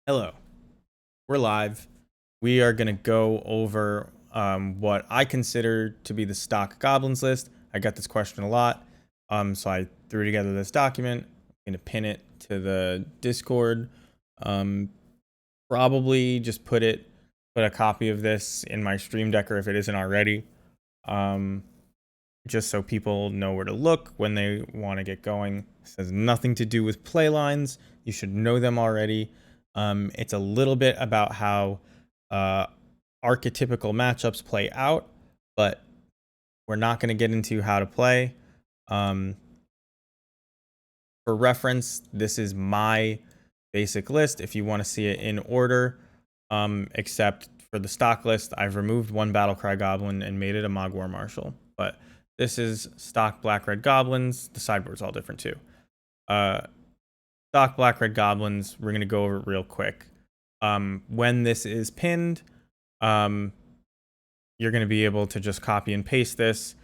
Hello, we're live. We are going to go over what I consider to be the stock goblins list. I got this question a lot, so I threw together this document. I'm going to pin it to the Discord. Um, Probably just put a copy of this in my Stream Decker if it isn't already, um, just so people know where to look when they want to get going. This has nothing to do with play lines. You should know them already. It's a little bit about how uh, archetypical matchups play out, but we're not going to get into how to play. Um, for reference, this is my basic list. If you want to see it in order, except for the stock list, I've removed one Battlecry Goblin and made it a Mogwar Marshal. But this is stock Black Red Goblins. The sideboard's all different too. Uh, Stock Black Red Goblins, we're going to go over it real quick. When this is pinned, um, you're going to be able to just copy and paste this,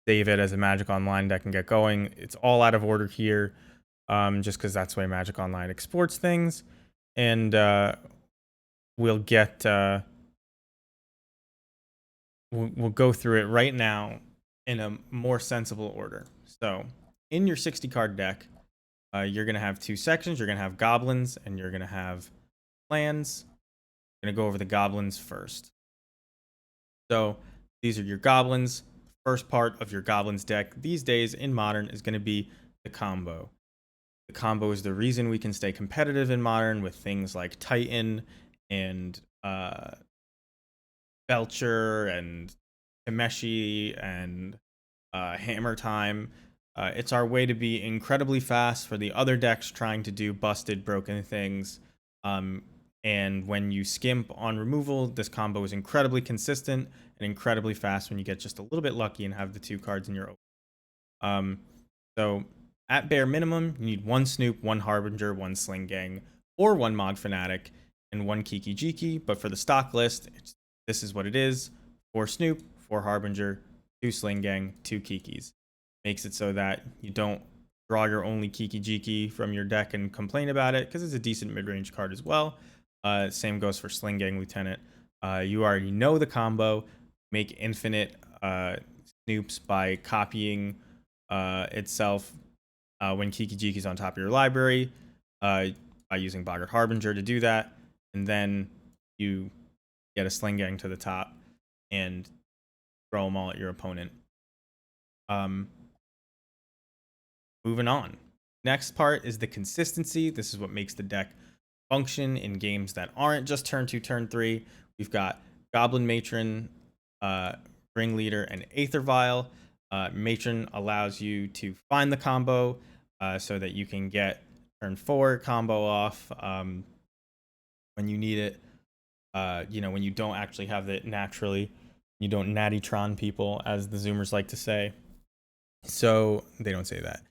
save it as a Magic Online deck and get going. It's all out of order here, just because that's the way Magic Online exports things. And we'll get we'll go through it right now in a more sensible order. So in your 60 card deck, you're going to have two sections. You're going to have goblins and you're going to have plans. I'm going to go over the goblins first. So these are your goblins. First part of your goblins deck these days in modern is going to be the combo. The combo is the reason we can stay competitive in modern with things like Titan and Belcher and Temeshi and Hammer Time. It's our way to be incredibly fast for the other decks trying to do busted, broken things. And when you skimp on removal, this combo is incredibly consistent and incredibly fast when you get just a little bit lucky and have the two cards in your open. So at bare minimum, you need one Snoop, one Harbinger, one Sling Gang, or one Mog Fanatic, and one Kiki Jiki. But for the stock list, this is what it is: 4 Snoop, 4 Harbinger, 2 Sling Gang, 2 Kikis. Makes it so that you don't draw your only Kiki Jiki from your deck and complain about it, because it's a decent mid-range card as well. Same goes for Sling Gang Lieutenant. You already know the combo. Make infinite Snoops by copying itself when Kiki Jiki is on top of your library, by using Boggart Harbinger to do that, and then you get a Sling Gang to the top and throw them all at your opponent. Moving on. Next part is the consistency. This is what makes the deck function in games that aren't just turn 2, turn 3. We've got Goblin Matron, Ringleader, and Aether Vial. Matron allows you to find the combo so that you can get turn 4 combo off when you need it. When you don't actually have it naturally. You don't natty-tron people, as the Zoomers like to say. So they don't say that.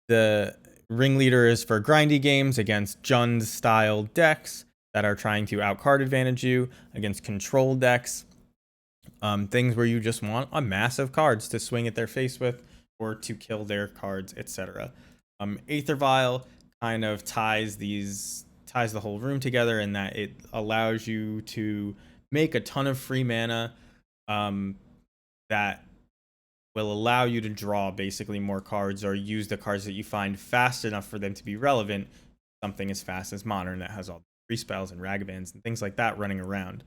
The Ringleader is for grindy games against Jund-style decks that are trying to outcard advantage you, against control decks. Things where you just want a mass of cards to swing at their face with or to kill their cards, etc. Aether Vial kind of ties the whole room together in that it allows you to make a ton of free mana that will allow you to draw basically more cards or use the cards that you find fast enough for them to be relevant. Something as fast as Modern that has all the free spells and Ragavands and things like that running around.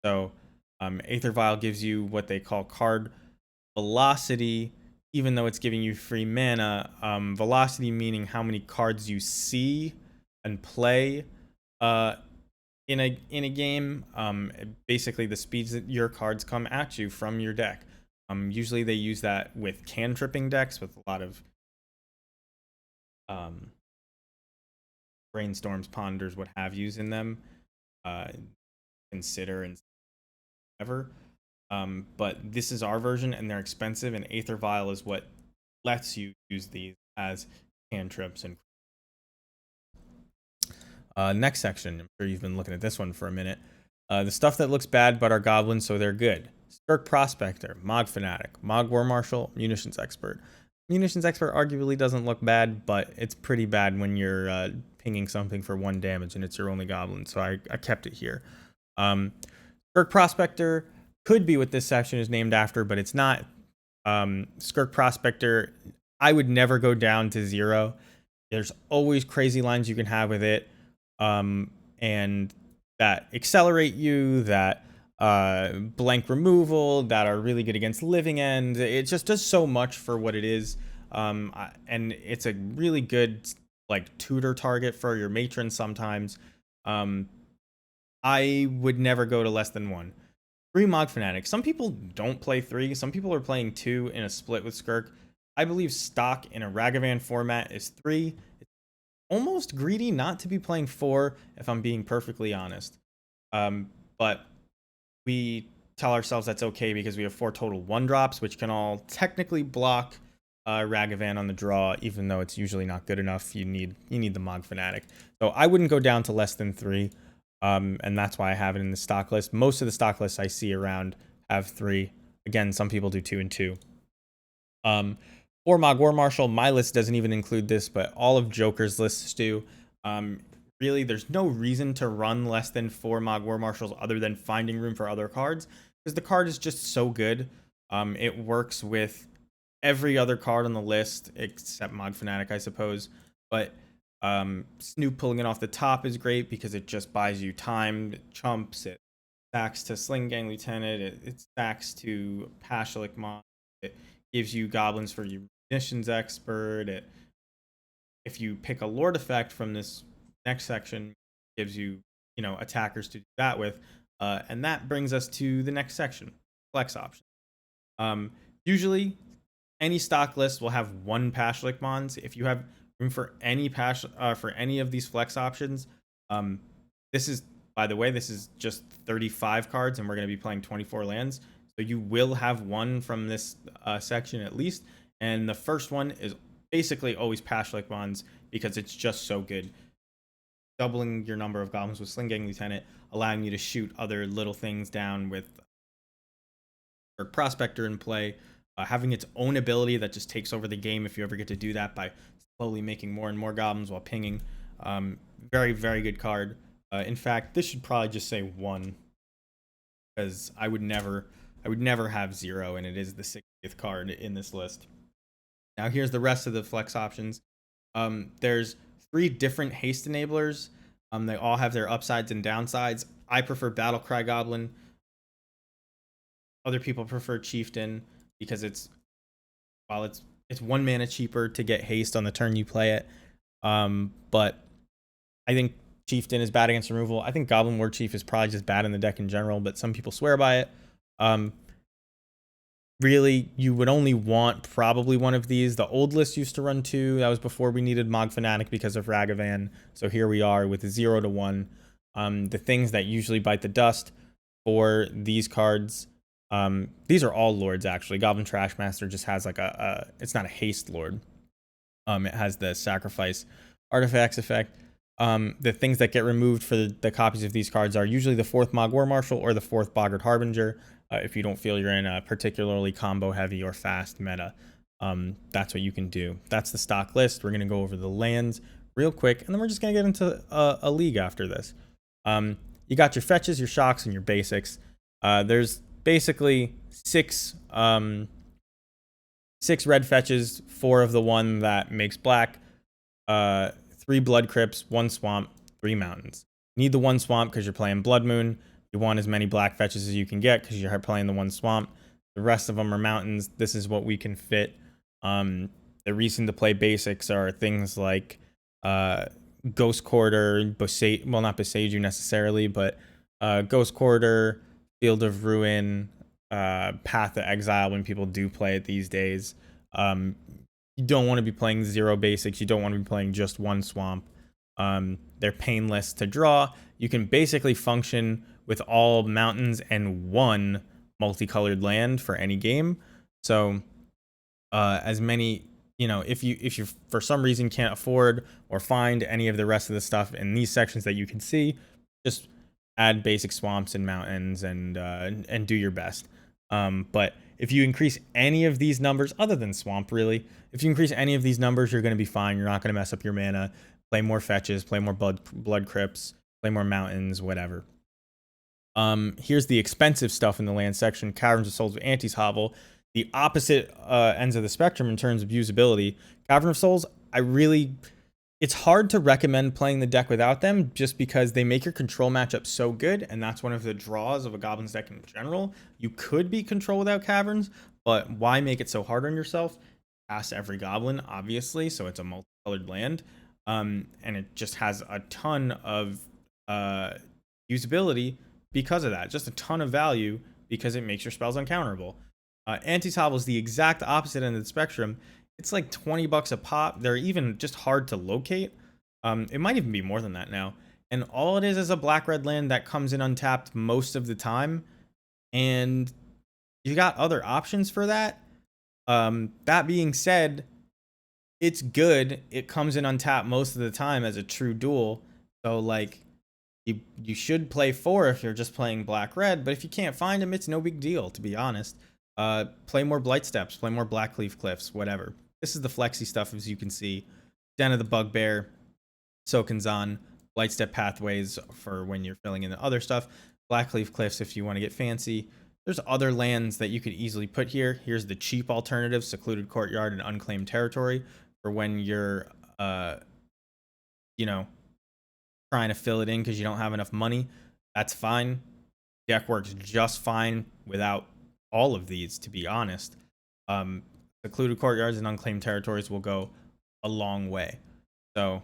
So Aether Vial gives you what they call card velocity, even though it's giving you free mana. Velocity meaning how many cards you see and play in a game. Basically the speeds that your cards come at you from your deck. Usually they use that with cantripping decks with a lot of brainstorms, ponders, what have yous in them. Consider and ever. But this is our version and they're expensive, and Aether Vial is what lets you use these as cantrips. And next section, I'm sure you've been looking at this one for a minute. The stuff that looks bad but are goblins, so they're good. Skirk Prospector, Mog Fanatic, Mog War Marshal, Munitions Expert. Munitions Expert arguably doesn't look bad, but it's pretty bad when you're pinging something for 1 damage and it's your only goblin, so I kept it here. Skirk Prospector could be what this section is named after, but it's not. Skirk Prospector, I would never go down to 0. There's always crazy lines you can have with it, and that accelerate you, that blank removal, that are really good against living end. It just does so much for what it is, and it's a really good like tutor target for your matron sometimes. I would never go to less than 1. 3 Mog Fanatic. Some people don't play 3. Some people are playing 2 in a split with Skirk. I believe stock in a Ragavan format is 3. It's almost greedy not to be playing 4, if I'm being perfectly honest. But we tell ourselves that's okay because we have 4 total 1-drops, which can all technically block Ragavan on the draw, even though it's usually not good enough. You need the Mog Fanatic. So I wouldn't go down to less than 3. And that's why I have it in the stock list. Most of the stock lists I see around have 3. Again, some people do 2 and 2. 4 Mog War Marshal. My list doesn't even include this, but all of Joker's lists do. Really, there's no reason to run less than 4 Mog War Marshals other than finding room for other cards, because the card is just so good. It works with every other card on the list except Mog Fanatic, I suppose. But Snoop pulling it off the top is great because it just buys you time. It chumps, it stacks to Sling Gang Lieutenant, it stacks to Pashalik Mon, it gives you goblins for your Munitions Expert. If you pick a Lord effect from this next section, it gives you, attackers to do that with. And that brings us to the next section, flex options. Usually, any stock list will have 1 Pashalik Mons. If you have room for any for any of these flex options, this is, by the way, this is just 35 cards, and we're going to be playing 24 lands. So you will have 1 from this section at least, and the first one is basically always Pashalik Mons because it's just so good. Doubling your number of goblins with Sling Gang Lieutenant, allowing you to shoot other little things down with Prospector in play, having its own ability that just takes over the game if you ever get to do that by slowly making more and more goblins while pinging. Very, very good card. In fact, this should probably just say 1, because I would never have 0, and it is the 60th card in this list. Now here's the rest of the flex options. There's 3 different haste enablers. They all have their upsides and downsides. I prefer Battlecry Goblin. Other people prefer Chieftain because it's 1 mana cheaper to get haste on the turn you play it. But I think Chieftain is bad against removal. I think Goblin War Chief is probably just bad in the deck in general, but some people swear by it. Really, you would only want probably 1 of these. The old list used to run 2. That was before we needed Mog Fanatic because of Ragavan. So here we are with 0 to 1. The things that usually bite the dust for these cards, these are all lords actually. Goblin Trashmaster just has like it's not a haste lord. It has the sacrifice artifacts effect. The things that get removed for the copies of these cards are usually the 4th Mog War Marshal or the 4th Boggart Harbinger. If you don't feel you're in a particularly combo heavy or fast meta, that's what you can do. That's the stock list. We're going to go over the lands real quick, and then we're just going to get into a league after this. You got your fetches, your shocks, and your basics. There's basically 6 red fetches, 4 of the one that makes black, 3 blood crypts, 1 swamp, 3 mountains. You need the 1 swamp because you're playing Blood Moon. You want as many black fetches as you can get because you're playing the 1 swamp. The rest of them are mountains. This is what we can fit. The reason to play basics are things like Ghost Quarter, not Boseiju necessarily, but Ghost Quarter, Field of Ruin, Path of Exile when people do play it these days. You don't want to be playing 0 basics. You don't want to be playing just 1 swamp. They're painless to draw. You can basically function with all mountains and 1 multicolored land for any game. So as many, if you for some reason can't afford or find any of the rest of the stuff in these sections that you can see, just add basic swamps and mountains and do your best. But If you increase any of these numbers, other than Swamp, really, if you increase any of these numbers, you're going to be fine. You're not going to mess up your mana. Play more fetches, play more blood crypts, play more mountains, whatever. Here's the expensive stuff in the land section. Caverns of Souls with Auntie's Hovel. The opposite ends of the spectrum in terms of usability. Cavern of Souls, it's hard to recommend playing the deck without them just because they make your control matchup so good, and that's one of the draws of a Goblins deck in general. You could beat control without Caverns, but why make it so hard on yourself? Pass every Goblin, obviously, so it's a multicolored land, and it just has a ton of usability because of that. Just a ton of value because it makes your spells uncounterable. Auntie's Hovel is the exact opposite end of the spectrum. It's like 20 bucks a pop. They're even just hard to locate. It might even be more than that now. And all it is a black-red land that comes in untapped most of the time. And you got other options for that. That being said, it's good. It comes in untapped most of the time as a true duel. So, like, you should play 4 if you're just playing black-red. But if you can't find them, it's no big deal, to be honest. Play more Blight Steps, play more Blackleaf Cliffs, whatever. This is the flexy stuff, as you can see. Den of the Bugbear, Soken'Zan, Blightstep Pathways for when you're filling in the other stuff. Blackleaf Cliffs if you want to get fancy. There's other lands that you could easily put here. Here's the cheap alternative, Secluded Courtyard and Unclaimed Territory, for when you're, trying to fill it in because you don't have enough money. That's fine. Deck works just fine without all of these, to be honest. Secluded Courtyards and Unclaimed Territories will go a long way. So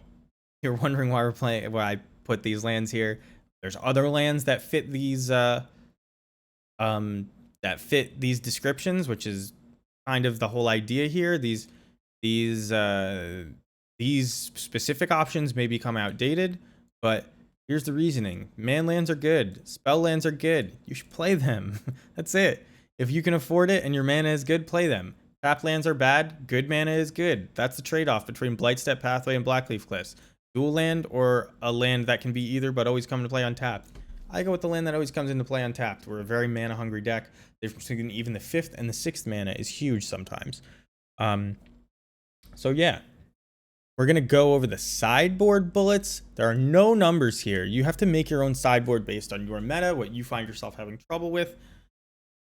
you're wondering why why I put these lands here. There's other lands that fit these descriptions, which is kind of the whole idea here. These specific options may become outdated, but here's the reasoning. Man lands are good. Spell lands are good. You should play them. That's it. If you can afford it and your mana is good, play them. Tap lands are bad. Good mana is good. That's the trade-off between Blightstep Pathway and Blackleaf Cliffs. Dual land or a land that can be either but always come to play untapped. I go with the land that always comes into play untapped. We're a very mana-hungry deck. Even the 5th and the 6th mana is huge sometimes. So yeah. We're going to go over the sideboard bullets. There are no numbers here. You have to make your own sideboard based on your meta, what you find yourself having trouble with.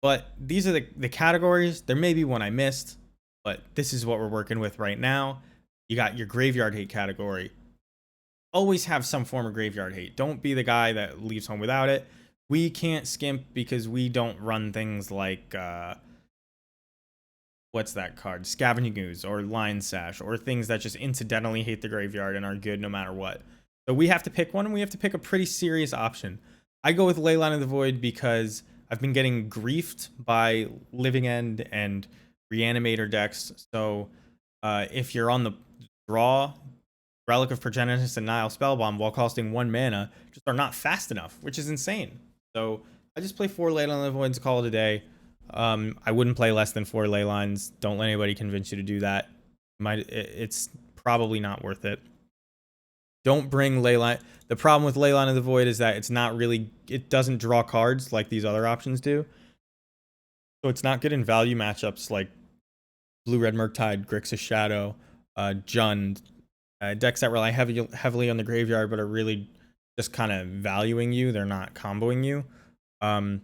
But these are the categories. There may be one I missed, but this is what we're working with right now. You got your graveyard hate category. Always have some form of graveyard hate. Don't be the guy that leaves home without it. We can't skimp because we don't run things like, what's that card? Scavenging Ooze or Lion Sash, or things that just incidentally hate the graveyard and are good no matter what. So we have to pick one, and we have to pick a pretty serious option. I go with Leyline of the Void because I've been getting griefed by Living End and Reanimator decks. So if you're on the draw, Relic of Progenitus and Nile Spellbomb, while costing 1 mana, just are not fast enough, which is insane. So I just play 4 Leyline of the Void to call it a day. I wouldn't play less than 4 Leylines. Don't let anybody convince you to do that. It's probably not worth it. Don't bring Leyline. The problem with Leyline of the Void is that it doesn't draw cards like these other options do. So it's not good in value matchups like Blue-Red Murktide, Grixis Shadow, Jund, decks that rely heavily on the graveyard but are really just kind of valuing you. They're not comboing you. The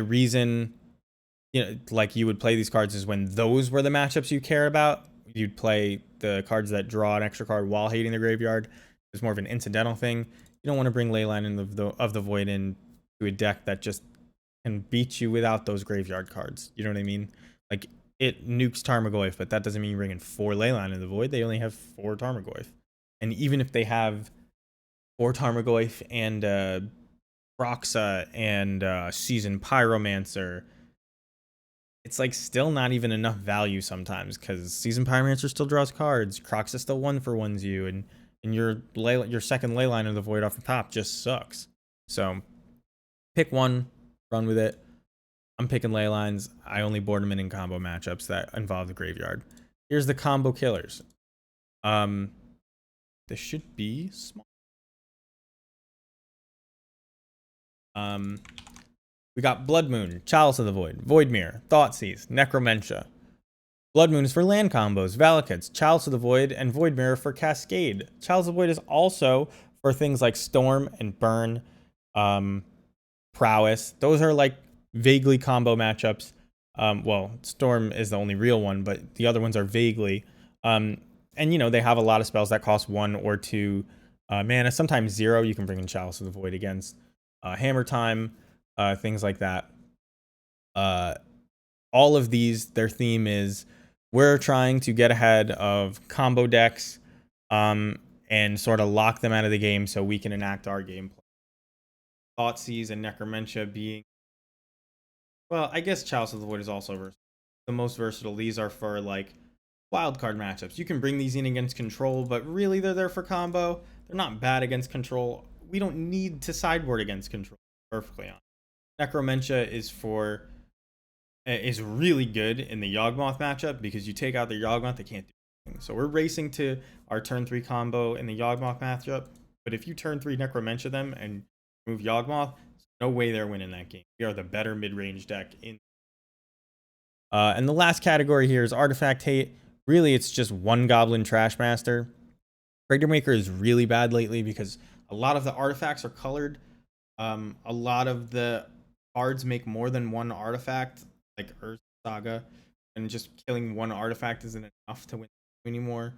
reason like you would play these cards is when those were the matchups you care about. You'd play the cards that draw an extra card while hating the graveyard. It's more of an incidental thing. You don't want to bring Leyline of the Void in to a deck that just can beat you without those graveyard cards. You know what I mean? Like, it nukes Tarmogoyf, but that doesn't mean you bring in 4 Leyline of the Void. They only have 4 Tarmogoyf. And even if they have 4 Tarmogoyf and Roxa and Seasoned Pyromancer, it's like still not even enough value sometimes because Seasoned Pyromancer still draws cards. Croxa still 1-for-1s you, and your second Leyline of the Void off the top just sucks. So pick one, run with it. I'm picking Leylines. I only board them in combo matchups that involve the graveyard. Here's the combo killers. This should be small. We got Blood Moon, Chalice of the Void, Void Mirror, Thoughtseize, Necromentia. Blood Moon is for land combos, Valakuts, Chalice of the Void, and Void Mirror for Cascade. Chalice of the Void is also for things like Storm and Burn, Prowess. Those are like vaguely combo matchups. Well, Storm is the only real one, but the other ones are vaguely. And you know, they have a lot of spells that cost 1 or 2 mana, sometimes 0. You can bring in Chalice of the Void against Hammer Time, things like that. All of these, their theme is we're trying to get ahead of combo decks and sort of lock them out of the game so we can enact our gameplay. Thoughtseize and Necromentia being, well, I guess Chalice of the Void is also the most versatile. These are for like wildcard matchups. You can bring these in against control, but really they're there for combo. They're not bad against control. We don't need to sideboard against control. Perfectly honest. Necromentia is really good in the Yawgmoth matchup because you take out the Yawgmoth, they can't do anything. So we're racing to our turn 3 combo in the Yawgmoth matchup. But if you turn 3 Necromentia them and move Yawgmoth, no way they're winning that game. We are the better mid-range deck in. And the last category here is Artifact Hate. Really, it's just one Goblin Trashmaster. Crater Maker is really bad lately because a lot of the artifacts are colored. A lot of the cards make more than one artifact, like Earth Saga, and just killing one artifact isn't enough to win anymore.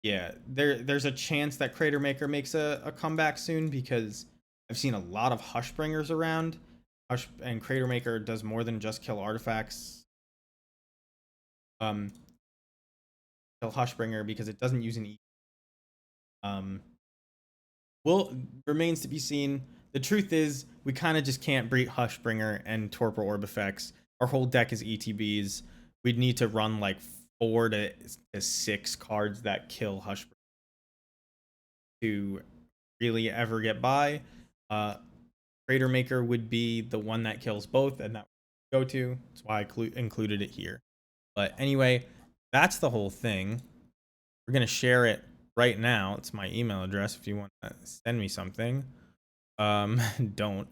Yeah, there's a chance that Crater Maker makes a comeback soon because I've seen a lot of Hushbringers around. And Crater Maker does more than just kill artifacts. Kill Hushbringer because it doesn't use an E. Well, remains to be seen. The truth is, we kind of just can't beat Hushbringer and Torpor Orb effects. Our whole deck is ETBs. We'd need to run like 4 to 6 cards that kill Hushbringer to really ever get by. Crater Maker would be the one that kills both, and that would go to. That's why I included it here. But anyway, that's the whole thing. We're going to share it right now. It's my email address if you want to send me something. Don't.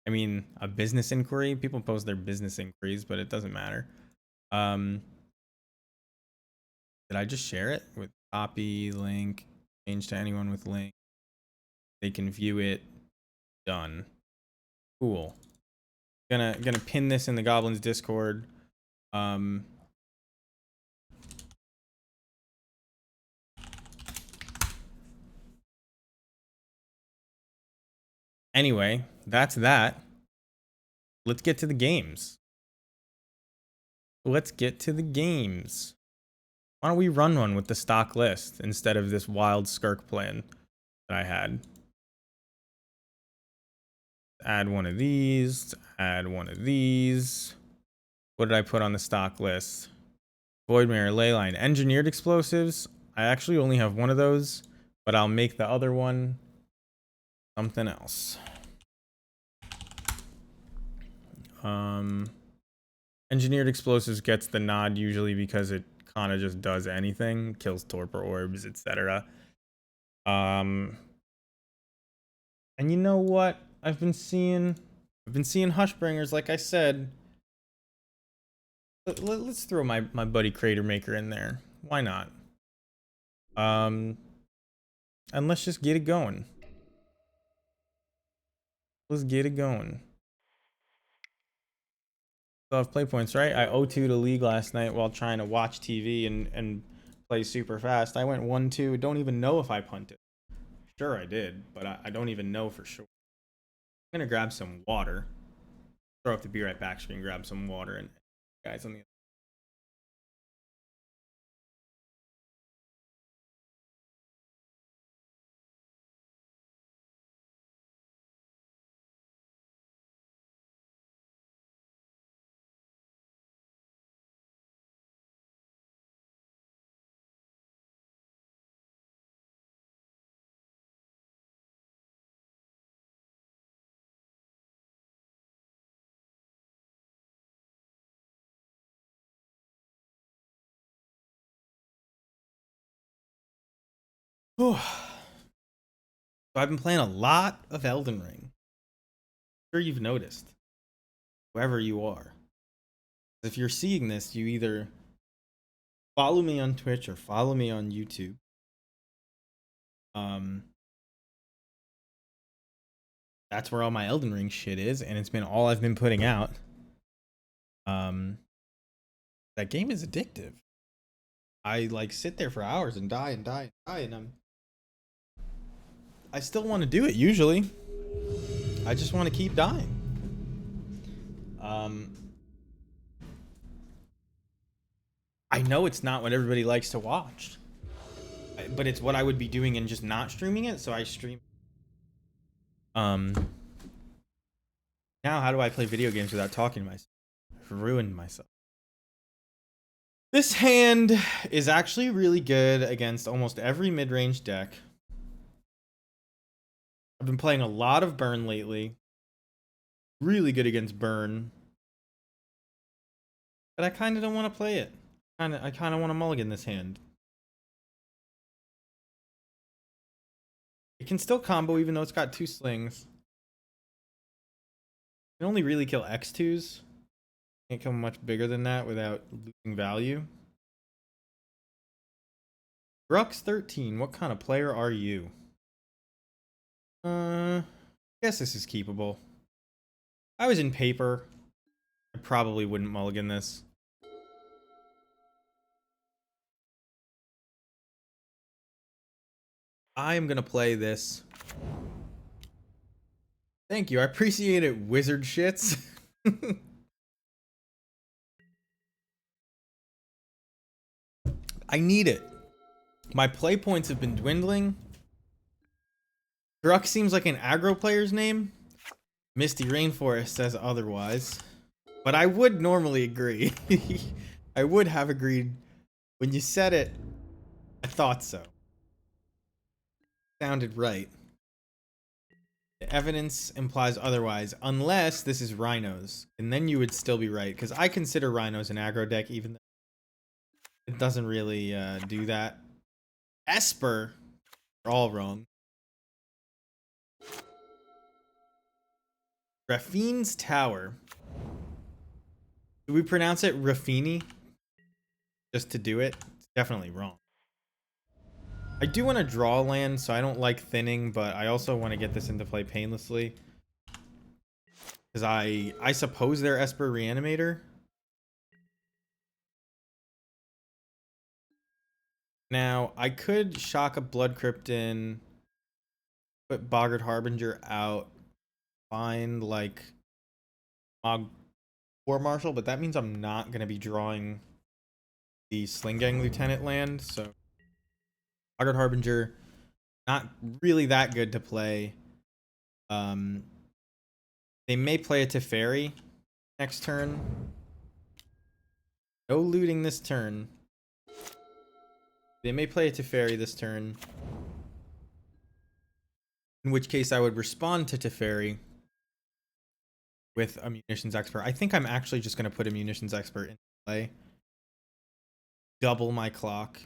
I mean, a business inquiry. People post their business inquiries, but it doesn't matter. Did I just share it with copy, link, change to anyone with link? They can view it. Done. Cool. Gonna pin this in the Goblins Discord. Anyway, that's that. Let's get to the games. Let's get to the games. Why don't we run one with the stock list instead of this wild skirk plan that I had? Add one of these, add one of these. What did I put on the stock list? Void Mirror, Leyline, Engineered Explosives. I actually only have one of those, but I'll make the other one something else. Engineered Explosives gets the nod usually because it kind of just does anything, kills Torpor Orbs, etc. And you know what? I've been seeing Hushbringers, like I said. Let's throw my buddy Crater Maker in there. Why not? And let's just get it going. Let's get it going. So I have play points, right? I 0-2 to League last night while trying to watch TV and play super fast. I went 1-2. Don't even know if I punted. Sure I did, but I don't even know for sure. I'm gonna grab some water. Throw up the Be Right Back screen, grab some water, and guys on the So I've been playing a lot of Elden Ring. sure you've noticed, whoever you are. If you're seeing this, you either follow me on Twitch or follow me on YouTube. That's where all my Elden Ring shit is, and it's been all I've been putting out. That game is addictive. I like sit there for hours and die and die and die, and I still want to do it usually. I just want to keep dying. I know it's not what everybody likes to watch, but it's what I would be doing and just not streaming it, so I stream. Now how do I play video games without talking to myself? I've ruined myself. This hand is actually really good against almost every mid-range deck. I've been playing a lot of Burn lately. Really good against Burn. But I kind of don't want to play it. I kind of want to mulligan this hand. It can still combo even though it's got 2 slings. It can only really kill X2s. Can't kill much bigger than that without losing value. Brux 13, what kind of player are you? I guess this is keepable. If I was in paper, I probably wouldn't mulligan this. I am gonna play this. Thank you, I appreciate it, wizard shits. I need it. My play points have been dwindling. Druk seems like an aggro player's name. Misty Rainforest says otherwise. But I would normally agree. I would have agreed. When you said it, I thought so. Sounded right. The evidence implies otherwise, unless this is Rhinos. And then you would still be right, because I consider Rhinos an aggro deck, even though it doesn't really do that. Esper, you're all wrong. Raffine's Tower. Do we pronounce it Raffini? Just to do it? It's definitely wrong. I do want to draw land, so I don't like thinning, but I also want to get this into play painlessly. Because I suppose they're Esper Reanimator. Now, I could shock a Blood Crypt in, put Boggart Harbinger out, find like Mog War Marshal, but that means I'm not going to be drawing the Sling-Gang Lieutenant land, so Boggart Harbinger, not really that good to play. They may play a Teferi next turn. No looting this turn. They may play a Teferi this turn. In which case I would respond to Teferi with a Munitions Expert. I think I'm actually just going to put a Munitions Expert in play. Double my clock.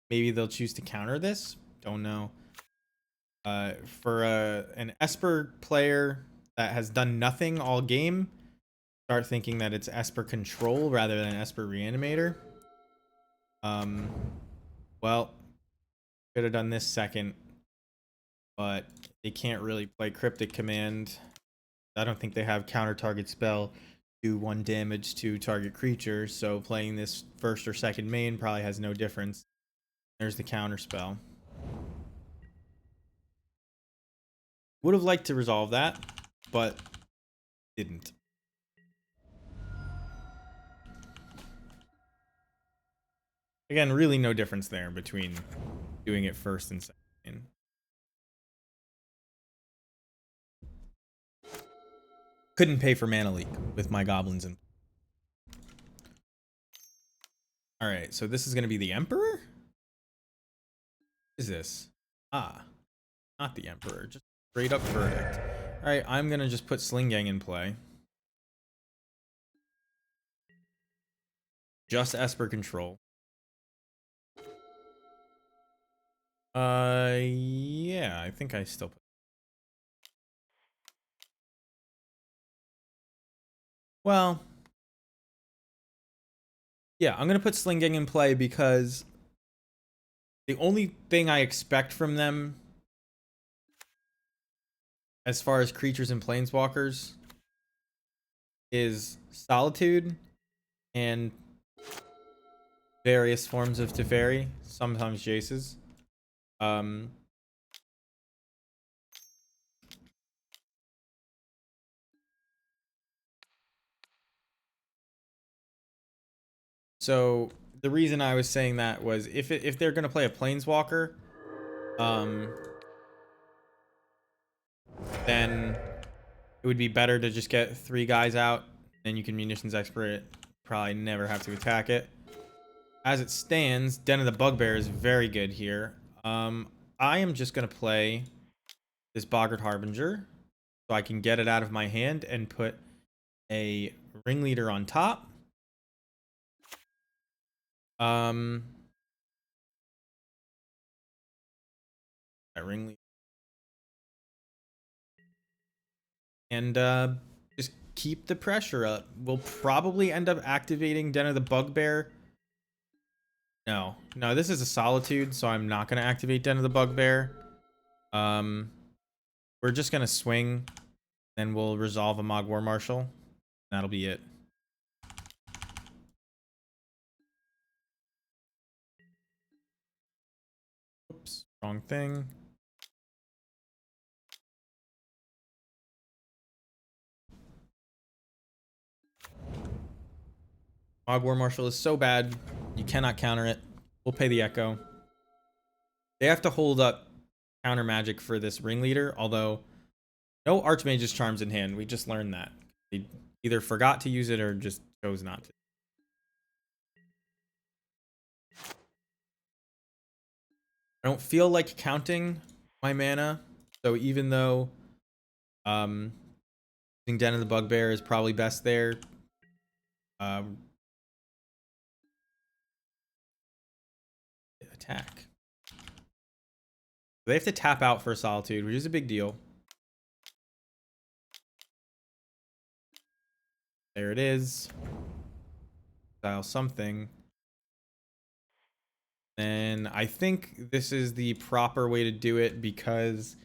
Maybe they'll choose to counter this. Don't know. For an Esper player that has done nothing all game, start thinking that it's Esper Control rather than Esper Reanimator. Well, could have done this second, but they can't really play Cryptic Command. I don't think they have counter target spell, do 1 damage to target creature, so playing this first or second main probably has no difference. There's the counter spell. Would have liked to resolve that, but didn't. Again, really no difference there between doing it first and second. Couldn't pay for Mana Leak with my goblins in. Alright, so this is going to be the Emperor? What is this? Ah, not the Emperor, just straight up Verdict. Alright, I'm going to just put Sling-Gang in play. Just Esper Control. Yeah, I think I still put Well, yeah, I'm going to put Sling Gang in play because the only thing I expect from them as far as creatures and planeswalkers is Solitude and various forms of Teferi, sometimes Jaces. Um, so the reason I was saying that was if they're gonna play a planeswalker, um, then it would be better to just get 3 guys out, and you can munitions expert it. Probably never have to attack it. As it stands, Den of the Bugbear is very good here. I am just gonna play this Boggart Harbinger, so I can get it out of my hand and put a Ringleader on top. That Ringleader. And just keep the pressure up. We'll probably end up activating Den of the Bugbear. No, this is a Solitude, so I'm not going to activate Den of the Bugbear. We're just going to swing, then we'll resolve a Mog War Marshal. That'll be it. Oops, wrong thing. Mog War Marshal is so bad, you cannot counter it. We'll pay the Echo. They have to hold up counter magic for this Ringleader, although no Archmage's Charms in hand. We just learned that. They either forgot to use it or just chose not to. I don't feel like counting my mana, so even though using Den of the Bugbear is probably best there, attack. They have to tap out for Solitude, which is a big deal. There it is. Dial something. And I think this is the proper way to do it because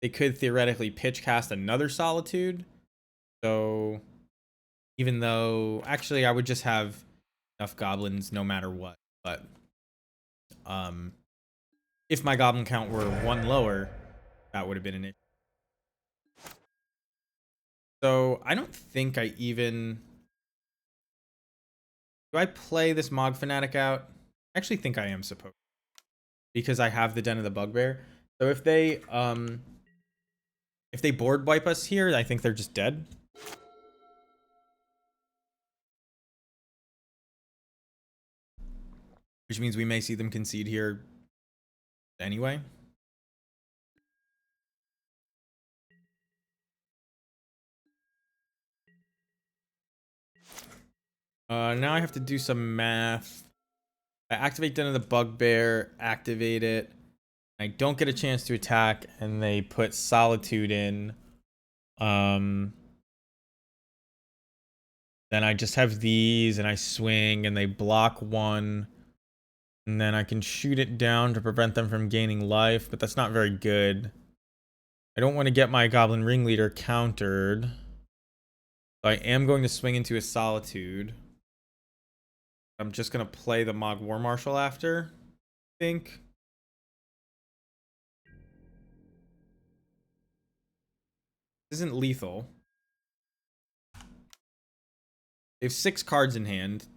they could theoretically pitch cast another Solitude. So even though actually I would just have enough goblins no matter what, but if my goblin count were 1 lower, that would have been an issue. So I don't think I even... Do I play this Mog Fanatic out? I actually think I am supposed to, because I have the Den of the Bugbear. So if they board wipe us here, I think they're just dead. Which means we may see them concede here anyway. Now I have to do some math. I activate Den of the Bugbear, activate it. I don't get a chance to attack, and they put Solitude in. Then I just have these, and I swing, and they block 1. And then I can shoot it down to prevent them from gaining life, but that's not very good. I don't want to get my Goblin Ringleader countered. So I am going to swing into a Solitude. I'm just going to play the Mog War Marshal after, I think. This isn't lethal. They have 6 cards in hand.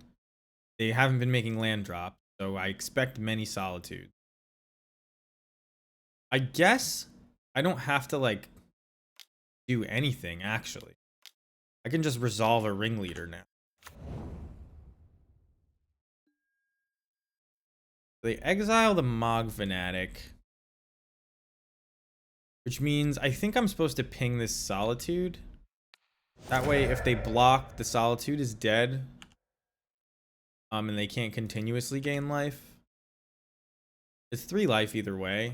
They haven't been making land drop, so I expect many Solitudes. I guess I don't have to, like, do anything, actually. I can just resolve a Ringleader now. They exile the Mog Fanatic, which means I think I'm supposed to ping this Solitude. That way, if they block, the Solitude is dead. And they can't continuously gain life. It's 3 life either way.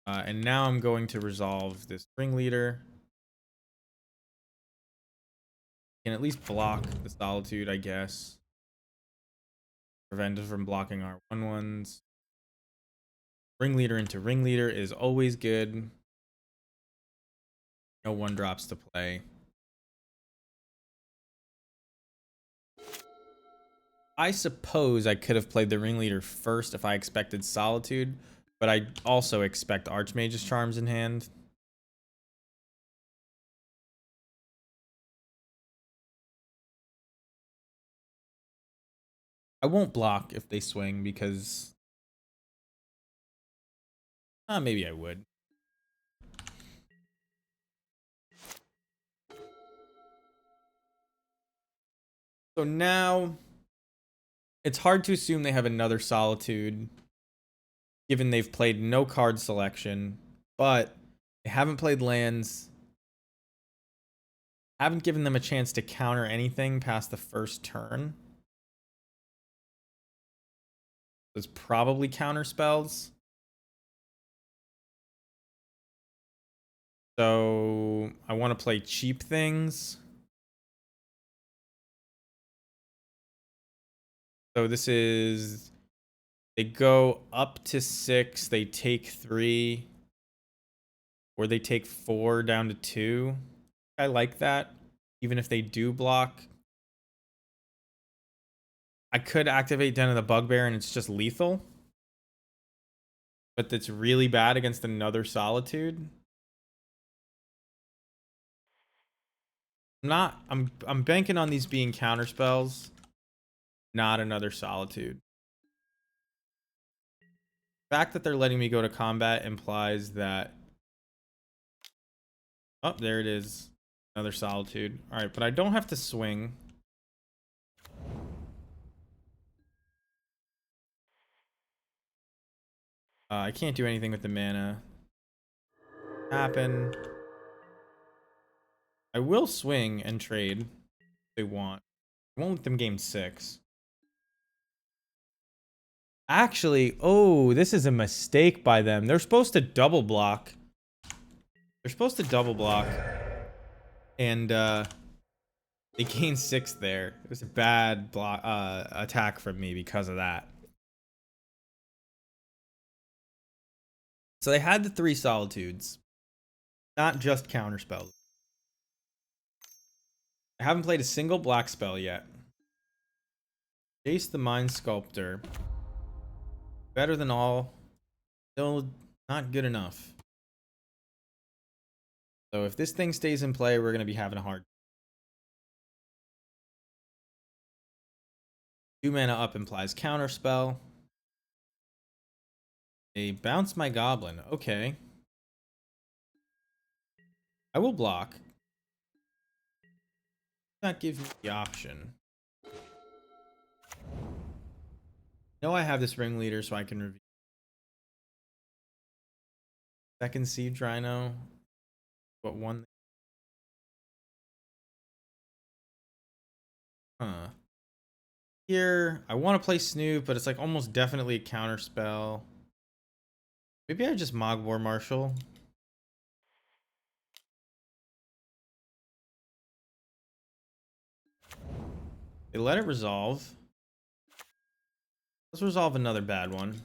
And now I'm going to resolve this Ringleader. Can at least block the Solitude, I guess. Prevent us from blocking our 1/1s. Ringleader into Ringleader is always good. No 1-drops to play. I suppose I could have played the Ringleader first if I expected Solitude, but I also expect Archmage's Charms in hand. I won't block if they swing because... maybe I would. So now... it's hard to assume they have another Solitude, given they've played no card selection, but they haven't played lands. Haven't given them a chance to counter anything past the first turn. There's probably counter spells. So I want to play cheap things. So this is, they go up to 6, they take 3, or they take 4 down to 2. I like that, even if they do block. I could activate Den of the Bugbear and it's just lethal, but that's really bad against another Solitude. I'm banking on these being counter spells, not another Solitude. The fact that they're letting me go to combat implies that... oh, there it is. Another Solitude. All right, but I don't have to swing. I can't do anything with the mana. Happen. I will swing and trade if they want. I won't let them game 6. Actually, oh, this is a mistake by them. They're supposed to double block. They're supposed to double block. And they gained 6 there. It was a bad block attack from me because of that. So they had the 3 Solitudes. Not just counter spells. I haven't played a single black spell yet. Jace the Mind Sculptor. Better than all. Still not good enough. So if this thing stays in play, we're going to be having a hard... 2 mana up implies counter spell. They bounce my goblin. Okay. I will block. That gives me the option. I know I have this Ringleader, so I can review. Second Siege Rhino. What one? Huh. Here, I want to play Snoop, but it's like almost definitely a counter spell. Maybe I just Mogwar Marshal. They let it resolve. Let's resolve another bad one.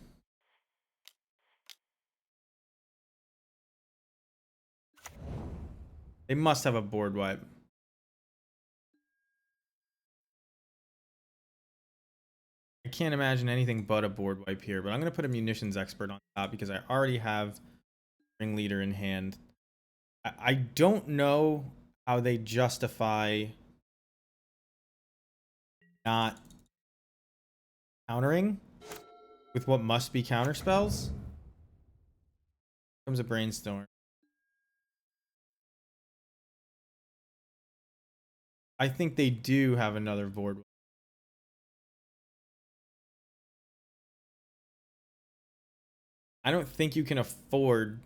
They must have a board wipe. I can't imagine anything but a board wipe here, but I'm going to put a Munitions Expert on top because I already have Ringleader in hand. I don't know how they justify not countering with what must be counter spells. Here comes a Brainstorm. I think they do have another board. I don't think you can afford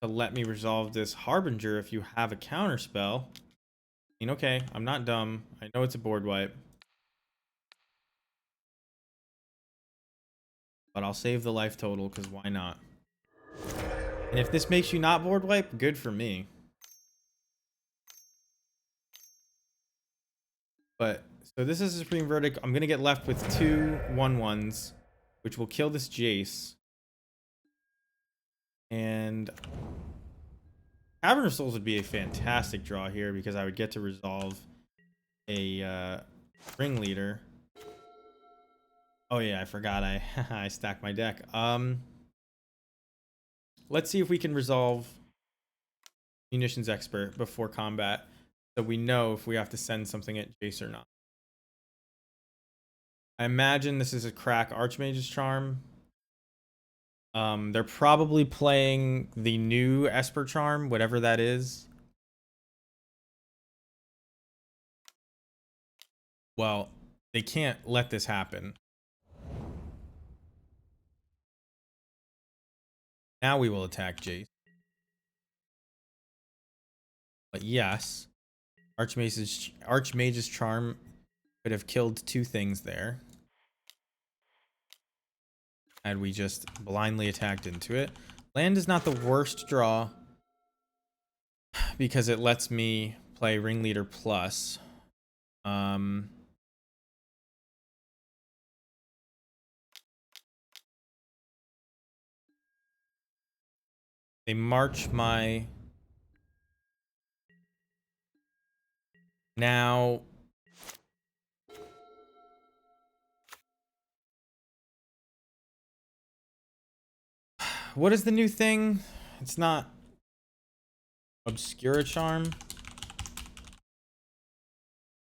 to let me resolve this Harbinger if you have a counter spell. I mean, okay, I'm not dumb. I know it's a board wipe. But I'll save the life total because why not? And if this makes you not board wipe, good for me. But so this is a Supreme Verdict. I'm gonna get left with 2 1/1s, which will kill this Jace. And Cavern of Souls would be a fantastic draw here because I would get to resolve a ringleader. Oh yeah, I forgot I I stacked my deck. Let's see if we can resolve Munitions Expert before combat, so we know if we have to send something at Jace or not. I imagine this is a crack Archmage's Charm. They're probably playing the new Esper Charm, whatever that is. Well, they can't let this happen. Now we will attack Jace. But yes, Archmage's Charm could have killed 2 things there. Had we just blindly attacked into it. Land is not the worst draw because it lets me play Ringleader Plus. They march my... Now... What is the new thing? It's not... Obscura Charm?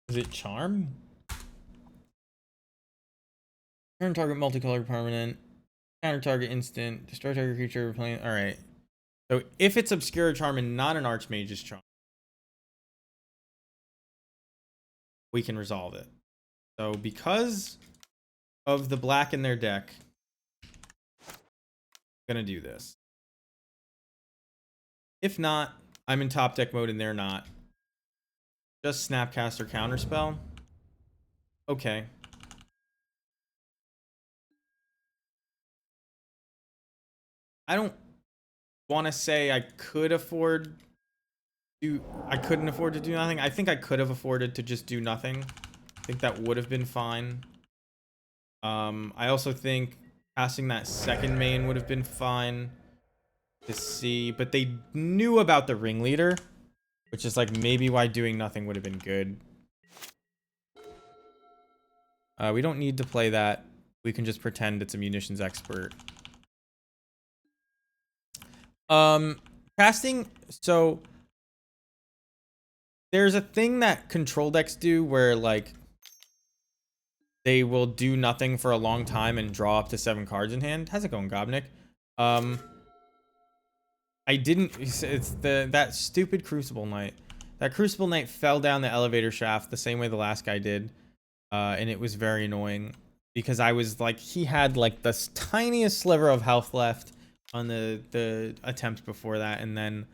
Is it Charm? Turn target multicolored permanent. Counter target instant. Destroy target creature playing... Alright. So if it's Obscura Charm and not an Archmage's Charm, we can resolve it. So because of the black in their deck, I'm gonna do this. If not, I'm in top deck mode and they're not. Just Snapcaster Counterspell. Okay. I don't want to say I could afford I couldn't afford to do nothing. I think I could have afforded to just do nothing. I think that would have been fine. I also think passing that second main would have been fine to see, but they knew about the ringleader, which is like maybe why doing nothing would have been good. We don't need to play that. We can just pretend it's a Munitions Expert. Casting, so there's a thing that control decks do where like they will do nothing for a long time and draw up to 7 cards in hand. How's it going, Gobnik? I didn't, it's that stupid Crucible Knight. That Crucible Knight fell down the elevator shaft the same way the last guy did. And it was very annoying because I was like, he had like the tiniest sliver of health left on the attempt before that, and then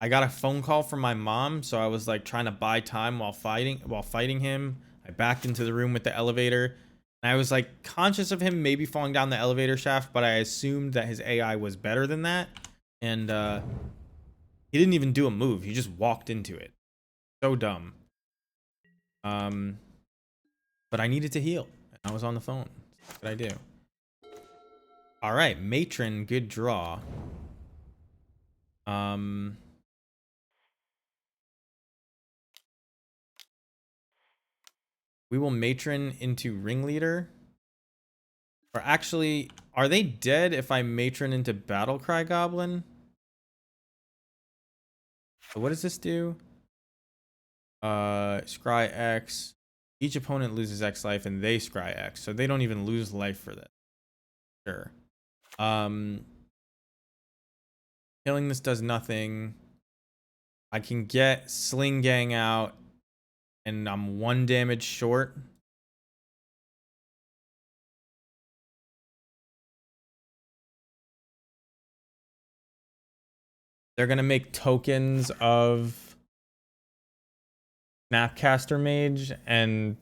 I got a phone call from my mom, so I was like trying to buy time while fighting him. I backed into the room with the elevator, and I was like conscious of him maybe falling down the elevator shaft, but I assumed that his AI was better than that, and he didn't even do a move. He just walked into it. So dumb. But I needed to heal. I was on the phone. What did I do? All right, Matron, good draw. We will Matron into Ringleader. Or actually, are they dead if I Matron into Battlecry Goblin? So what does this do? Scry X. Each opponent loses X life and they scry X. So they don't even lose life for this. Sure. Killing this does nothing. I can get Sling Gang out and I'm 1 damage short. They're gonna make tokens of Snapcaster Mage and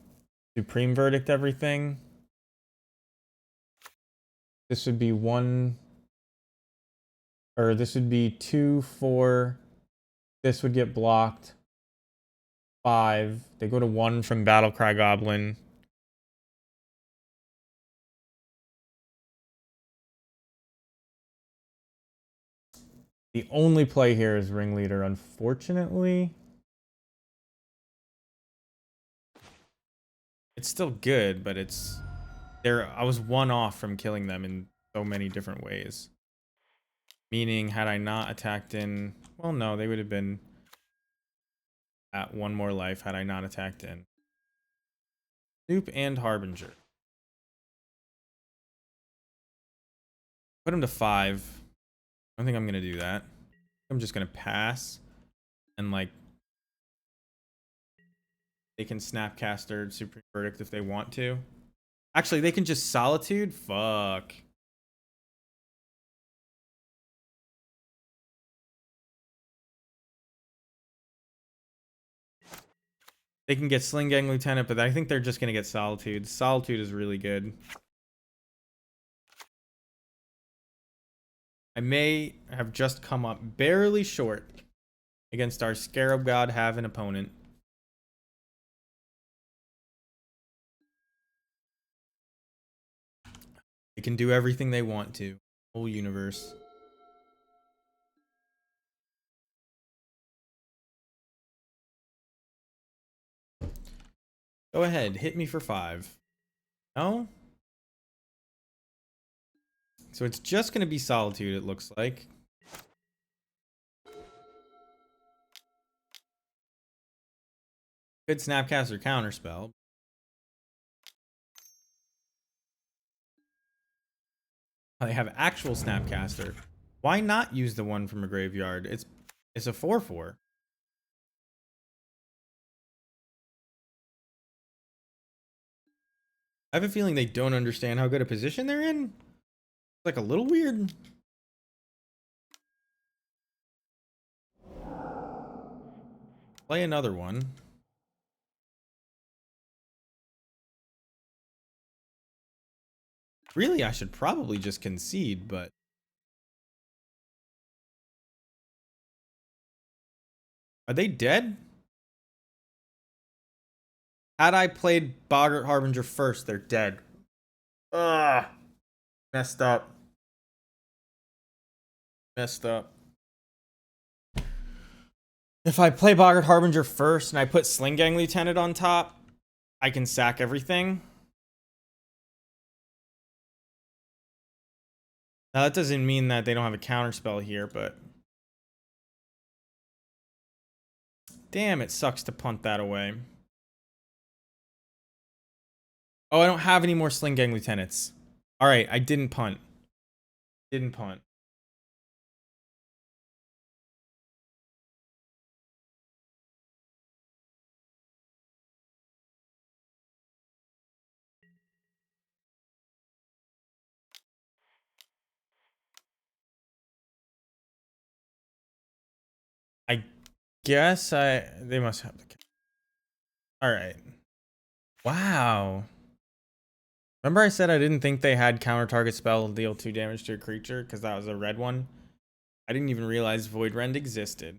Supreme Verdict everything. This would be 1, or this would be 2, 4. This would get blocked. 5. They go to 1 from Battlecry Goblin. The only play here is Ringleader, unfortunately. It's still good, but it's there. I was 1 off from killing them in so many different ways. Meaning, had I not attacked in, well, no, they would have been at 1 more life had I not attacked in. Snoop and Harbinger. Put him to 5. I don't think I'm gonna do that. I'm just gonna pass, and like they can Snapcaster Supreme Verdict if they want to. Actually, they can just Solitude. Fuck. They can get Sling Gang Lieutenant, but I think they're just gonna get Solitude. Solitude is really good. I may have just come up barely short against our Scarab God have an opponent. They can do everything they want to. Whole universe. Go ahead, hit me for 5. No? So it's just gonna be Solitude, it looks like. Good Snapcaster Counterspell. They have actual Snapcaster. Why not use the one from a graveyard? It's a 4/4. I have a feeling they don't understand how good a position they're in. It's like a little weird. Play another one. Really, I should probably just concede, but are they dead? Had I played Boggart Harbinger first, they're dead. Ugh. Messed up. Messed up. If I play Boggart Harbinger first and I put Sling Gang Lieutenant on top, I can sack everything. Now, that doesn't mean that they don't have a counterspell here, but damn, it sucks to punt that away. Oh, I don't have any more Sling Gang Lieutenants. All right, I didn't punt. Didn't punt. I guess they must have the. All right. Wow. Remember I said I didn't think they had counter target spell to deal 2 damage to a creature because that was a red one? I didn't even realize Void Rend existed.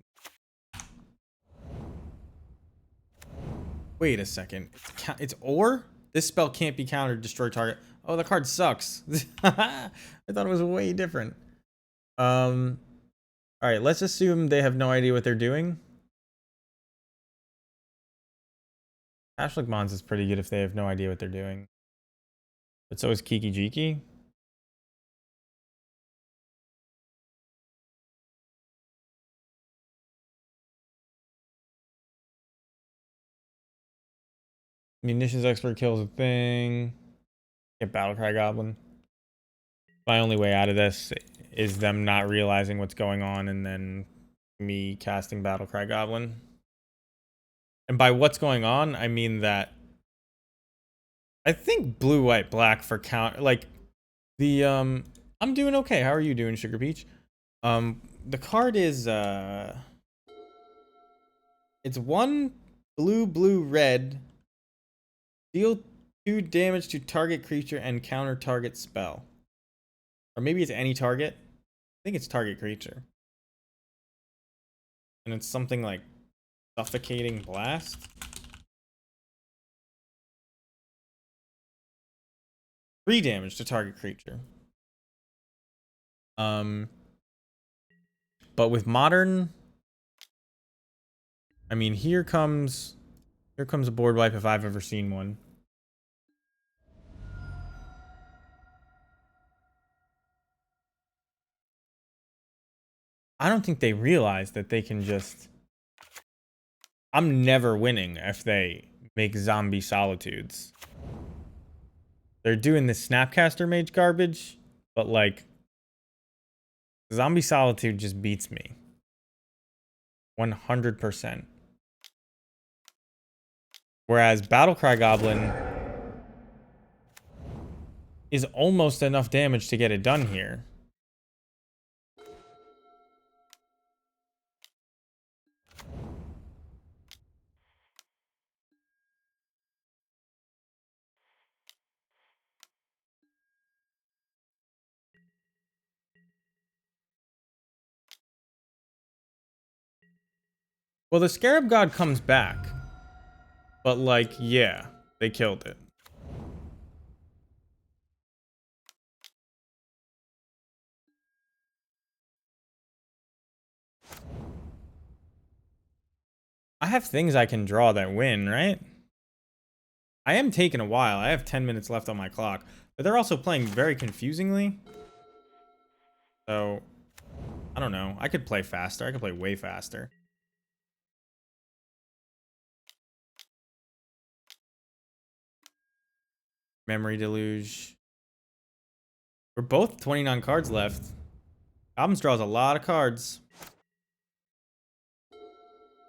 Wait a second. It's Ore? This spell can't be countered, destroy target. Oh, the card sucks. I thought it was way different. All right, let's assume they have no idea what they're doing. Ashlik Mons is pretty good if they have no idea what they're doing. But so is Kiki Jiki. Munitions expert kills a thing. Get Battlecry Goblin. My only way out of this is them not realizing what's going on and then me casting Battlecry Goblin. And by what's going on, I mean that I think blue, white, black for count, like the I'm doing okay. How are you doing, Sugar Peach? The card is it's 1 blue, blue, red. Deal 2 damage to target creature and counter target spell. Or maybe it's any target. I think it's target creature. And it's something like Suffocating blast. Three damage to target creature. But with modern, I mean, here comes a board wipe if I've ever seen one. I don't think they realize that they can just... I'm never winning if they make zombie solitudes. They're doing this Snapcaster Mage garbage, but like, zombie solitude just beats me. 100%. Whereas Battlecry Goblin is almost enough damage to get it done here. Well, the Scarab God comes back. But like, yeah, they killed it. I have things I can draw that win, right? I am taking a while. I have 10 minutes left on my clock. But they're also playing very confusingly. So, I don't know. I could play faster. I could play way faster. Memory Deluge. We're both 29 cards left. Goblins draws a lot of cards.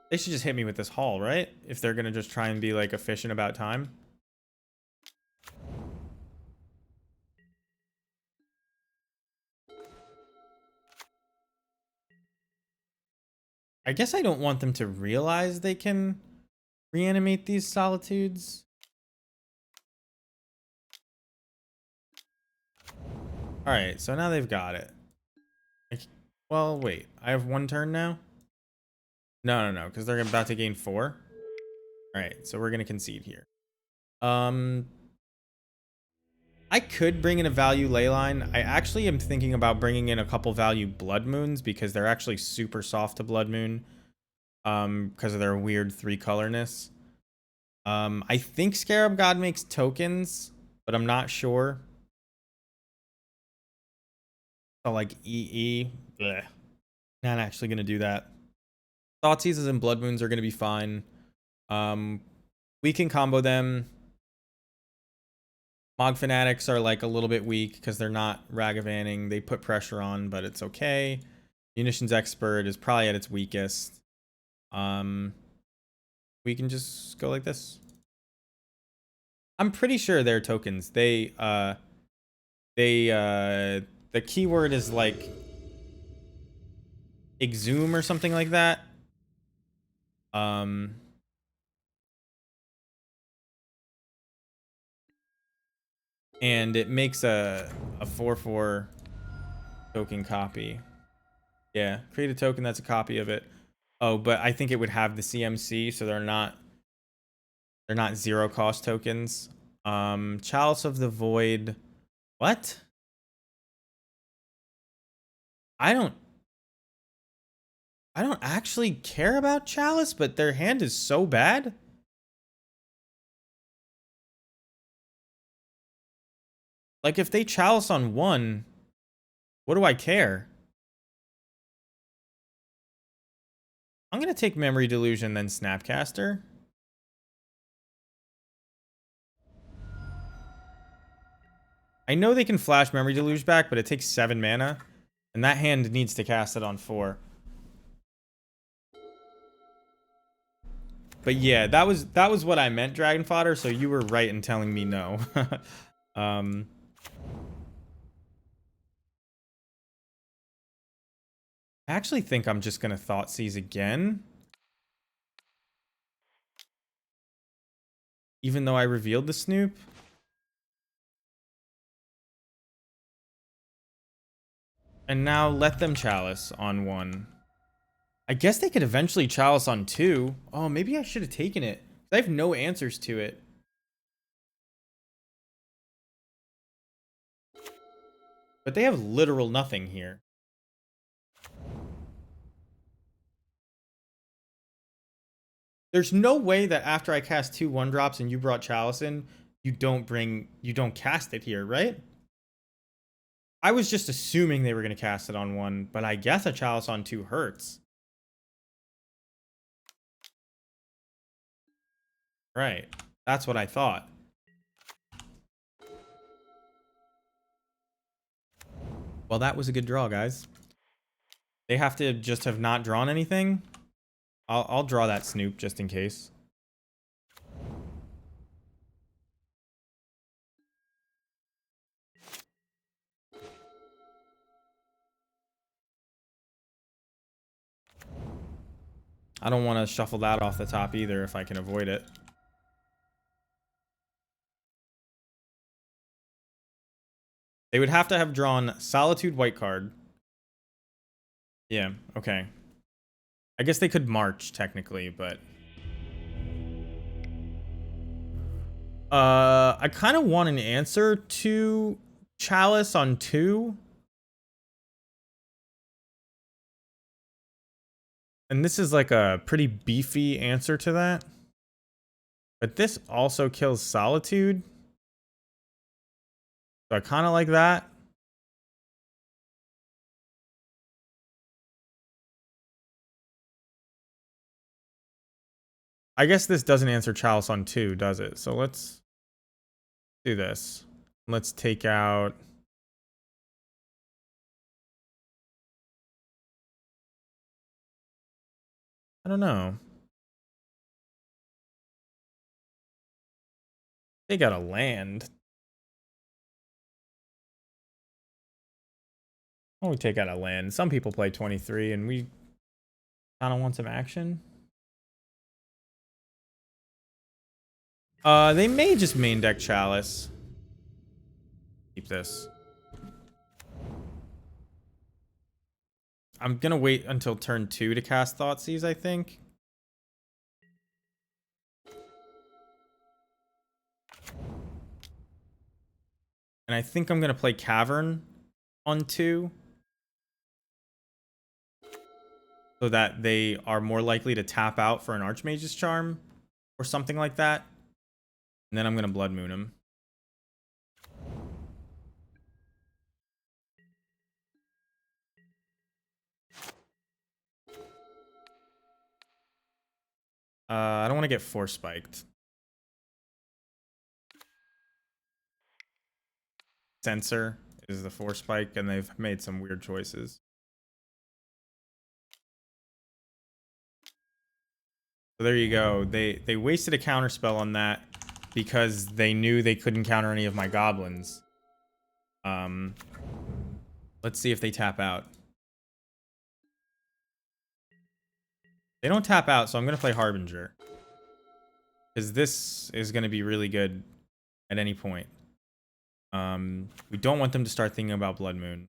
They should just hit me with this haul, right? If they're going to just try and be like efficient about time. I guess I don't want them to realize they can reanimate these solitudes. Alright, so now they've got it. Well, wait. I have one turn now? No, because they're about to gain 4. Alright, so we're going to concede here. I could bring in a value Leyline. I actually am thinking about bringing in a couple value Blood Moons because they're actually super soft to Blood Moon. Because of their weird 3-colorness. I think Scarab God makes tokens, but I'm not sure. So like EE, bleh. Not actually gonna do that. Thoughtseizes and Blood Moons are gonna be fine. We can combo them. Mog Fanatics are like a little bit weak because they're not Ragavanning. They put pressure on, but it's okay. Munitions Expert is probably at its weakest. We can just go like this. I'm pretty sure they're tokens. The keyword is like exhume or something like that. And it makes a 4/4 token copy. Yeah, create a token that's a copy of it. Oh, but I think it would have the CMC, so they're not 0 cost tokens. Chalice of the Void. What? I don't actually care about Chalice, but their hand is so bad. Like, if they Chalice on 1, what do I care? I'm going to take Memory Delusion, then Snapcaster. I know they can flash Memory Deluge back, but it takes 7 mana. And that hand needs to cast it on 4. But yeah, that was what I meant, Dragon Fodder, so you were right in telling me no. I actually think I'm just going to Thoughtseize again. Even though I revealed the Snoop. And now let them Chalice on 1. I guess they could eventually chalice on 2. Oh, maybe I should have taken it. I have no answers to it. But they have literal nothing here. There's no way that after I cast 2 1-drops and you brought chalice in, you don't cast it here, right? I was just assuming they were going to cast it on 1, but I guess a chalice on 2 hurts. Right. That's what I thought. Well, that was a good draw, guys. They have to just have not drawn anything. I'll draw that Snoop just in case. I don't want to shuffle that off the top either if I can avoid it. They would have to have drawn Solitude white card. Yeah, okay. I guess they could march technically, but I kind of want an answer to chalice on 2. And this is like a pretty beefy answer to that. But this also kills Solitude. So I kind of like that. I guess this doesn't answer chalice on 2, does it? So let's do this. Let's take out... I don't know. They got a land. Oh, we take out a land. Some people play 23, and we kind of want some action. They may just main deck chalice. Keep this. I'm gonna wait until turn 2 to cast Thoughtseize, I think. And I think I'm gonna play Cavern on 2. So that they are more likely to tap out for an Archmage's Charm. Or something like that. And then I'm gonna Blood Moon him. I don't want to get Force Spiked. Censor is the Force Spike, and they've made some weird choices. So there you go. They wasted a counter spell on that because they knew they couldn't counter any of my goblins. Let's see if they tap out. They don't tap out, so I'm going to play Harbinger. Because this is going to be really good at any point. We don't want them to start thinking about Blood Moon.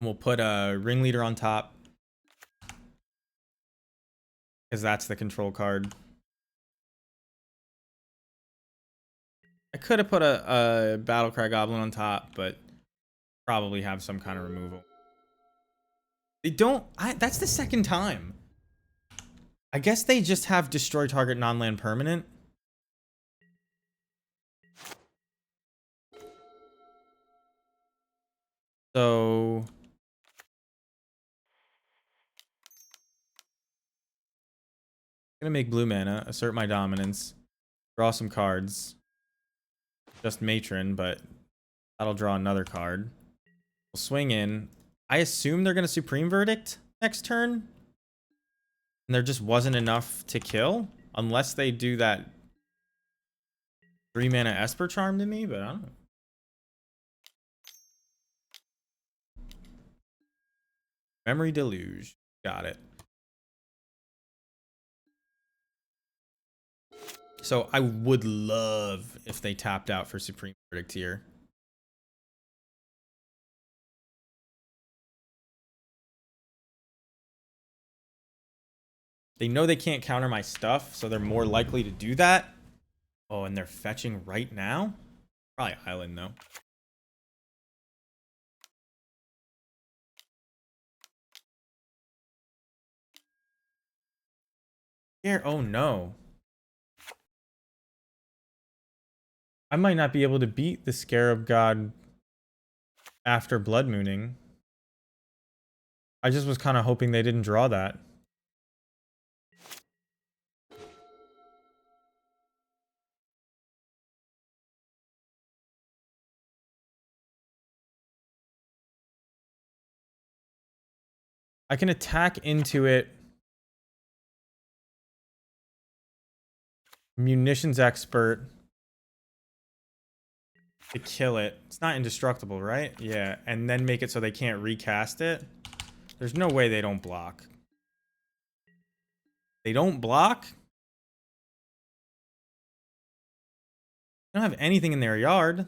We'll put a Ringleader on top. Because that's the control card. I could have put a Battlecry Goblin on top, but probably have some kind of removal. They don't... that's the second time. I guess they just have Destroy Target Non-Land Permanent. So... I'm gonna make blue mana, assert my dominance, draw some cards. Just Matron, but that'll draw another card. We'll swing in. I assume they're gonna Supreme Verdict next turn. And there just wasn't enough to kill. Unless they do that 3 mana Esper Charm to me, but I don't know. Memory Deluge. Got it. So I would love if they tapped out for Supreme Verdict here. They know they can't counter my stuff, so they're more likely to do that. Oh, and they're fetching right now? Probably island, though. Here, oh no. I might not be able to beat the Scarab God after Blood Mooning. I just was kind of hoping they didn't draw that. I can attack into it. Munitions expert. To kill it. It's not indestructible, right? Yeah, and then make it so they can't recast it. There's no way they don't block. They don't block? They don't have anything in their yard.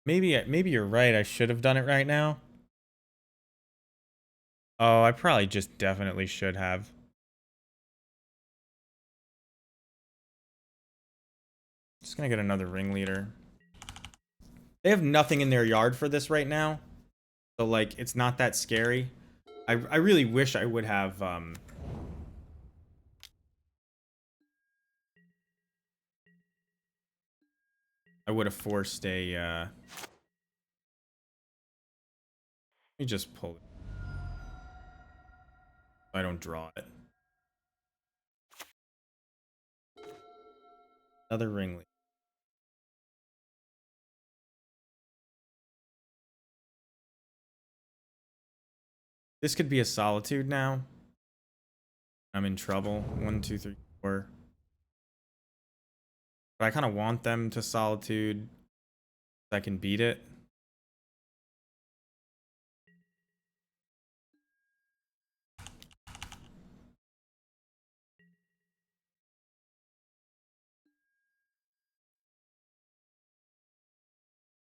Maybe you're right. I should have done it right now. Oh, I probably just definitely should have. Just gonna get another ringleader. They have nothing in their yard for this right now. So, like, it's not that scary. I really wish I would have, I would have forced a, let me just pull it. I don't draw it. Another ringleader. This could be a solitude now. I'm in trouble. 1, 2, 3, 4. But I kind of want them to solitude so I can beat it.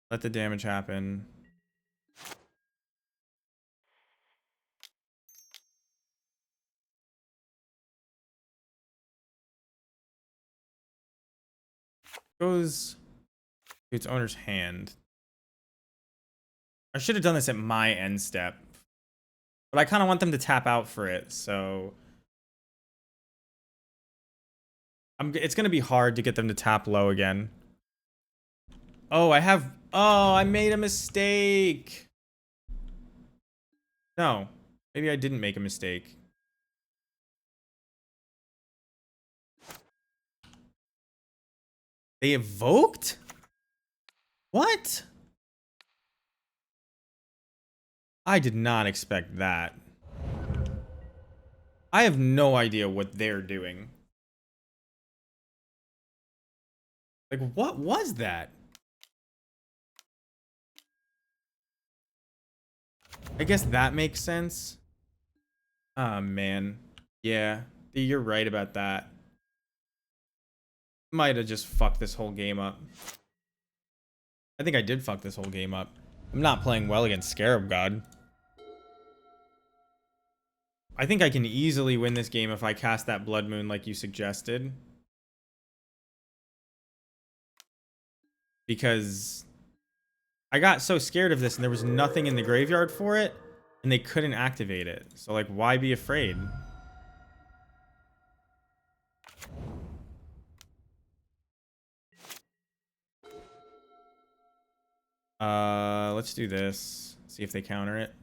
Let the damage happen. Goes to its owner's hand. I should have done this at my end step. But I kind of want them to tap out for it, so... it's going to be hard to get them to tap low again. Oh, I made a mistake! No. Maybe I didn't make a mistake. They evoked? What? I did not expect that. I have no idea what they're doing. Like, what was that? I guess that makes sense. Oh, man. Yeah, you're right about that. Might have just fucked this whole game up. I think I did fuck this whole game up. I'm not playing well against Scarab God. I think I can easily win this game if I cast that Blood Moon like you suggested. Because I got so scared of this and there was nothing in the graveyard for it. And they couldn't activate it. So, like, why be afraid? Let's do this. See if they counter it.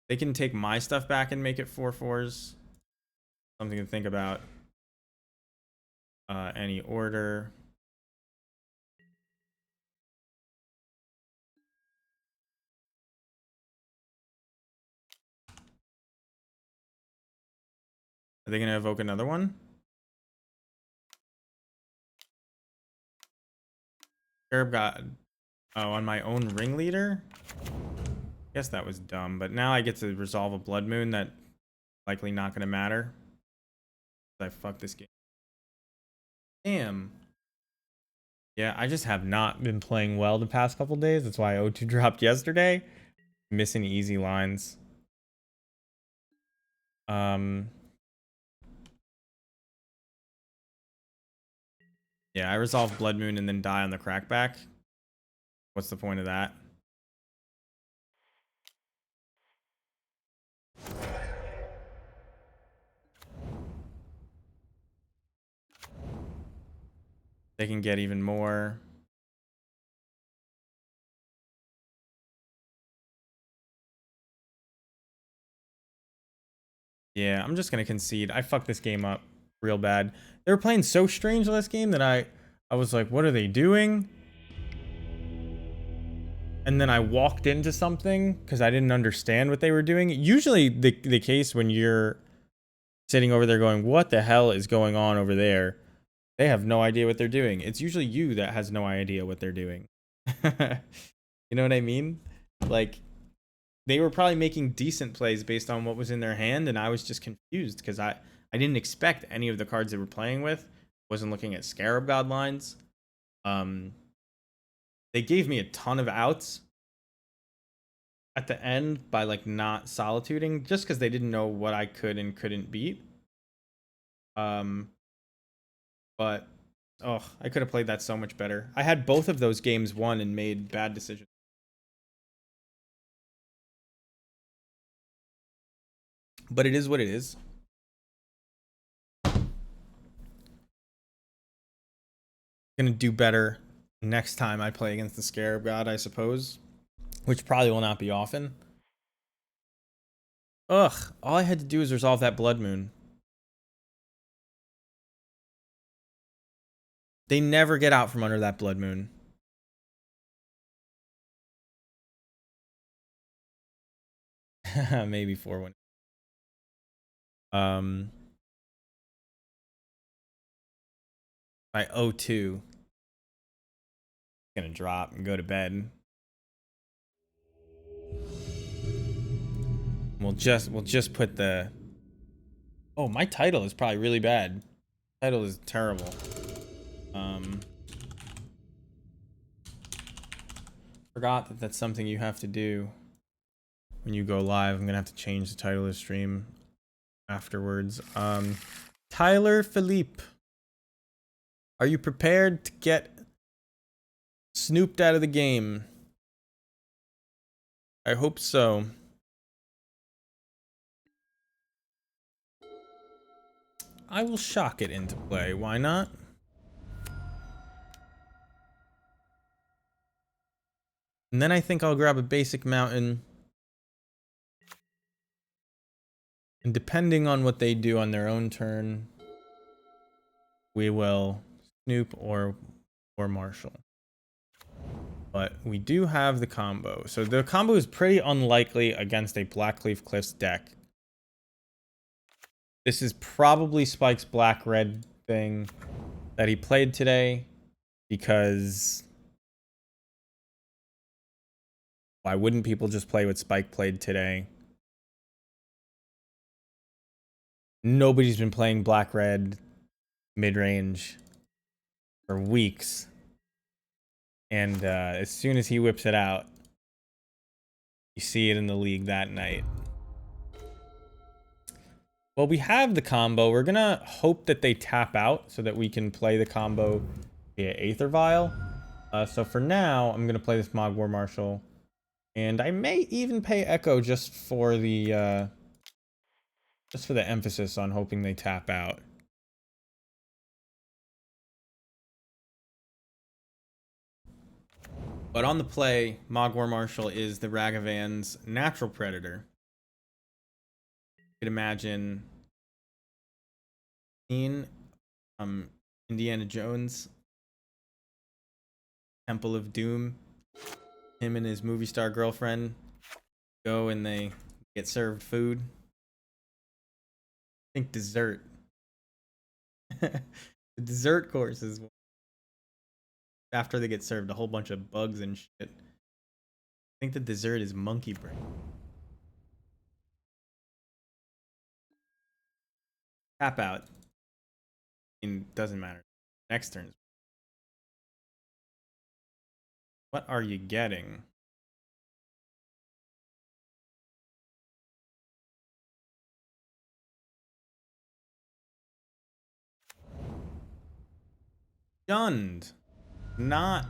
They can take my stuff back and make it 4/4s. Something to think about. Any order. Are they going to evoke another one? Scarab God. Oh, on my own ringleader? Guess that was dumb, but now I get to resolve a blood moon that likely not gonna matter. I fucked this game. Damn. Yeah, I just have not been playing well the past couple days. That's why O2 dropped yesterday. Missing easy lines. Yeah, I resolve Blood Moon and then die on the crackback. What's the point of that? They can get even more. Yeah, I'm just gonna concede. I fucked this game up real bad. They were playing so strange last game that I was like, what are they doing? And then I walked into something because I didn't understand what they were doing. Usually the case when you're sitting over there going, what the hell is going on over there? They have no idea what they're doing. It's usually you that has no idea what they're doing. You know what I mean? Like, they were probably making decent plays based on what was in their hand, and I was just confused because I didn't expect any of the cards they were playing with. Wasn't looking at Scarab God lines. They gave me a ton of outs at the end by like not solituding just because they didn't know what I could and couldn't beat. But oh, I could have played that so much better. I had both of those games won and made bad decisions. But it is what it is. Gonna do better next time I play against the Scarab God, I suppose. Which probably will not be often. Ugh, all I had to do is resolve that Blood Moon. They never get out from under that Blood Moon. Maybe 4-1. My O2. Gonna drop and go to bed. We'll just put the. Oh, my title is probably really bad. Title is terrible. Forgot that that's something you have to do when you go live. I'm gonna have to change the title of the stream afterwards. Tyler Philippe, are you prepared to get snooped out of the game? I hope so. I will shock it into play. Why not? And then I think I'll grab a basic mountain. And depending on what they do on their own turn, we will snoop or marshal. But we do have the combo. So the combo is pretty unlikely against a Blackleaf Cliffs deck. This is probably Spike's black-red thing that he played today because why wouldn't people just play what Spike played today? Nobody's been playing black-red mid-range for weeks. And as soon as he whips it out, you see it in the league that night. Well, we have the combo. We're gonna hope that they tap out so that we can play the combo via Aether Vial. So for now, I'm gonna play this Mogwar Marshal. And I may even pay Echo just for the emphasis on hoping they tap out. But on the play, Mogwar Marshal is the Ragavan's natural predator. You could imagine Indiana Jones, Temple of Doom. Him and his movie star girlfriend go and they get served food. I think dessert. The dessert course is after they get served a whole bunch of bugs and shit. I think the dessert is monkey brain. Tap out. Doesn't matter. Next turn. What are you getting? Stunned. Not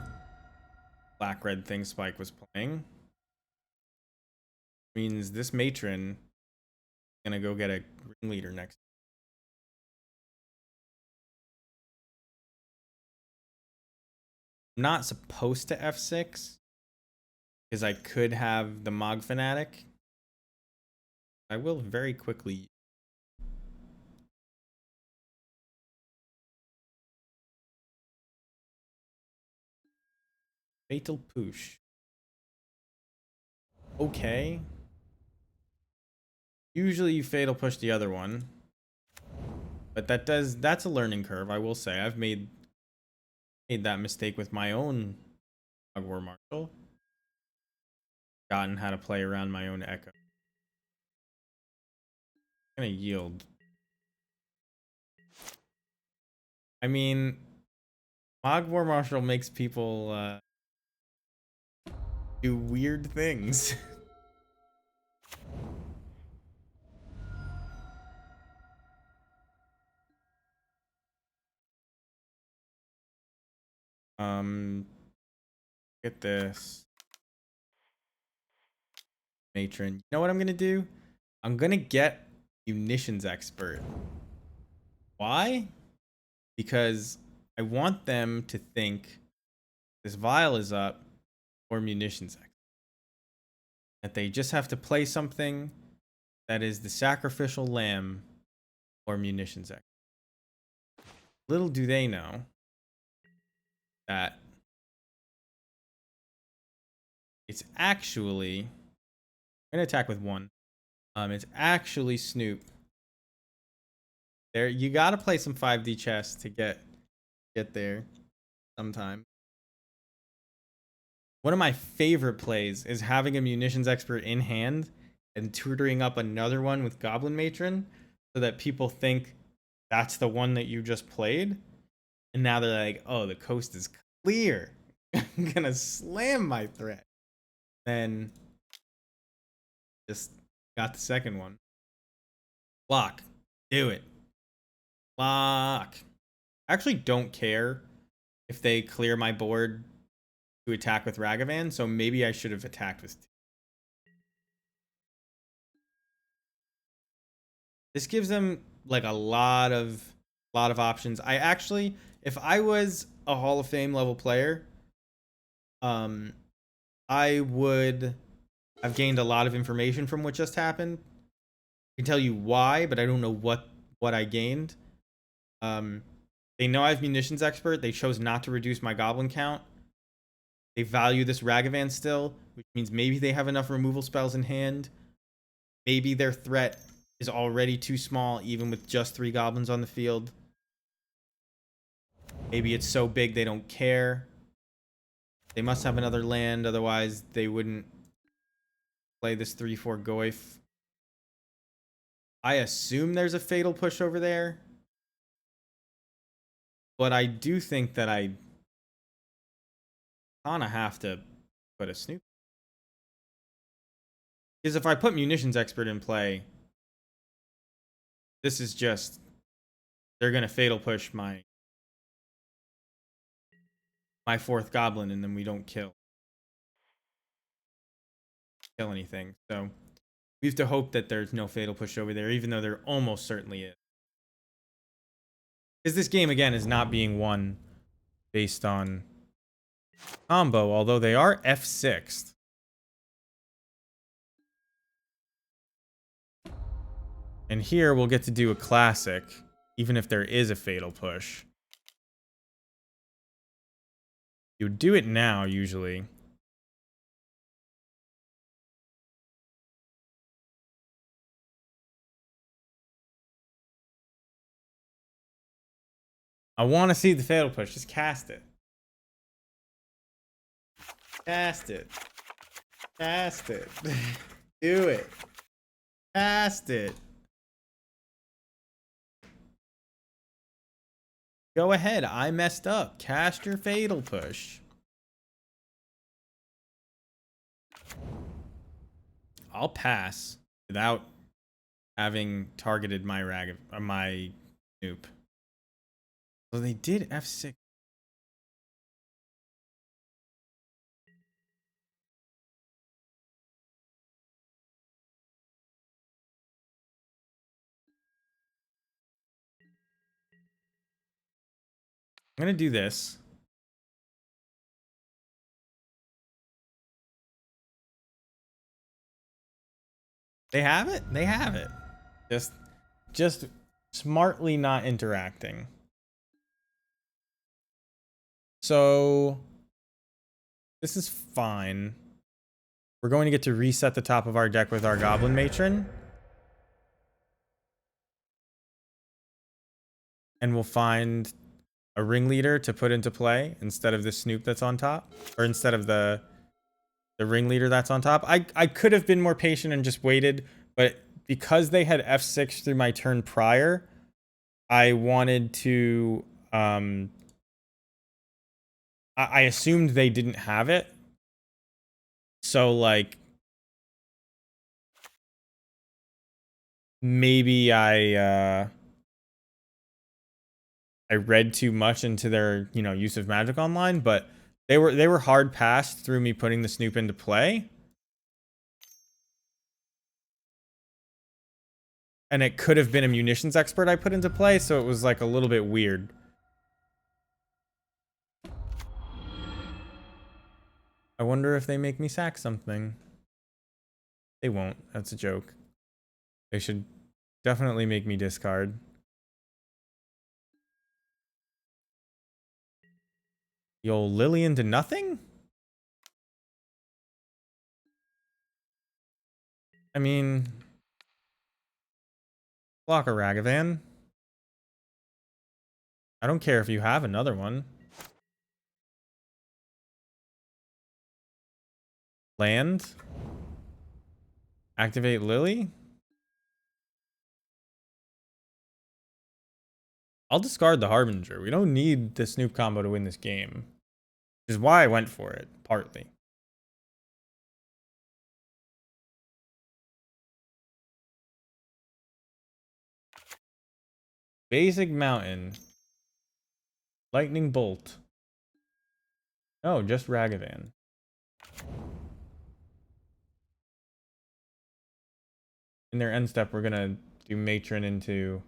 black red thing Spike was playing. Means this matron is gonna go get a green leader next. I'm not supposed to F6 because I could have the Mog Fanatic. I will very quickly. Fatal Push. Okay. Usually you fatal push the other one. But that's a learning curve, I will say. I've made that mistake with my own War Marshal. Gotten how to play around my own Echo. I'm gonna yield. I mean, War Marshal makes people do weird things. Get this. Matron. You know what I'm gonna do? I'm gonna get Munitions Expert. Why? Because I want them to think this vial is up or Munitions Expert. That they just have to play something that is the Sacrificial Lamb or Munitions Expert. Little do they know that it's actually, I'm gonna attack with one. It's actually Snoop. There, you gotta play some 5D chess to get there sometime. One of my favorite plays is having a Munitions Expert in hand and tutoring up another one with Goblin Matron so that people think that's the one that you just played. And now they're like, oh, the coast is clear. I'm gonna slam my threat. Then just got the second one. Block. Do it. Block. I actually don't care if they clear my board to attack with Ragavan, so maybe I should have attacked with two. This gives them like a lot of options. I actually, if I was a Hall of Fame level player, I would have gained a lot of information from what just happened. I can tell you why, but I don't know what I gained. They know I have Munitions Expert. They chose not to reduce my Goblin count. They value this Ragavan still, which means maybe they have enough removal spells in hand. Maybe their threat is already too small, even with just 3 Goblins on the field. Maybe it's so big they don't care. They must have another land, otherwise they wouldn't play this 3/4 Goyf. I assume there's a fatal push over there. But I do think that I kind of have to put a Snoop. Because if I put Munitions Expert in play, this is just, they're going to fatal push my 4th Goblin, and then we don't kill anything. So we have to hope that there's no fatal push over there, even though there almost certainly is. Because this game, again, is not being won based on combo, although they are F6'd. And here we'll get to do a classic, even if there is a fatal push. You would do it now, usually. I want to see the fatal push. Just cast it. Cast it. Cast it. Do it. Cast it. Go ahead. I messed up. Cast your Fatal Push. I'll pass without having targeted my my Snoop. So they did F6. I'm gonna do this. They have it? They have it. Just smartly not interacting. So this is fine. We're going to get to reset the top of our deck with our Goblin Matron. And we'll find a ringleader to put into play instead of the Snoop that's on top. Or instead of the ringleader that's on top. I could have been more patient and just waited, but because they had F6 through my turn prior, I wanted to I assumed they didn't have it. So like maybe I read too much into their, use of Magic Online, but they were hard passed through me putting the Snoop into play. And it could have been a munitions expert I put into play, so it was like a little bit weird. I wonder if they make me sack something. They won't. That's a joke. They should definitely make me discard. You'll Lily into nothing? I mean, block a Ragavan. I don't care if you have another one. Land. Activate Lily. I'll discard the Harbinger. We don't need the Snoop combo to win this game. Which is why I went for it, partly. Basic Mountain. Lightning Bolt. Oh, just Ragavan. In their end step, we're gonna do Matron into...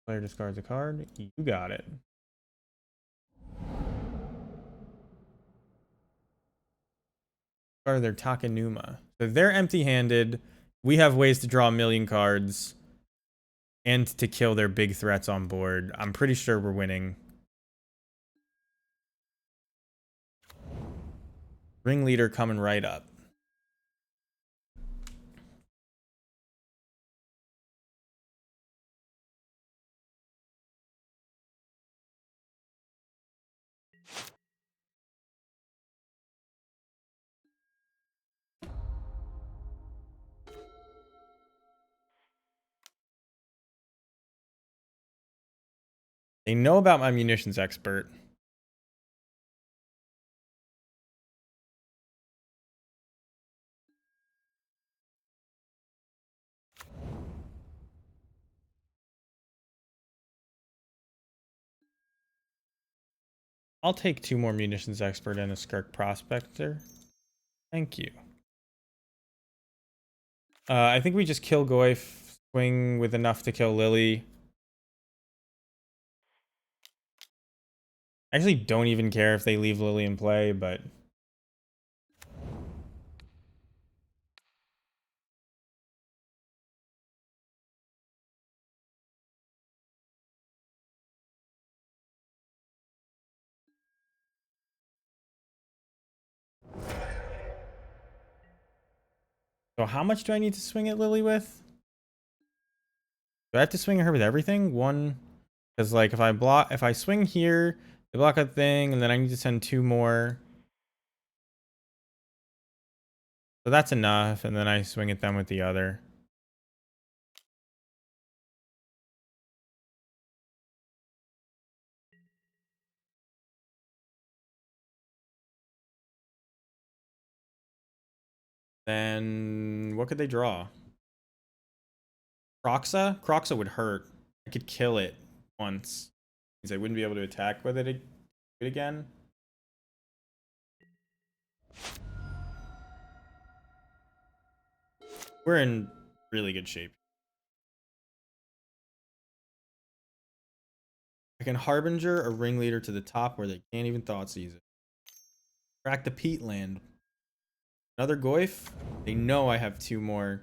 Player discards a card. You got it. Or their Takenuma. So they're empty-handed. We have ways to draw a million cards and to kill their big threats on board. I'm pretty sure we're winning. Ringleader coming right up. They know about my munitions expert. I'll take 2 more munitions expert and a Skirk prospector. Thank you. I think we just kill Goyf, swing with enough to kill Lily. I actually don't even care if they leave Lily in play, but... So how much do I need to swing at Lily with? Do I have to swing at her with everything? One, because like if I swing here, They block a thing, and then I need to send 2 more. So that's enough, and then I swing at them with the other. Then what could they draw? Croxa? Croxa would hurt. I could kill it once. Means I wouldn't be able to attack with it again. We're in really good shape. I can Harbinger a ringleader to the top where they can't even Thoughtseize it. Crack the peat land. Another Goyf? They know I have 2 more.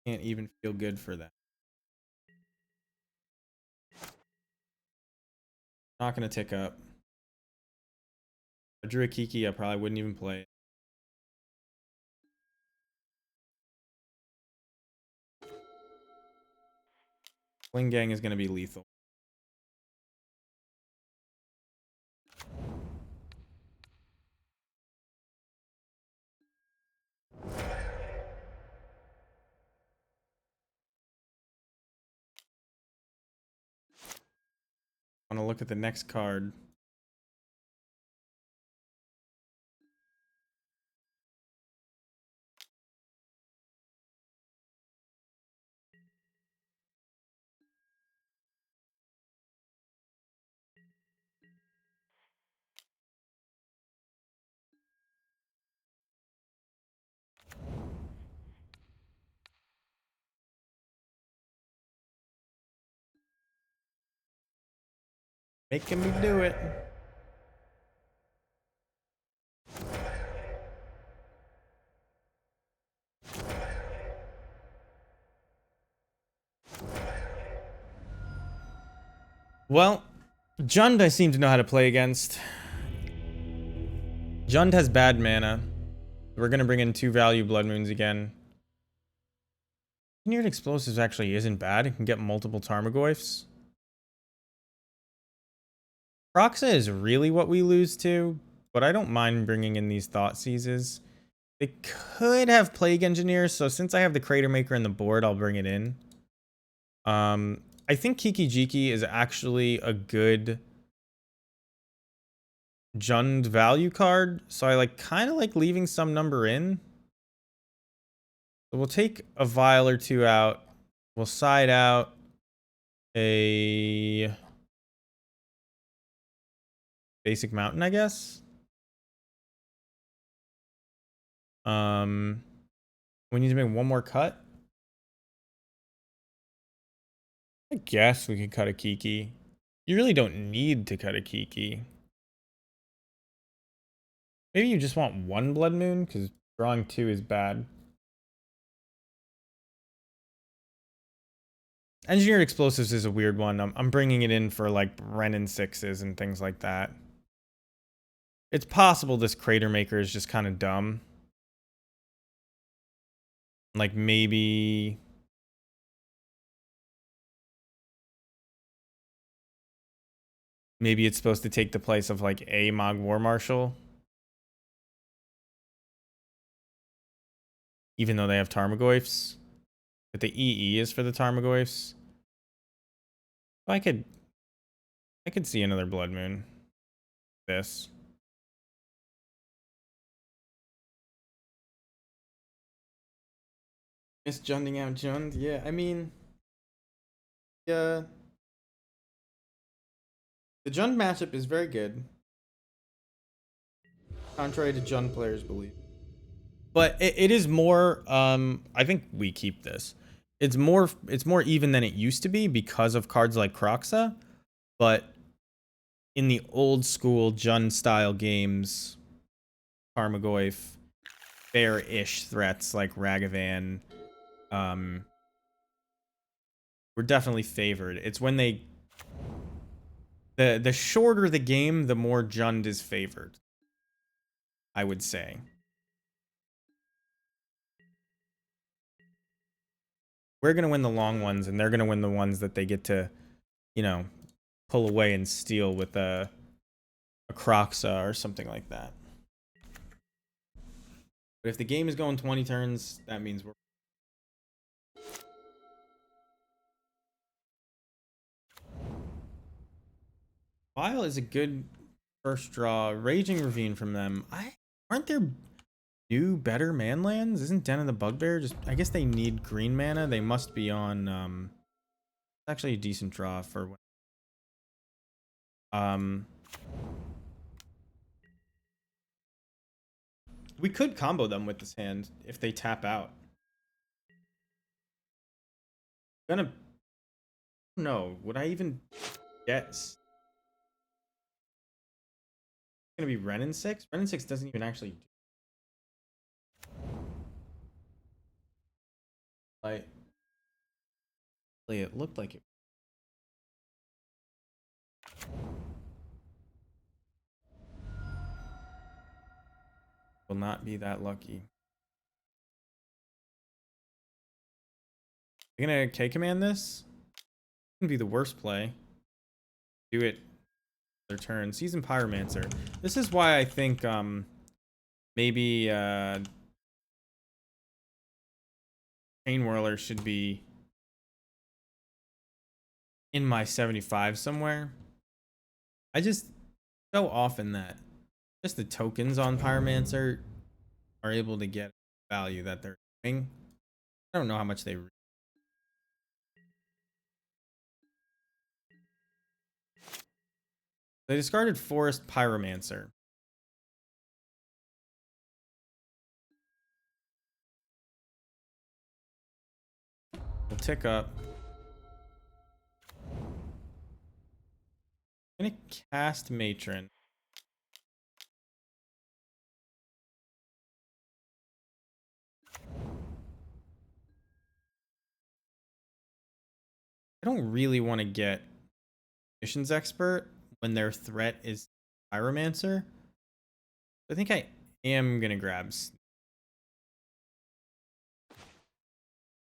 Can't even feel good for that. Not gonna tick up. If I drew a Kiki, I probably wouldn't even play it. Fling Gang is gonna be lethal. I want to look at the next card. Making me do it. Well, Jund I seem to know how to play against. Jund has bad mana. We're gonna bring in 2 value Blood Moons again. Engineered Explosives actually isn't bad. It can get multiple Tarmogoyfs. Proxa is really what we lose to, but I don't mind bringing in these Thoughtseizes. They could have Plague Engineer, so since I have the Crater Maker in the board, I'll bring it in. I think Kiki Jiki is actually a good Jund value card, so I kind of like leaving some number in. So we'll take a vial or 2 out. We'll side out a basic mountain, I guess. We need to make 1 more cut. I guess we could cut a Kiki. You really don't need to cut a Kiki. Maybe you just want 1 Blood Moon, because drawing 2 is bad. Engineered Explosives is a weird one. I'm bringing it in for Brennan 6s and things like that. It's possible this Crater Maker is just kind of dumb. Maybe it's supposed to take the place of a Mog War Marshal. Even though they have Tarmogoyfs. But the EE is for the Tarmogoyfs. I could see another Blood Moon. This. Miss Junding out Jund? Yeah, I mean... Yeah. The Jund matchup is very good. Contrary to Jund players believe. But it is more, I think we keep this. It's more even than it used to be because of cards like Croxa. But in the old school Jund style games, Tarmogoyf, fair-ish threats like Ragavan, were definitely favored. It's when they... The shorter the game, the more Jund is favored, I would say. we're gonna win the long ones, and they're gonna win the ones that they get to, you know, pull away and steal with a Croxa or something like that. But if the game is going 20 turns, that means we're... Vile is a good first draw. Raging Ravine from them. Aren't there new better manlands? Isn't Den of the Bugbear just... I guess they need green mana. They must be on... It's actually a decent draw for... We could combo them with this hand if they tap out. No, would I even guess? It's gonna be Renin 6? Renin 6 doesn't even actually do... Like, it looked like it. Will not be that lucky. You're gonna K command this? Can be the worst play. Do it their turn. Season Pyromancer. This is why I think maybe Chain Whirler should be in my 75 somewhere. I just so often that just the tokens on Pyromancer are able to get value that they're doing. I don't know how much they... They discarded Forest Pyromancer. We'll tick up. I'm gonna cast Matron. I don't really want to get Missions Expert when their threat is Pyromancer. I think I am gonna grab...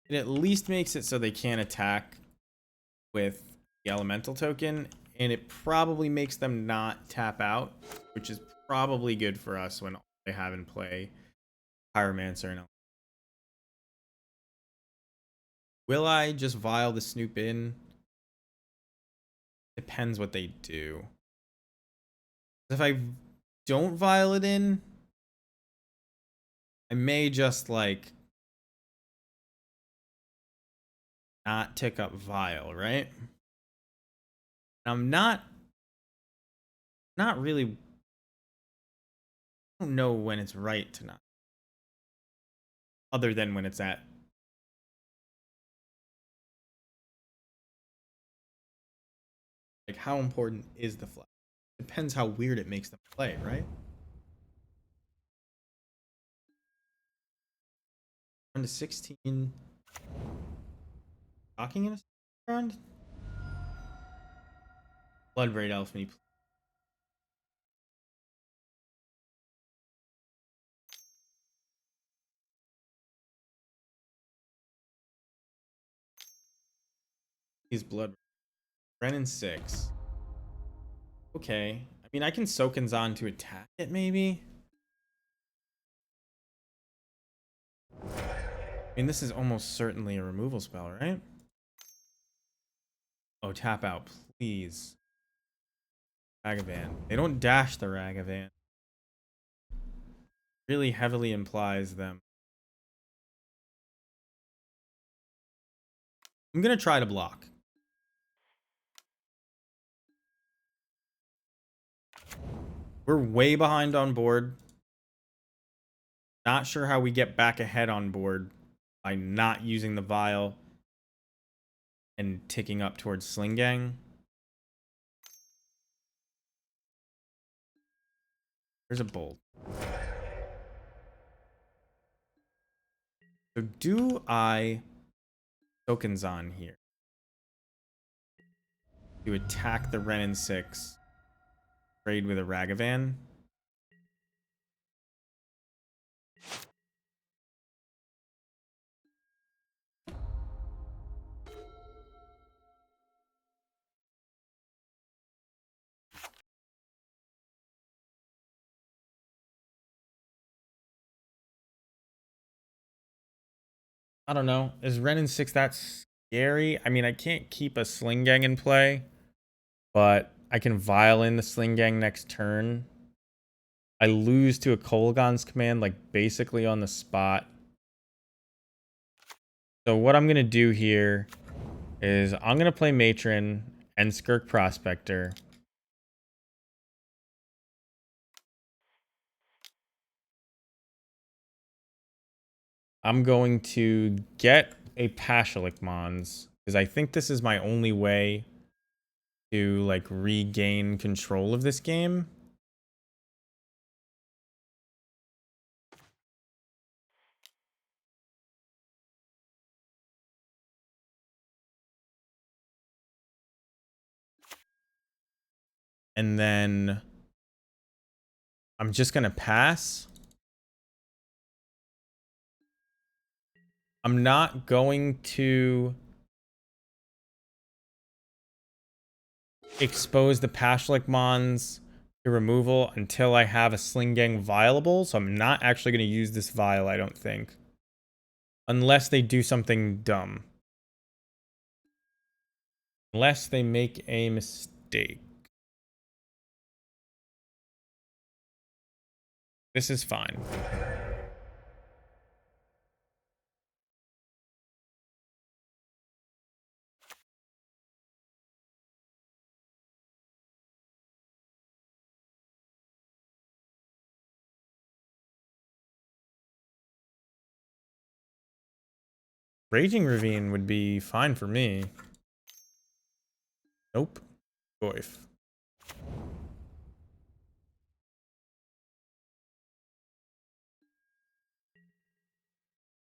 It at least makes it so they can't attack with the elemental token, and it probably makes them not tap out, which is probably good for us when they have in play Pyromancer. And will I just Vile the Snoop in? Depends what they do. If I don't Vile it in, I may just like not tick up Vile, right? I'm not really... I don't know when it's right to not. Other than when it's at... Like, how important is the flag? Depends how weird it makes them play, right? Round to 16. Talking in a round? Bloodbraid Elf me. He's Blood. Renin 6. Okay. I mean, I can Soken's to attack it, maybe? I mean, this is almost certainly a removal spell, right? Oh, tap out, please. Ragavan. They don't dash the Ragavan. Really heavily implies them. I'm gonna try to block. We're way behind on board. Not sure how we get back ahead on board by not using the Vile and ticking up towards Slingang. There's a bolt. So do I Tokens on here to attack the Renin 6, trade with a Ragavan? I don't know. Is Ren in 6 that scary? I mean, I can't keep a Sling Gang in play, but I can violin the Sling Gang next turn. I lose to a Kolaghan's command, like, basically on the spot. So what I'm going to do here is I'm going to play Matron and Skirk Prospector. I'm going to get a Pashalik Mons, because I think this is my only way to, like, regain control of this game. And then I'm just going to pass. I'm not going to expose the Pashlik Mons to removal until I have a Sling Gang viable. So I'm not actually going to use this vial, I don't think. Unless they do something dumb. Unless they make a mistake. This is fine. Raging Ravine would be fine for me. Nope. Goif.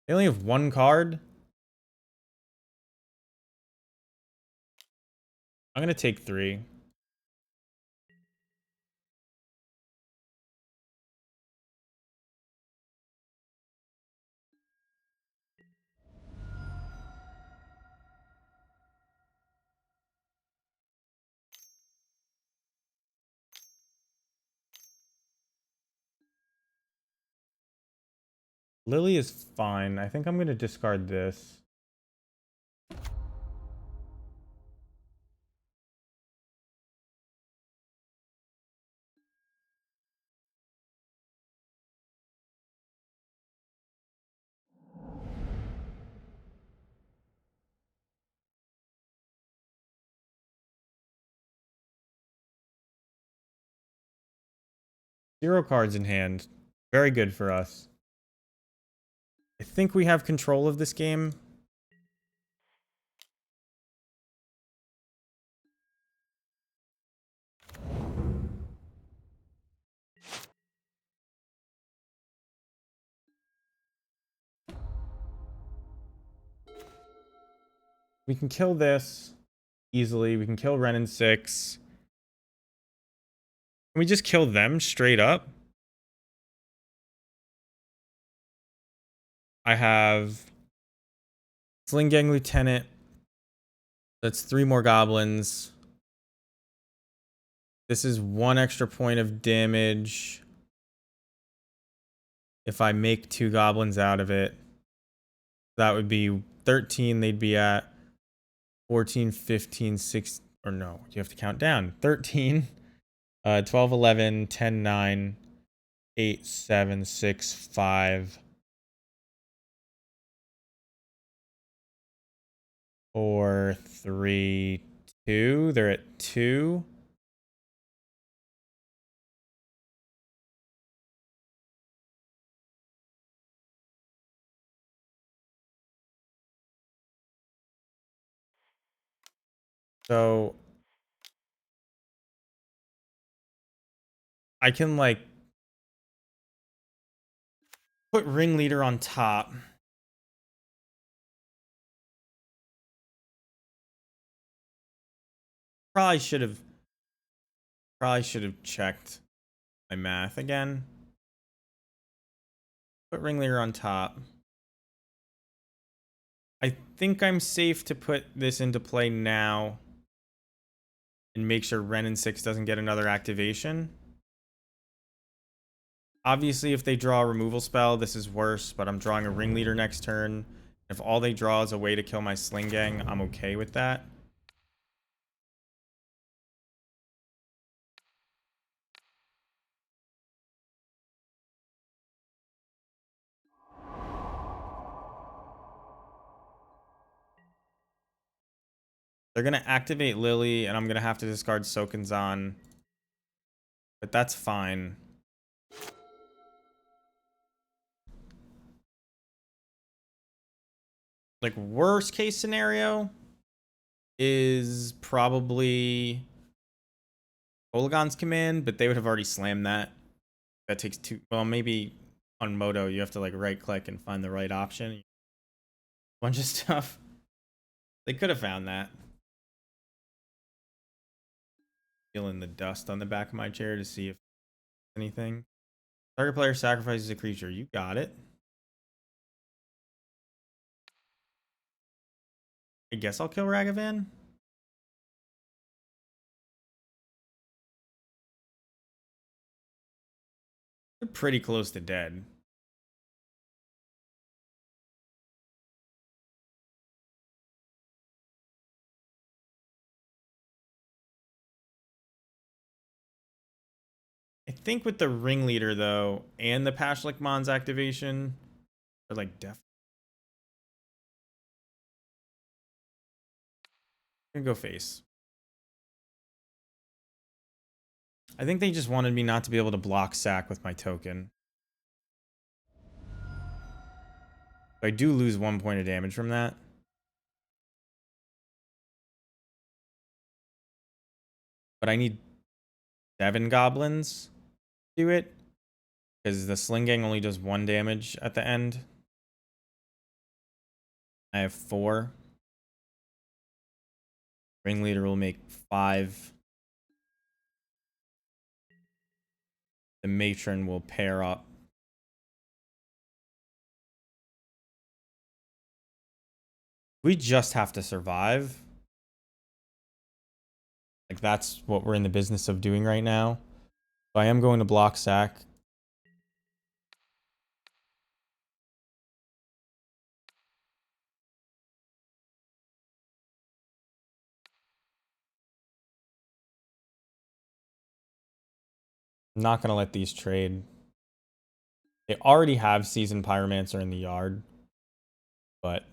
They only have one card. I'm going to take 3. Lily is fine. I think I'm going to discard this. Zero cards in hand. Very good for us. I think we have control of this game. We can kill this easily. We can kill Ren in 6. Can we just kill them straight up? I have Sling Gang Lieutenant. That's 3 more goblins. This is 1 extra point of damage. If I make 2 goblins out of it, that would be 13. They'd be at 14, 15, 6, or no, you have to count down. 13, 12, 11, 10, 9, 8, 7, 6, 5, 4, 3, 2. They're at 2. So I can, like, put Ringleader on top. Probably should have checked my math again. Put Ringleader on top. I think I'm safe to put this into play now and make sure Ren in 6 doesn't get another activation. Obviously, if they draw a removal spell, this is worse, but I'm drawing a Ringleader next turn. If all they draw is a way to kill my Sling Gang, I'm okay with that. They're going to activate Lily, and I'm going to have to discard Sokenzan. But that's fine. Like, worst case scenario is probably Olagon's command, but they would have already slammed that. That takes two. Well, maybe on Moto, you have to like right click and find the right option. Bunch of stuff. They could have found that. Feeling the dust on the back of my chair to see if anything. Target player sacrifices a creature. You got it. I guess I'll kill Ragavan. They're pretty close to dead. I think with the Ringleader, though, and the Pashlik Mons activation, they're like definitely gonna go face. I think they just wanted me not to be able to block sack with my token. I do lose 1 point of damage from that. But I need 7 goblins to do it. Because the Sling Gang only does 1 damage at the end. I have 4. Ringleader will make 5. The Matron will pair up. We just have to survive. Like, that's what we're in the business of doing right now. So I am going to block sack. I'm not going to let these trade. They already have Seasoned Pyromancer in the yard. But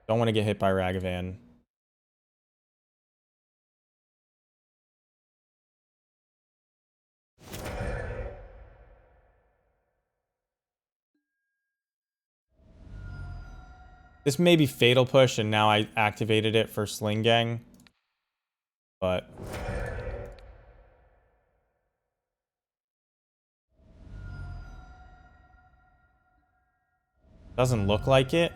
don't want to get hit by Ragavan. This may be Fatal Push, and now I activated it for Sling Gang. But doesn't look like it.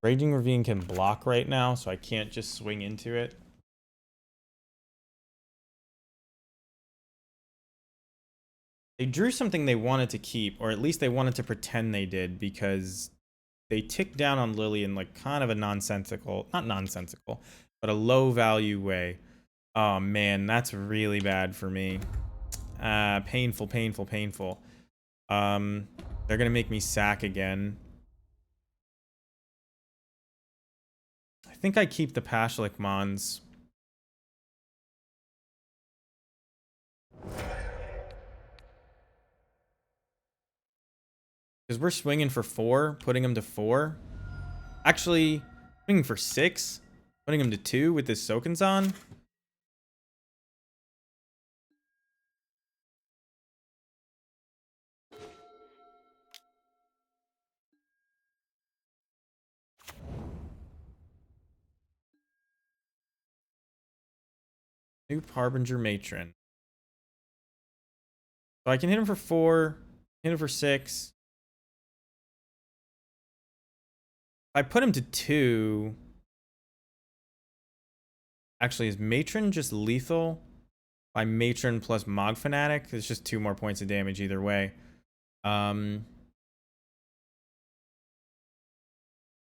Raging Ravine can block right now, so I can't just swing into it. They drew something they wanted to keep, or at least they wanted to pretend they did, because they ticked down on Lily in like kind of a nonsensical, not nonsensical, but a low value way. Oh man, that's really bad for me. Painful, painful, painful. They're gonna make me sack again. I think I keep the Pashlik Mons. Because we're swinging for 4, putting him to 4. Actually, swinging for 6, putting him to 2 with this Sokenzan. New Harbinger Matron. So I can hit him for 4, hit him for 6. If I put him to 2... Actually, is Matron just lethal? By Matron plus Mog Fanatic? It's just 2 more points of damage either way.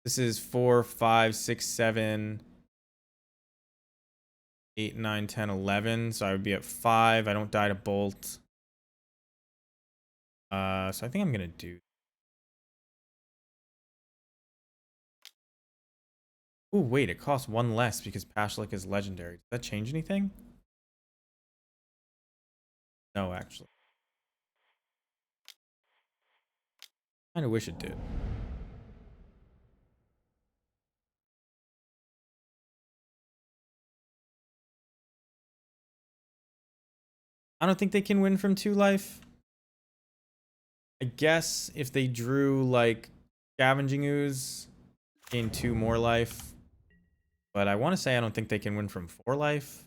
This is 4, 5, 6, 7. 8, 9, 10, 11. So I would be at 5. I don't die to bolt. So I think I'm gonna do. Ooh, wait, it costs 1 less because Pashlik is legendary. Does that change anything? No, actually. Kinda wish it did. I don't think they can win from 2 life. I guess if they drew like Scavenging Ooze, gain 2 more life. But I want to say I don't think they can win from 4 life.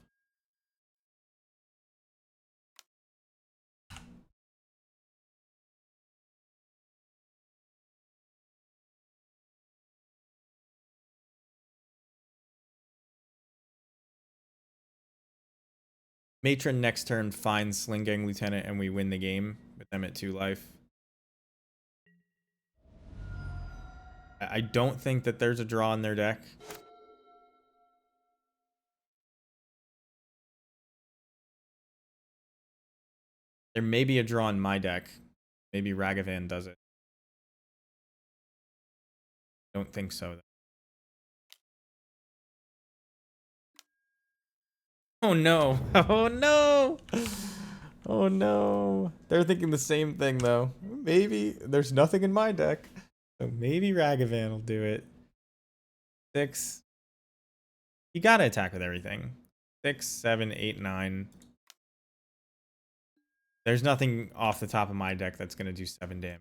Matron next turn finds Sling Gang Lieutenant and we win the game with them at 2 life. I don't think that there's a draw in their deck. There may be a draw in my deck. Maybe Ragavan does it. Don't think so. Oh no. Oh no. Oh no. They're thinking the same thing though. Maybe there's nothing in my deck. So maybe Ragavan will do it. 6. You gotta attack with everything. 6, 7, 8, 9. There's nothing off the top of my deck that's gonna do 7 damage.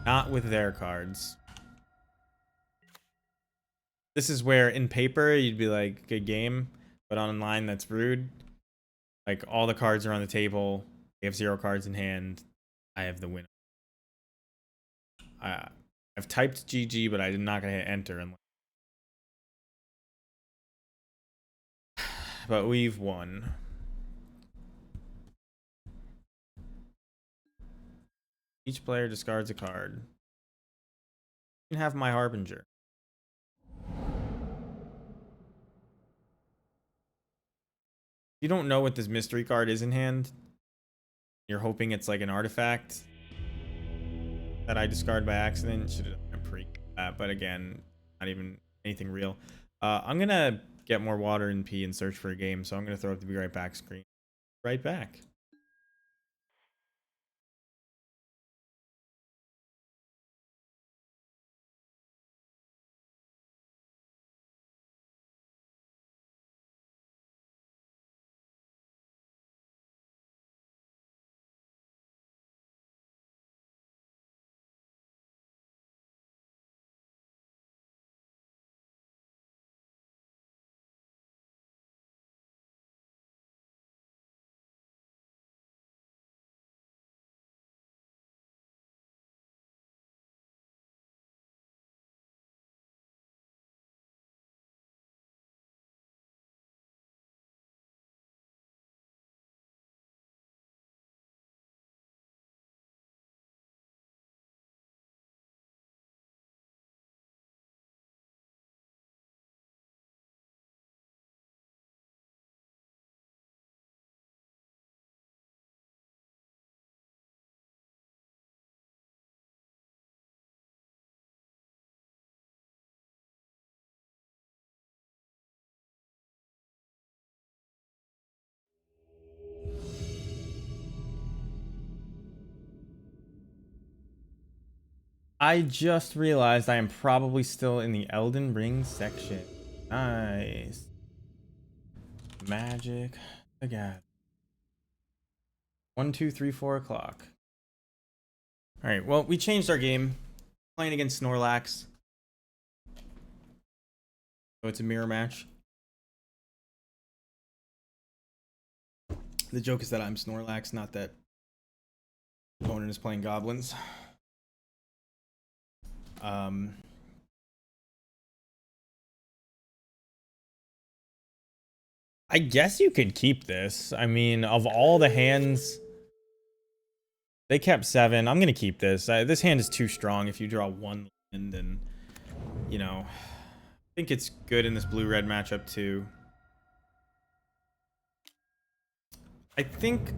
Not with their cards. This is where in paper you'd be like, good game, but online that's rude. Like all the cards are on the table. They have 0 cards in hand. I have the winner. I've typed GG, but I'm not gonna hit enter. But we've won. Each player discards a card. You can have my Harbinger. You don't know what this mystery card is in hand. You're hoping it's like an artifact that I discard by accident. Should have done pre that, but again, not even anything real. I'm gonna get more water and pee and search for a game, so I'm gonna throw up the be right back screen. Right back. I just realized I am probably still in the Elden Ring section. Nice. Magic the Gathering. 1, 2, 3, 4 o'clock. Alright, well, we changed our game. Playing against Snorlax. So it's a mirror match. The joke is that I'm Snorlax, not that opponent is playing Goblins. I guess you could keep this. I mean, of all the hands, they kept 7. I'm gonna keep this. This hand is too strong. If you draw 1 land, and you know, think it's good in this blue-red matchup too. I think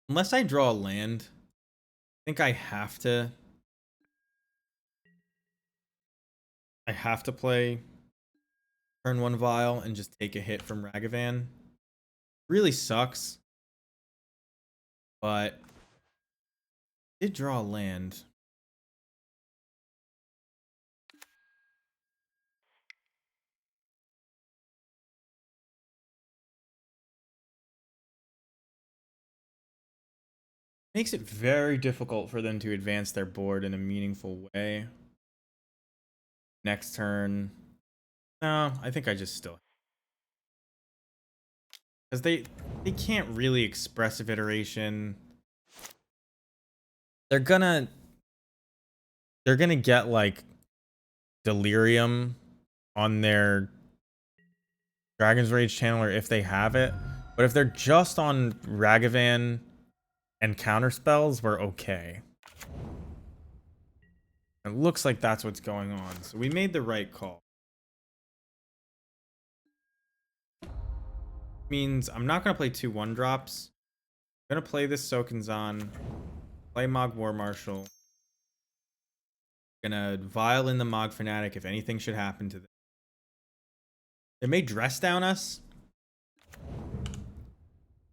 unless I draw a land, I think I have to play turn 1 Vial and just take a hit from Ragavan. Really sucks, but I did draw a land. Makes it very difficult for them to advance their board in a meaningful way. Next turn. No, I think I just still. Because they can't really expressive iteration. They're gonna get like Delirium on their Dragon's Rage Channeler if they have it. But if they're just on Ragavan and counter spells, we're okay. It looks like that's what's going on. So we made the right call. Means I'm not going to play 2 1-drops. I'm going to play this Sokenzan, play Mog War Marshal. Gonna Vial in the Mog Fanatic if anything should happen to them. They may dress down us.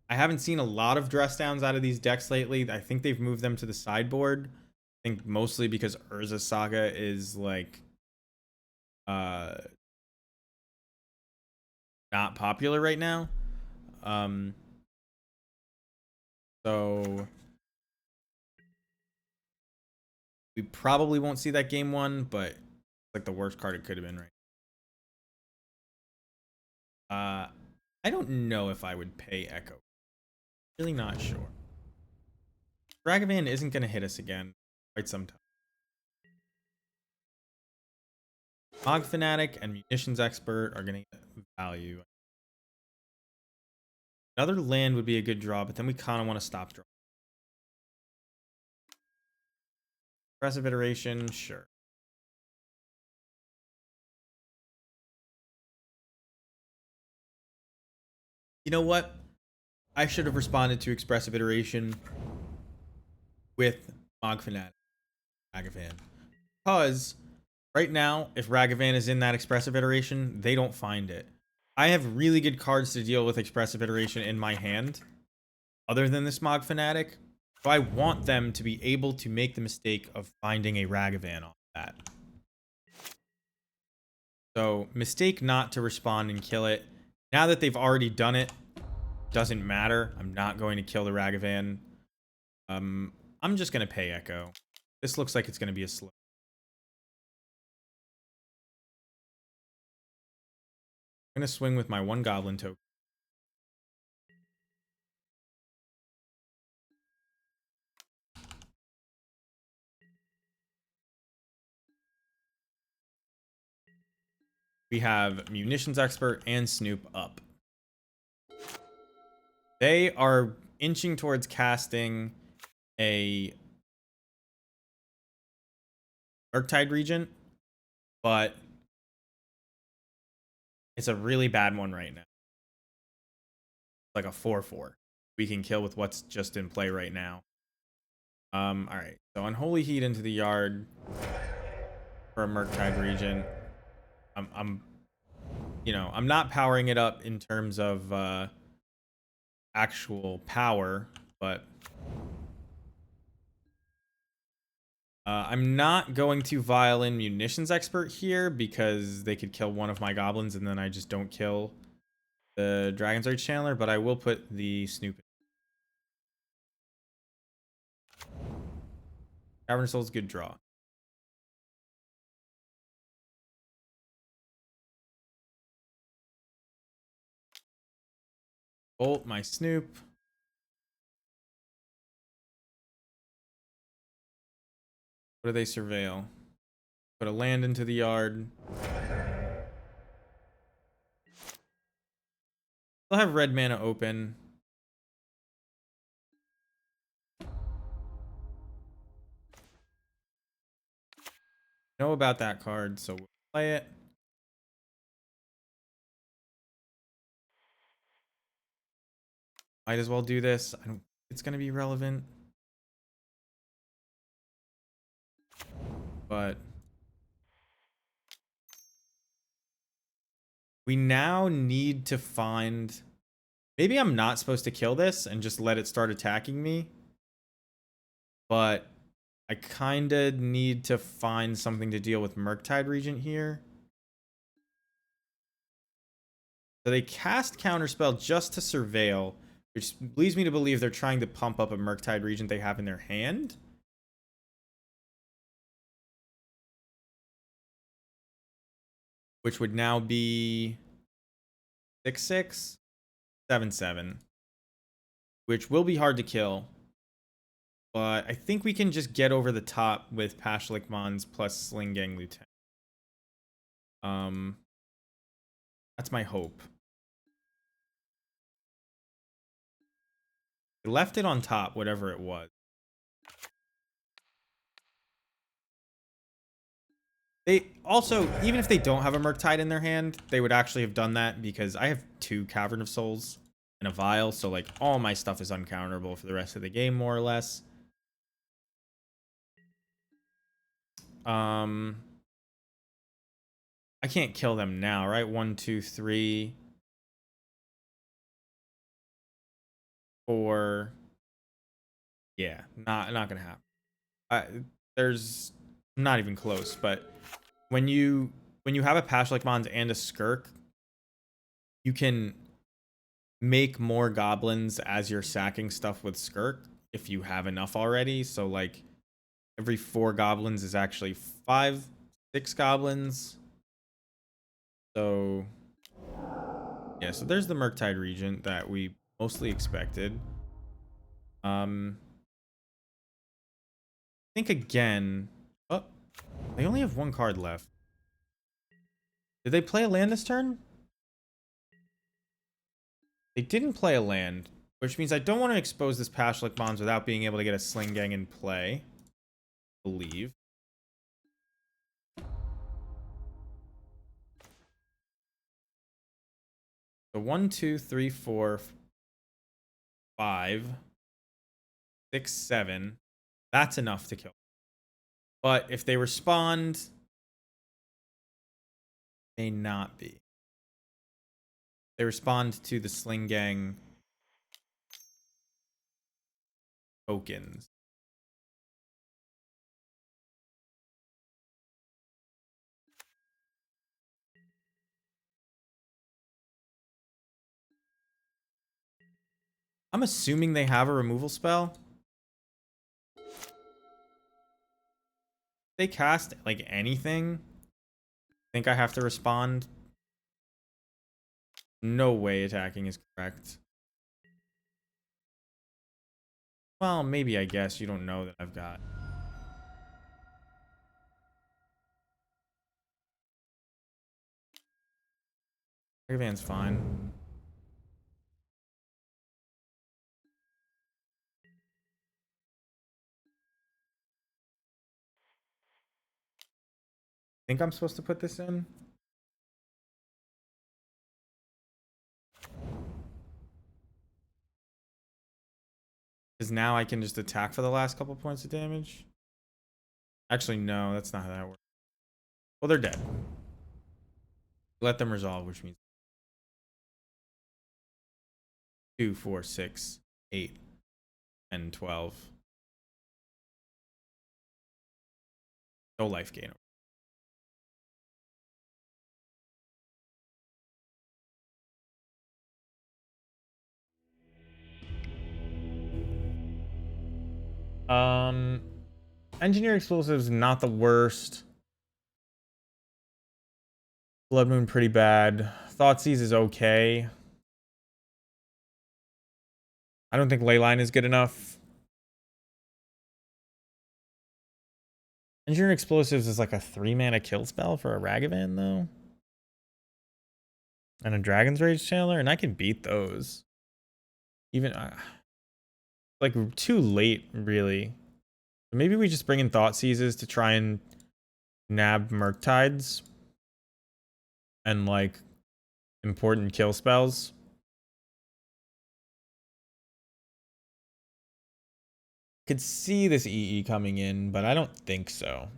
I haven't seen a lot of dress downs out of these decks lately. I think they've moved them to the sideboard. I think mostly because Urza Saga is like not popular right now. So we probably won't see that game 1, but it's like the worst card it could have been, right? I don't know if I would pay Echo. Really not sure. Ragavan isn't going to hit us again quite some time. Mog Fanatic and Munitions Expert are going to get value. Another land would be a good draw, but then we kind of want to stop draw. Aggressive iteration, sure. You know what? I should have responded to expressive iteration with Mog Fanatic, Ragavan. Because right now, if Ragavan is in that expressive iteration, they don't find it. I have really good cards to deal with expressive iteration in my hand, other than this Mog Fanatic. So I want them to be able to make the mistake of finding a Ragavan on that. So mistake not to respond and kill it. Now that they've already done it, doesn't matter. I'm not going to kill the Ragavan. I'm just going to pay Echo. This looks like it's going to be a slow. I'm going to swing with my 1 Goblin token. We have Munitions Expert and Snoop up. They are inching towards casting a Murktide Regent, but it's a really bad one right now. Like a 4/4. We can kill with what's just in play right now. All right. So Unholy Heat into the yard for a Murktide Regent. I'm not powering it up in terms of actual power, but I'm not going to Violin Munitions Expert here because they could kill one of my goblins and then I just don't kill the Dragon's Rage Channeler, but I will put the Snoop in. Cavern Soul's good draw. Bolt my Snoop. What do they surveil? Put a land into the yard. They'll have red mana open. Know about that card, so play it. Might as well do this. I don't think it's gonna be relevant. But we now need to find... Maybe I'm not supposed to kill this and just let it start attacking me. But I kind of need to find something to deal with Murktide Regent here. So they cast Counterspell just to Surveil, which leads me to believe they're trying to pump up a Murktide Regent they have in their hand. Which would now be 6/6, 7/7. Which will be hard to kill. But I think we can just get over the top with Pashlik Mons plus Slingang Lieutenant. That's my hope. They left it on top, whatever it was. They also, even if they don't have a Murktide in their hand, they would actually have done that because I have 2 Cavern of Souls and a Vial, so like all my stuff is uncounterable for the rest of the game, more or less. I can't kill them now, right? 1, 2, 3, 4. Yeah, not gonna happen. There's not even close. But when you have a Pashlik Mons and a Skirk, you can make more goblins as you're sacking stuff with Skirk if you have enough already. So like every 4 goblins is actually 5, 6 goblins. So yeah, so there's the Murktide Regent that we mostly expected. I think again. Oh, they only have 1 card left. Did they play a land this turn? They didn't play a land, which means I don't want to expose this Pashlik Mons without being able to get a Slingang in play. I believe. So 1, 2, 3, 4, 5, 6, 7. That's enough to kill. But if they respond, may not be. They respond to the Slingang tokens. I'm assuming they have a removal spell. They cast like anything. I think I have to respond. No way attacking is correct. Well, maybe I guess you don't know that I've got. Caravan's fine. Think I'm supposed to put this in? Because now I can just attack for the last couple points of damage. Actually, no, that's not how that works. Well, they're dead. Let them resolve, which means 2, 4, 6, 8, and 12. No life gain. Engineer explosives not the worst. Blood Moon pretty bad. Thoughtseize is okay. I don't think Leyline is good enough. Engineer explosives is like a 3-mana kill spell for a Ragavan though. And a Dragon's Rage Channeler, and I can beat those. Even like too late, really. Maybe we just bring in Thoughtseizes to try and nab Murktides. and like important kill spells. Could see this EE coming in, but I don't think so.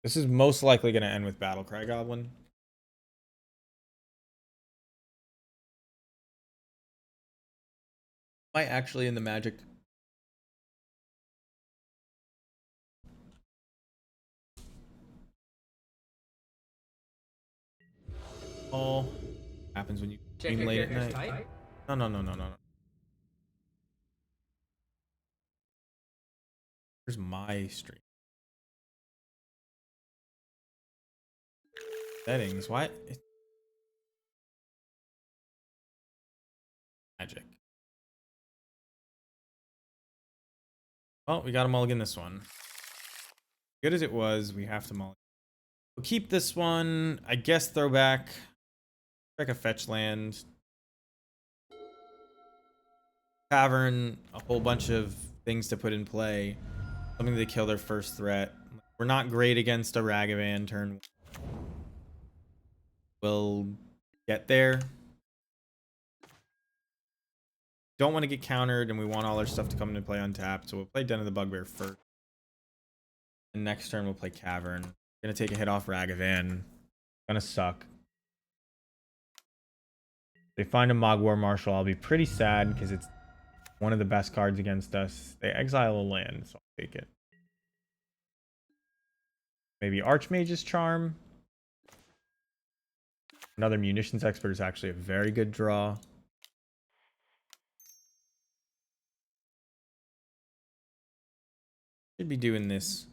This is most likely going to end with Battlecry Goblin. Might actually in the Magic. Oh, happens when you stream late at night. No, no, no, no, no, no. Here's my stream settings. Why? It's Magic. Well, we got to mulligan this one. Good as it was, we have to mulligan. We'll keep this one. I guess throwback. Back a fetch land. Tavern, a whole bunch of things to put in play. Something to kill their first threat. We're not great against a Ragavan turn. We'll get there. Don't want to get countered, and we want all our stuff to come into play untapped. So we'll play Den of the Bugbear first. And next turn we'll play Cavern. Gonna take a hit off Ragavan. Gonna suck. If they find a Mogwar Marshal, I'll be pretty sad because it's one of the best cards against us. They exile a land, so I'll take it. Maybe Archmage's Charm. Another Munitions Expert is actually a very good draw. Should be doing this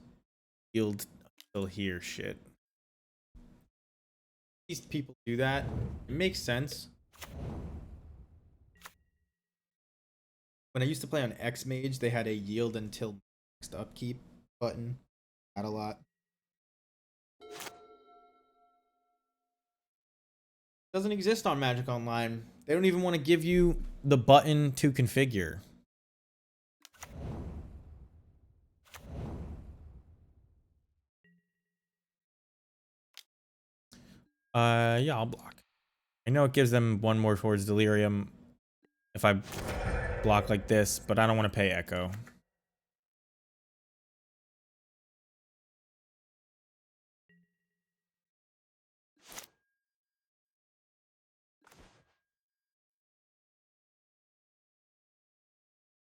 yield until here shit. These people do that. It makes sense. When I used to play on X Mage, they had a yield until next upkeep button. Not a lot. Doesn't exist on Magic Online. They don't even want to give you the button to configure. Yeah, I'll block. I know it gives them one more towards Delirium if I block like this, but I don't want to pay Echo.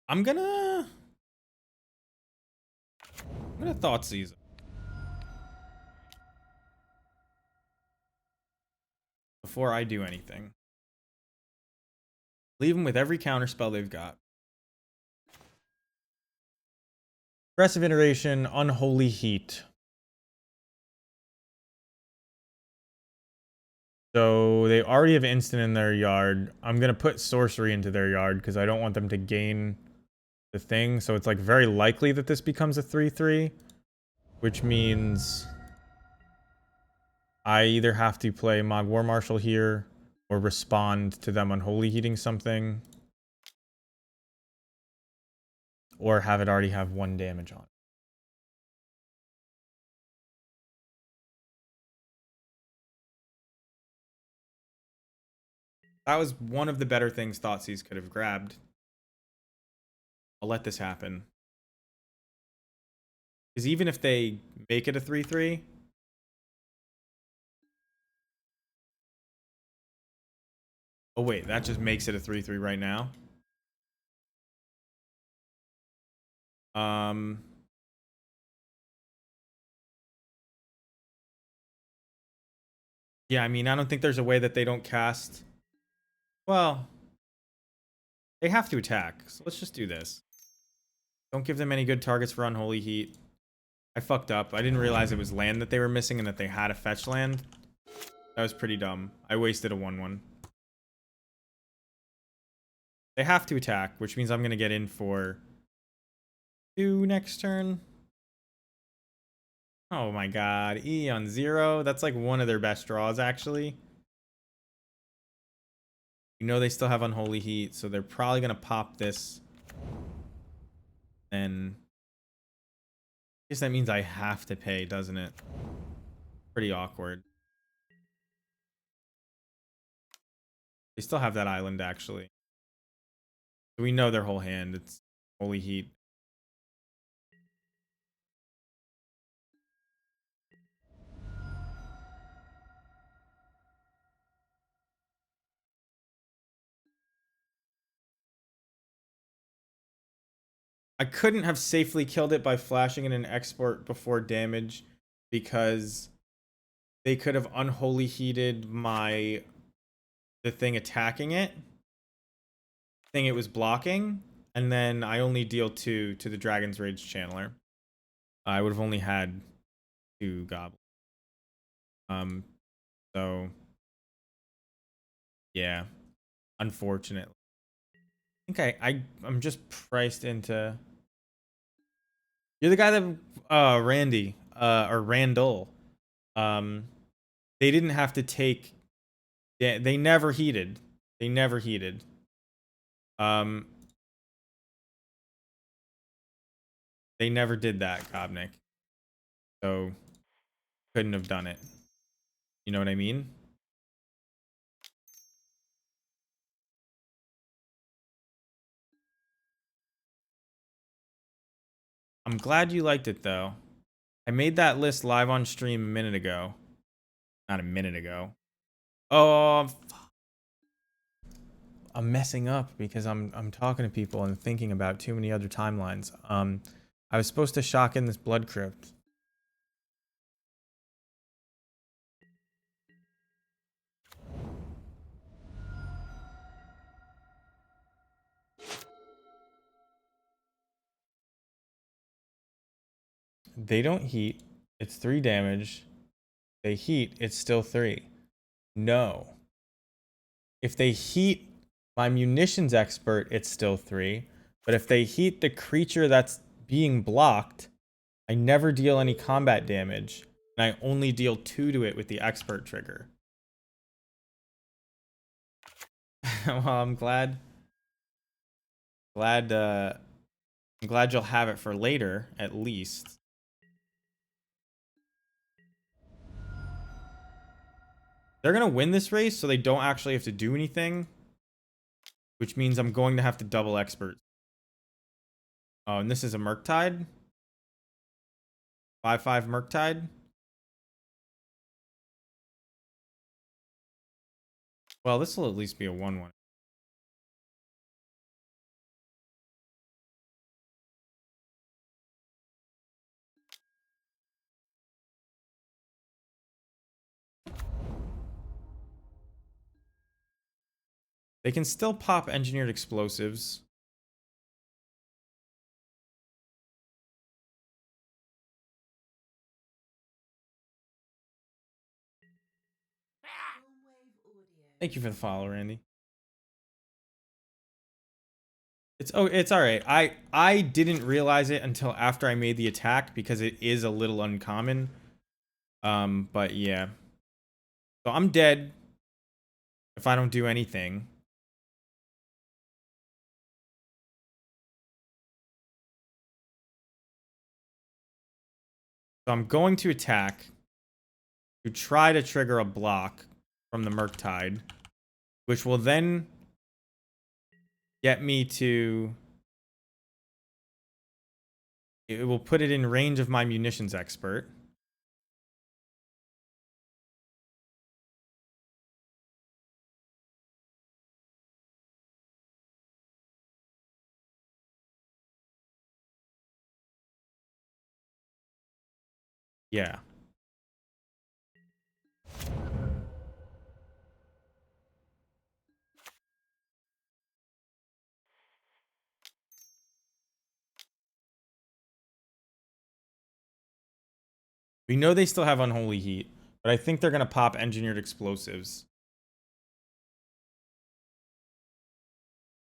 I'm gonna Thoughtseize before I do anything. Leave them with every counter spell they've got. Aggressive Iteration, Unholy Heat. So they already have instant in their yard. I'm gonna put sorcery into their yard because I don't want them to gain the thing. So it's like very likely that this becomes a 3/3, which means I either have to play Mogwar Marshal here or respond to them Unholy Heating something, or have it already have 1 damage on it. That was one of the better things Thoughtseize could have grabbed. I'll let this happen. Because even if they make it a 3/3, oh wait, that just makes it a 3/3 right now. Yeah, I mean, I don't think there's a way that they don't cast. Well, they have to attack, so let's just do this. Don't give them any good targets for Unholy Heat. I fucked up. I didn't realize it was land that they were missing and that they had a fetch land. That was pretty dumb. I wasted a 1/1. They have to attack, which means I'm going to get in for 2 next turn. Oh my god. E on 0. That's like one of their best draws, actually. You know they still have Unholy Heat, so they're probably going to pop this. And I guess that means I have to pay, doesn't it? Pretty awkward. They still have that island, actually. So we know their whole hand. It's Holy Heat. I couldn't have safely killed it by flashing in an export before damage because they could have unholy heated the thing attacking it, thing it was blocking, and then I only deal 2 to the Dragon's Rage Channeler. I would have only had 2 goblins. So yeah, unfortunately. I think I'm just priced into. You're the guy that Randy or Randall. Um, they didn't have to take. Yeah, they never heated. They never heated. Um, they never did that, Kobnik. So couldn't have done it. You know what I mean? I'm glad you liked it though. I made that list live on stream a minute ago. Not a minute ago. Oh, I'm messing up because I'm talking to people and thinking about too many other timelines. I was supposed to shock in this blood crypt. They don't heat. It's 3 damage. They heat. It's still 3. No. If they heat my munitions expert, it's still 3. But if they heat the creature that's being blocked, I never deal any combat damage. And I only deal 2 to it with the expert trigger. Well, I'm glad you'll have it for later, at least. They're gonna win this race, so they don't actually have to do anything, which means I'm going to have to double expert. Oh, and this is a Murktide. 5/5 Murktide. Well, this will at least be a 1/1. They can still pop engineered explosives. Thank you for the follow, Randy. It's all right. I didn't realize it until after I made the attack because it is a little uncommon. But yeah. So I'm dead if I don't do anything. So I'm going to attack to try to trigger a block from the Murktide, which will then get me to. It will put it in range of my munitions expert. Yeah. We know they still have Unholy Heat, but I think they're going to pop Engineered Explosives.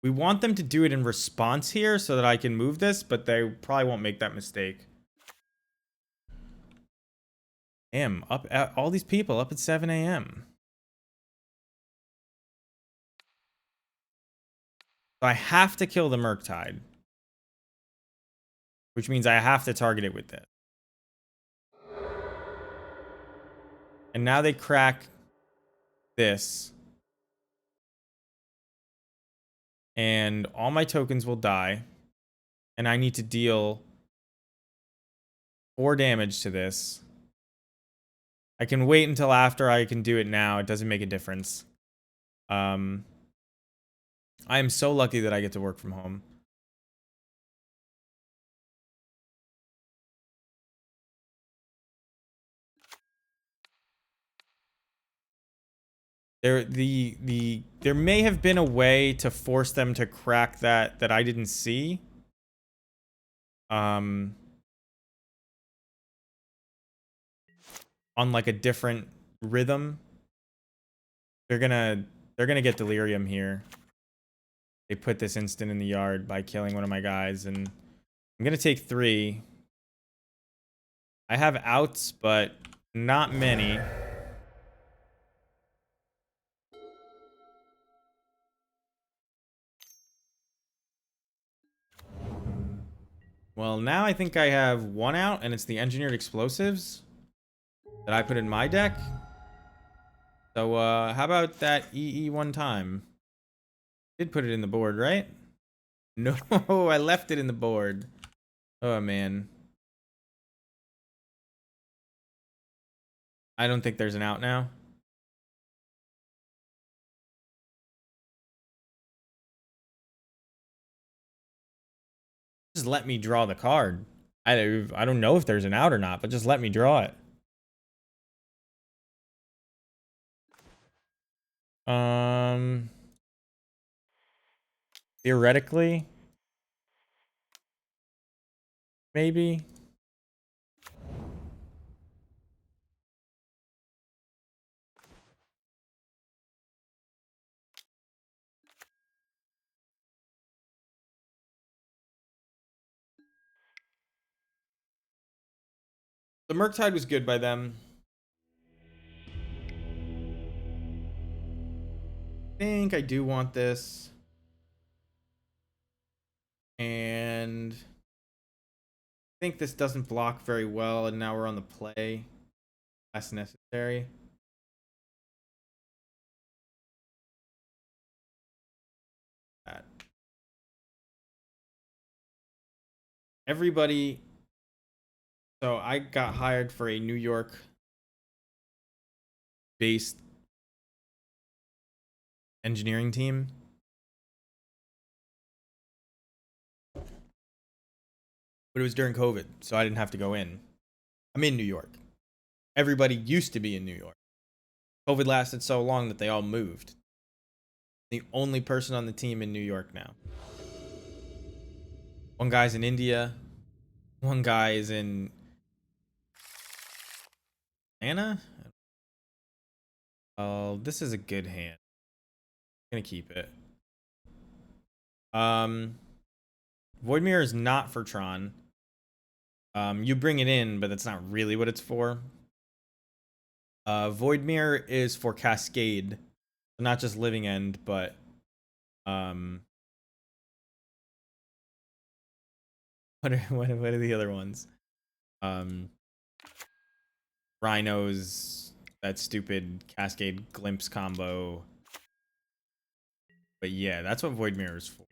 We want them to do it in response here so that I can move this, but they probably won't make that mistake. Damn, up at all these people up at 7 a.m. So I have to kill the Murktide, which means I have to target it with this. And now they crack this. and all my tokens will die, and I need to deal 4 damage to this. I can wait until after. I can do it now. It doesn't make a difference. I am so lucky that I get to work from home. There may have been a way to force them to crack that I didn't see. On like a different rhythm. They're gonna get delirium here. They put this instant in the yard by killing one of my guys, and I'm gonna take 3. I have outs, but not many. Well, now I think I have 1 out, and it's the engineered explosives that I put in my deck. So, how about that EE one time? Did put it in the board, right? No, I left it in the board. Oh, man. I don't think there's an out now. Just let me draw the card. I don't know if there's an out or not, but just let me draw it. Theoretically, maybe. The Murktide was good by them. I think I do want this. And I think this doesn't block very well, and now we're on the play. That's necessary. That. Everybody. So I got hired for a New York based engineering team. But it was during COVID, so I didn't have to go in. I'm in New York. Everybody used to be in New York. COVID lasted so long that they all moved. The only person on the team in New York now. One guy's in India. One guy is in Atlanta. Oh, this is a good hand. I'm gonna keep it. Voidmere is not for Tron. You bring it in, but that's not really what it's for. Voidmere is for Cascade. Not just Living End, but what are the other ones? Rhinos, that stupid Cascade Glimpse combo. But yeah, that's what Voidmere is for.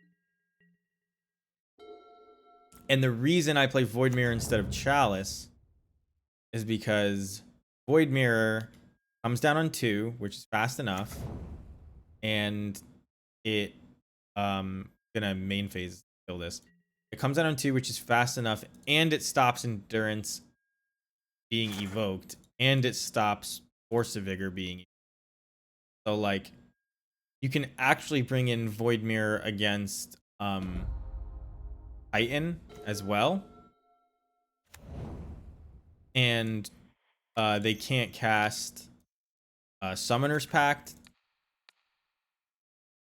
And the reason I play Voidmere instead of Chalice is because Voidmere comes down on 2, which is fast enough, and it gonna main phase kill this. It comes down on 2, which is fast enough, and it stops Endurance being evoked, and it stops Force of Vigor being evoked. So like you can actually bring in Voidmere against Titan as well. And they can't cast Summoner's Pact.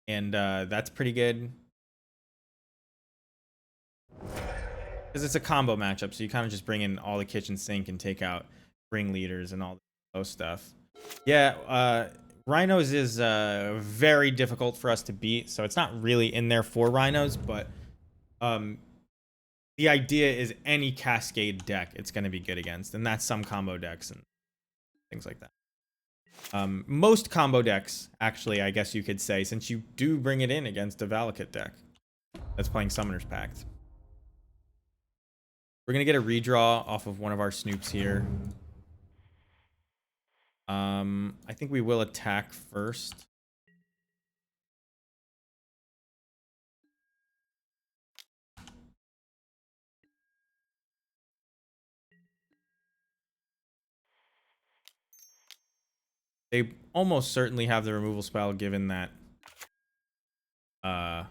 And that's pretty good. Because it's a combo matchup, so you kind of just bring in all the kitchen sink and take out ring leaders and all those stuff. Yeah, Rhinos is very difficult for us to beat, so it's not really in there for Rhinos, but the idea is any Cascade deck it's going to be good against, and that's some combo decks and things like that. Most combo decks, actually, I guess you could say, since you do bring it in against a Valakut deck that's playing Summoner's Pact. We're going to get a redraw off of one of our Snoops here. I think we will attack first. They almost certainly have the removal spell, given that I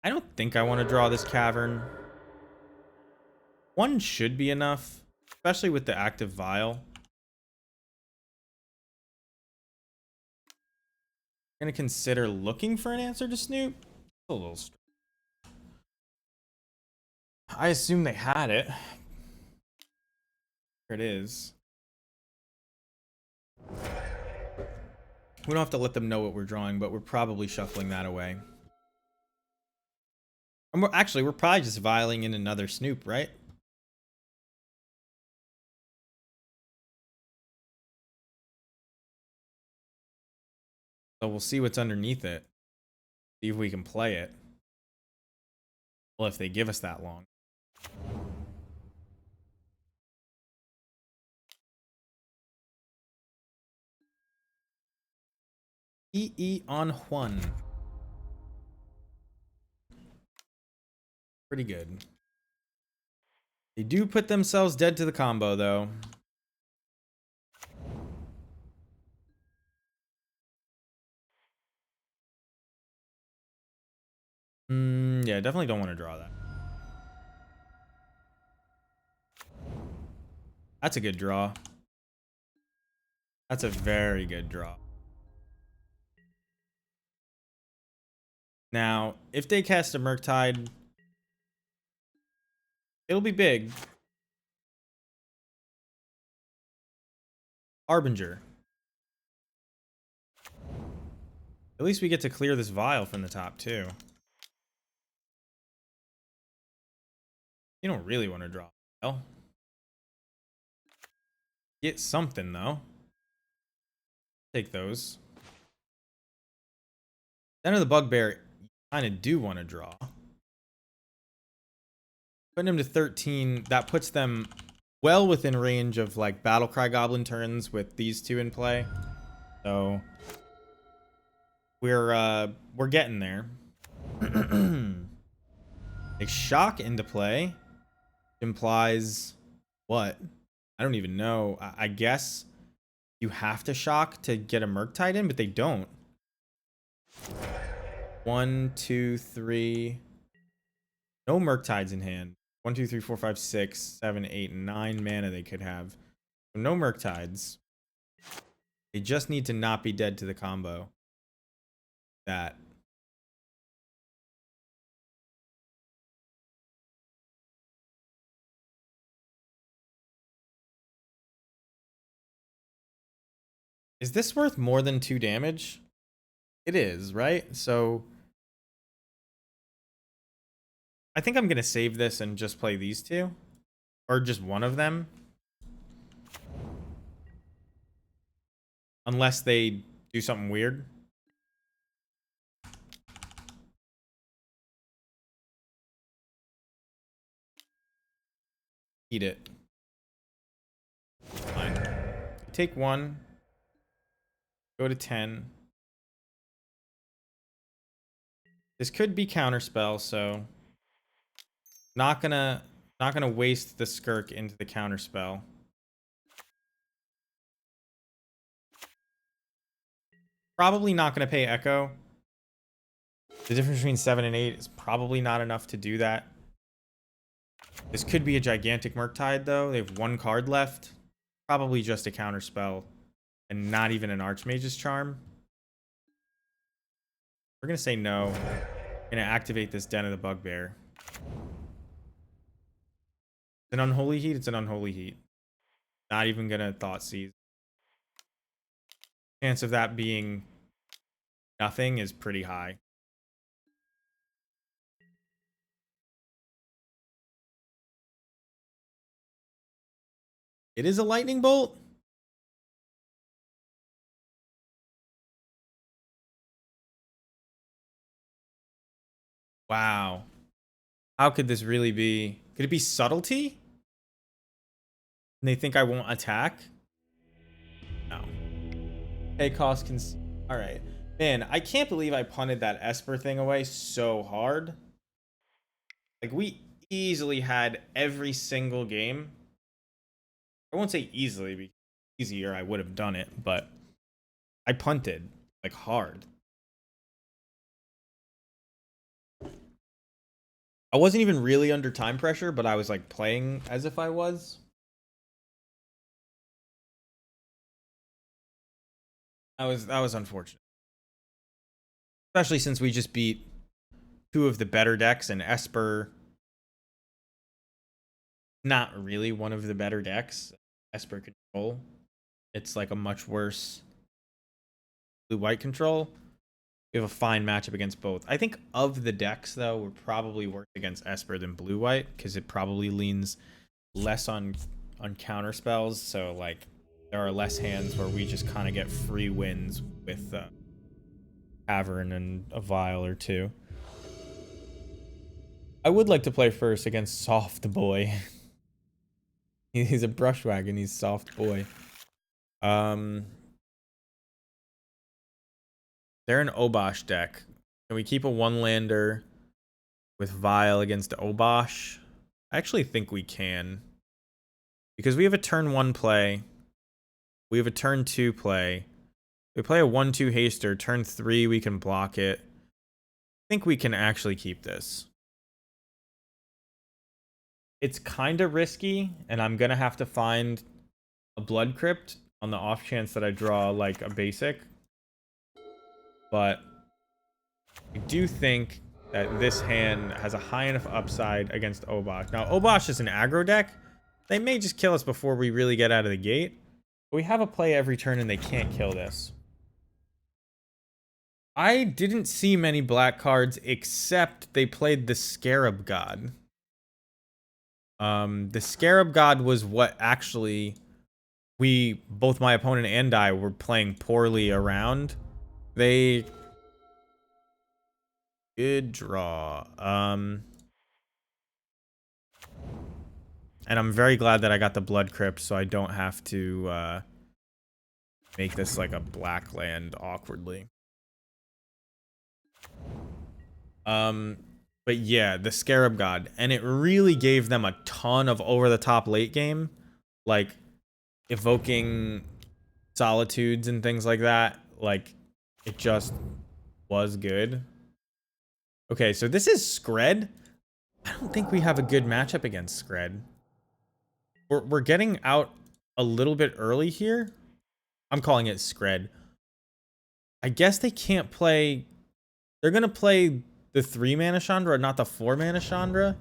don't think I want to draw this cavern. One should be enough, especially with the active vial. I'm gonna consider looking for an answer to Snoop. A little strange. I assume they had it. Here it is. We don't have to let them know what we're drawing, but we're probably shuffling that away. And we're probably just vialing in another Snoop, right? So we'll see what's underneath it. See if we can play it. Well, if they give us that long. EE on Juan. Pretty good. They do put themselves dead to the combo, though. Yeah, definitely don't want to draw that. That's a good draw. That's a very good draw. Now, if they cast a Murktide, it'll be big. Harbinger. At least we get to clear this vial from the top, too. You don't really want to draw. Well, get something, though. Take those. Den of the Bugbear, you kind of do want to draw. Putting him to 13, that puts them well within range of like Battlecry Goblin turns with these two in play. So we're getting there. A shock into play implies what? I don't even know. I guess you have to shock to get a Murktide in, but they don't. 1, 2, 3. No Murktides in hand. 1, 2, 3, 4, 5, 6, 7, 8, 9 mana they could have. No Murktides. They just need to not be dead to the combo. That. Is this worth more than 2 damage? It is, right? So I think I'm going to save this and just play these two. Or just one of them. Unless they do something weird. Eat it. Fine. Take 1. Go to 10. This could be counterspell, so not gonna waste the Skirk into the counterspell. Probably not gonna pay Echo. The difference between 7 and 8 is probably not enough to do that. This could be a gigantic Murktide, though. They have 1 card left. Probably just a counterspell and not even an Archmage's Charm. We're gonna say no. We're gonna activate this Den of the Bugbear. It's an Unholy Heat. It's an Unholy Heat. Not even gonna Thought Seize. Chance of that being nothing is pretty high. It is a lightning bolt. Wow. How could this really be? Could it be subtlety? And they think I won't attack? No. Pay cost can. All right. Man, I can't believe I punted that Esper thing away so hard. Like, we easily had every single game. I won't say easily, because easier I would have done it, but I punted, like, hard. I wasn't even really under time pressure, but I was, like, playing as if I was. That was unfortunate. Especially since we just beat two of the better decks, and Esper, not really one of the better decks. Esper control. It's like a much worse blue-white control. We have a fine matchup against both. I think of the decks, though, we're probably worse against Esper than blue-white, because it probably leans less on counter spells. So, like, there are less hands where we just kind of get free wins with Cavern and a Vial or two. I would like to play first against Soft Boy. He's a Brushwagon. He's Soft Boy. They're an Obosh deck. Can we keep a one-lander with Vial against Obosh? I actually think we can. Because we have a turn 1 play. We have a turn 2 play. We play a 1-2 haster. Turn 3, we can block it. I think we can actually keep this. It's kind of risky, and I'm going to have to find a Blood Crypt on the off chance that I draw, like, a basic. But I do think that this hand has a high enough upside against Obosh. Now, Obosh is an aggro deck. They may just kill us before we really get out of the gate. But we have a play every turn, and they can't kill this. I didn't see many black cards, except they played the Scarab God. The Scarab God was what actually both my opponent and I, were playing poorly around. They... Good draw. And I'm very glad that I got the Blood Crypt, so I don't have to make this like a black land awkwardly. But yeah, the Scarab God. And it really gave them a ton of over-the-top late game. Like, evoking solitudes and things like that. Like, it just was good. Okay, so this is Skred. I don't think we have a good matchup against Skred. We're getting out a little bit early here. I'm calling it Skred. I guess they can't play... They're going to play the 3-mana Chandra, not the 4-mana Chandra.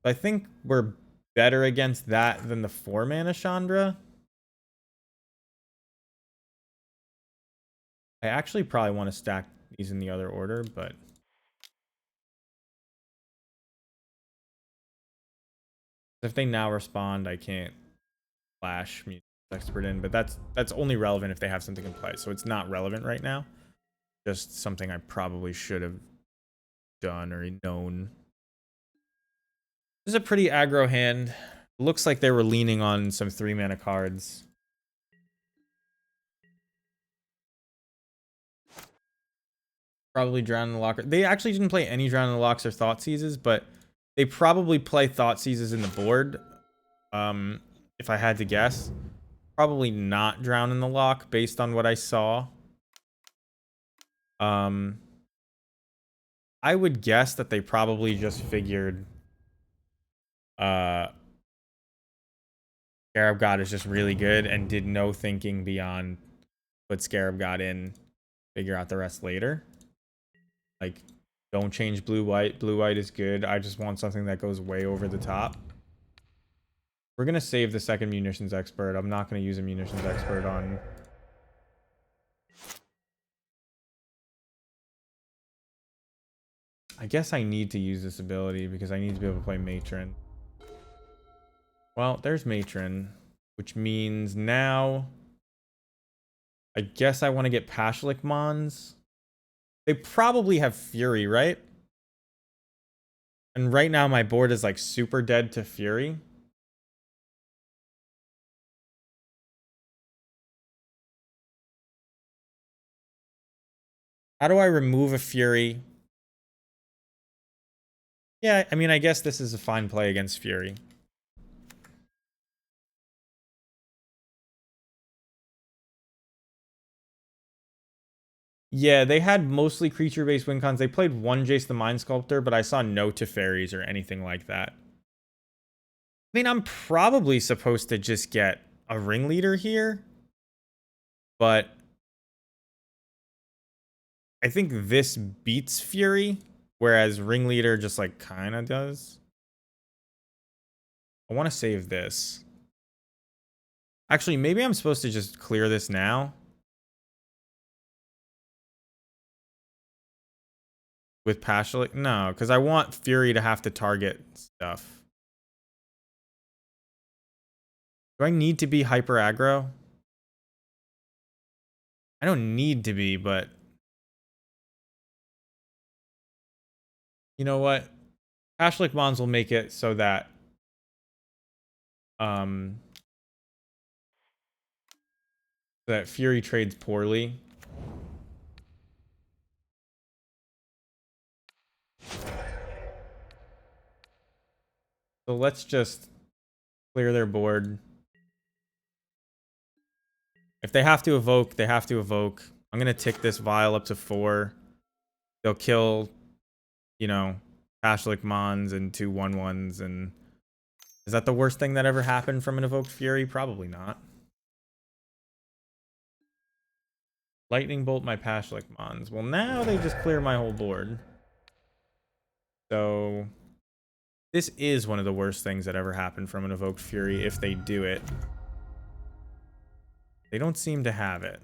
I think we're better against that than the 4-mana Chandra. I actually probably want to stack these in the other order, but... If they now respond, I can't flash Music Expert in, but that's only relevant if they have something in play. So it's not relevant right now. Just something I probably should have done or known. This is a pretty aggro hand. Looks like they were leaning on some 3-mana cards. Probably Drown in the Locker. They actually didn't play any Drown in the Locks or Thoughtseizes, but they probably play Thoughtseizes in the board. If I had to guess. Probably not Drown in the Lock based on what I saw. I would guess that they probably just figured Scarab God is just really good and did no thinking beyond put Scarab God in, figure out the rest later. Like, don't change blue-white. Blue-white is good. I just want something that goes way over the top. We're going to save the second Munitions Expert. I'm not going to use a Munitions Expert on... I guess I need to use this ability because I need to be able to play Matron. Well, there's Matron, which means now I guess I want to get Pashlik Mons. They probably have Fury, right? And right now my board is like super dead to Fury. How do I remove a Fury? Yeah, I mean, I guess this is a fine play against Fury. Yeah, they had mostly creature-based win cons. They played one Jace the Mind Sculptor, but I saw no Teferis or anything like that. I mean, I'm probably supposed to just get a ringleader here, but I think this beats Fury, whereas ringleader just like kind of does. I want to save this. Actually, maybe I'm supposed to just clear this now with Passionate. No, because I want Fury to have to target stuff. Do I need to be hyper aggro? I don't need to be, but you know what? Pashlik Mons will make it so that um that Fury trades poorly. So let's just clear their board. If they have to evoke, they have to evoke. I'm gonna tick this vial up to 4. They'll kill, you know, Pashlik Mons and 2 1/1s. And is that the worst thing that ever happened from an evoked Fury? Probably not. Lightning bolt my Pashlik Mons. Well, now they just clear my whole board. So this is one of the worst things that ever happened from an evoked Fury if they do it. They don't seem to have it.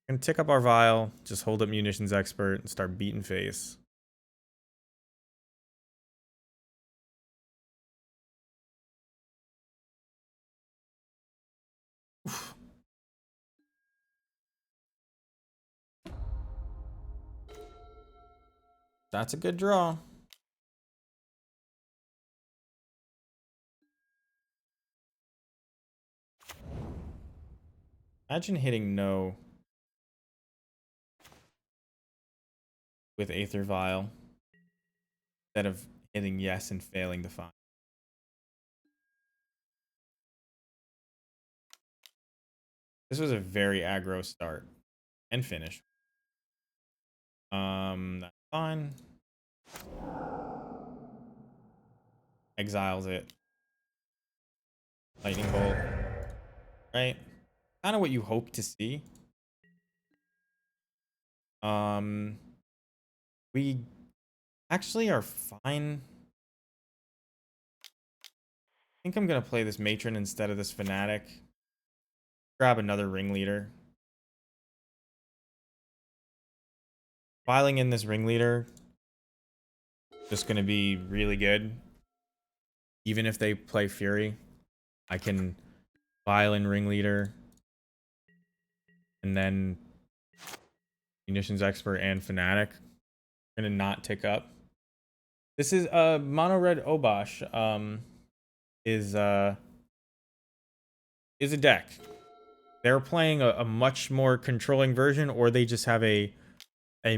Gonna tick up our vial, just hold up munitions expert, and start beating face. Oof. That's a good draw. Imagine hitting no with Aether Vial instead of hitting yes and failing to find. This was a very aggro start and finish. That's fine. Exiles it. Lightning bolt. Right? Kind of what you hope to see. We actually are fine. I think I'm gonna play this matron instead of this fanatic. Grab another ringleader. Filing in this ringleader just gonna be really good. Even if they play Fury, I can file in ringleader and then munitions expert and fanatic. Gonna not tick up. This is mono red Obosh is a deck. They're playing a much more controlling version, or they just have a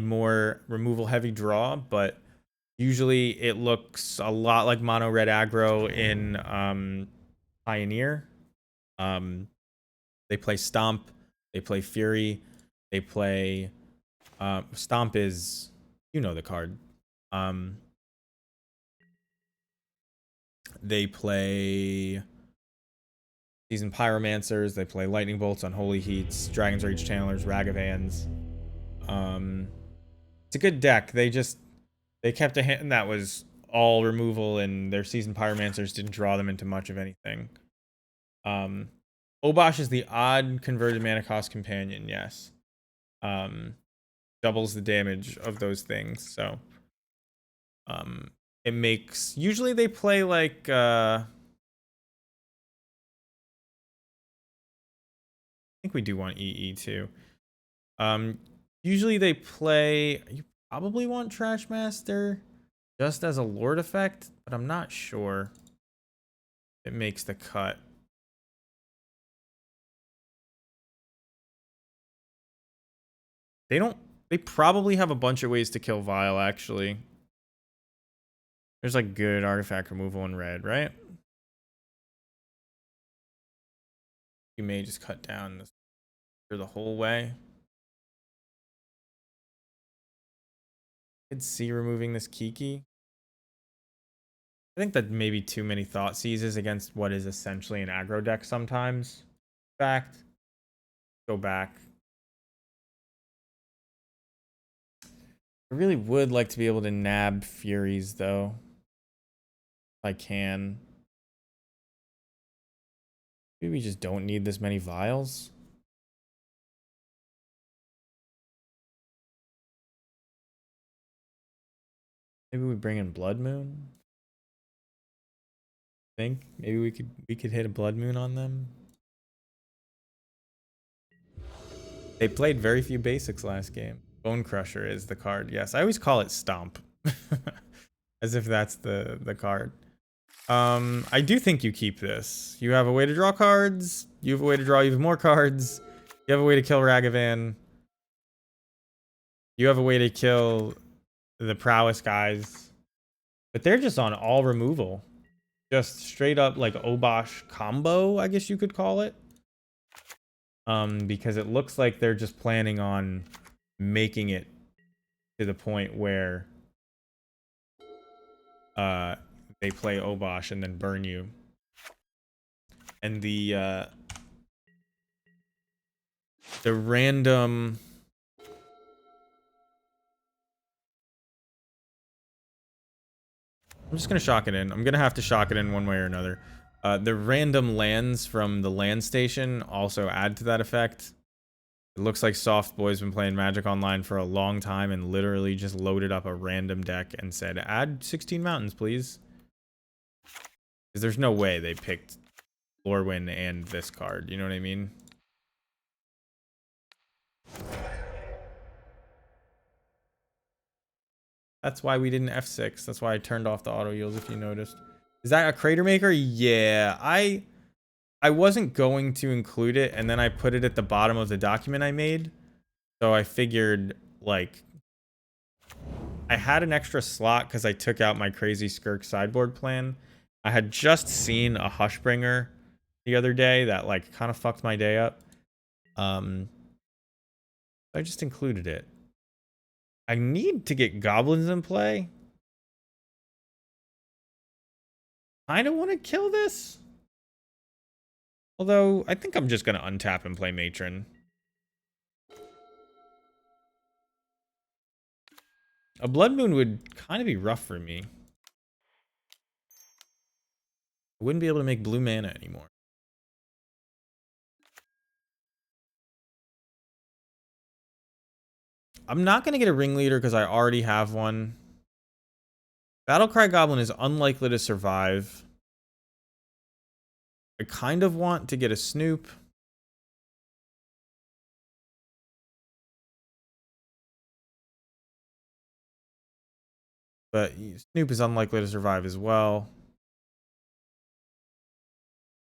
more removal heavy draw, but usually it looks a lot like mono red aggro in Pioneer. They play Stomp, they play Fury, they play Stomp is, you know, the card. They play Seasoned Pyromancers, they play Lightning Bolts, Unholy Heats, Dragon's Rage Channelers, Ragavans. It's a good deck. They kept a hand that was all removal, and their Seasoned Pyromancers didn't draw them into much of anything. Obosh is the odd converted mana cost companion, yes. Doubles the damage of those things, so it makes, usually they play like I think we do want EE too. Usually they play, you probably want Trash Master just as a Lord effect, but I'm not sure it makes the cut. They don't, they probably have a bunch of ways to kill Vile, actually. There's like good artifact removal in red, right? You may just cut down this for the whole way. Could see removing this Kiki. I think that maybe too many thought seizes against what is essentially an aggro deck sometimes. Fact. Go back. I really would like to be able to nab Furies, though. If I can. Maybe we just don't need this many vials. Maybe we bring in Blood Moon. Think maybe we could hit a Blood Moon on them. They played very few basics last game. Bone Crusher is the card. Yes, I always call it Stomp. As if that's the card. I do think you keep this. You have a way to draw cards. You have a way to draw even more cards. You have a way to kill Ragavan. You have a way to kill the Prowess guys. But they're just on all removal. Just straight up like Obosh combo, I guess you could call it. Because it looks like they're just planning on making it to the point where they play Obosh and then burn you. And the random I'm just gonna shock it in. I'm gonna have to shock it in one way or another. The random lands from the land station also add to that effect. It looks like Soft Boy's been playing Magic Online for a long time and literally just loaded up a random deck and said, add 16 mountains, please. Because there's no way they picked Lorwyn and this card, you know what I mean? That's why we didn't F6. That's why I turned off the auto yields, if you noticed. Is that a Crater Maker? Yeah, I wasn't going to include it, and then I put it at the bottom of the document I made. So I figured, like, I had an extra slot because I took out my Crazy Skirk sideboard plan. I had just seen a Hushbringer the other day that, like, kind of fucked my day up. I just included it. I need to get Goblins in play. I don't want to kill this. Although, I think I'm just going to untap and play Matron. A Blood Moon would kind of be rough for me. I wouldn't be able to make blue mana anymore. I'm not going to get a Ringleader because I already have one. Battlecry Goblin is unlikely to survive. I kind of want to get a Snoop. But Snoop is unlikely to survive as well.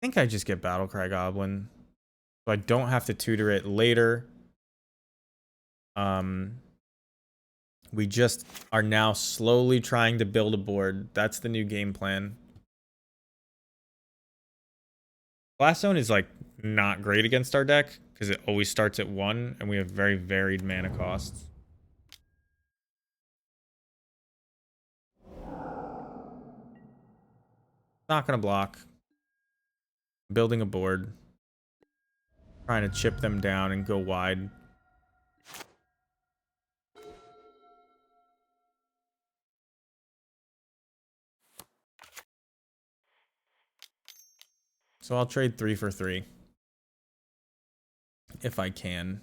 I think I just get Battlecry Goblin. So I don't have to tutor it later. We just are now slowly trying to build a board. That's the new game plan. Blast Zone is like not great against our deck because it always starts at 1 and we have very varied mana costs. Not gonna block. Building a board. Trying to chip them down and go wide. So I'll trade 3 for 3. If I can.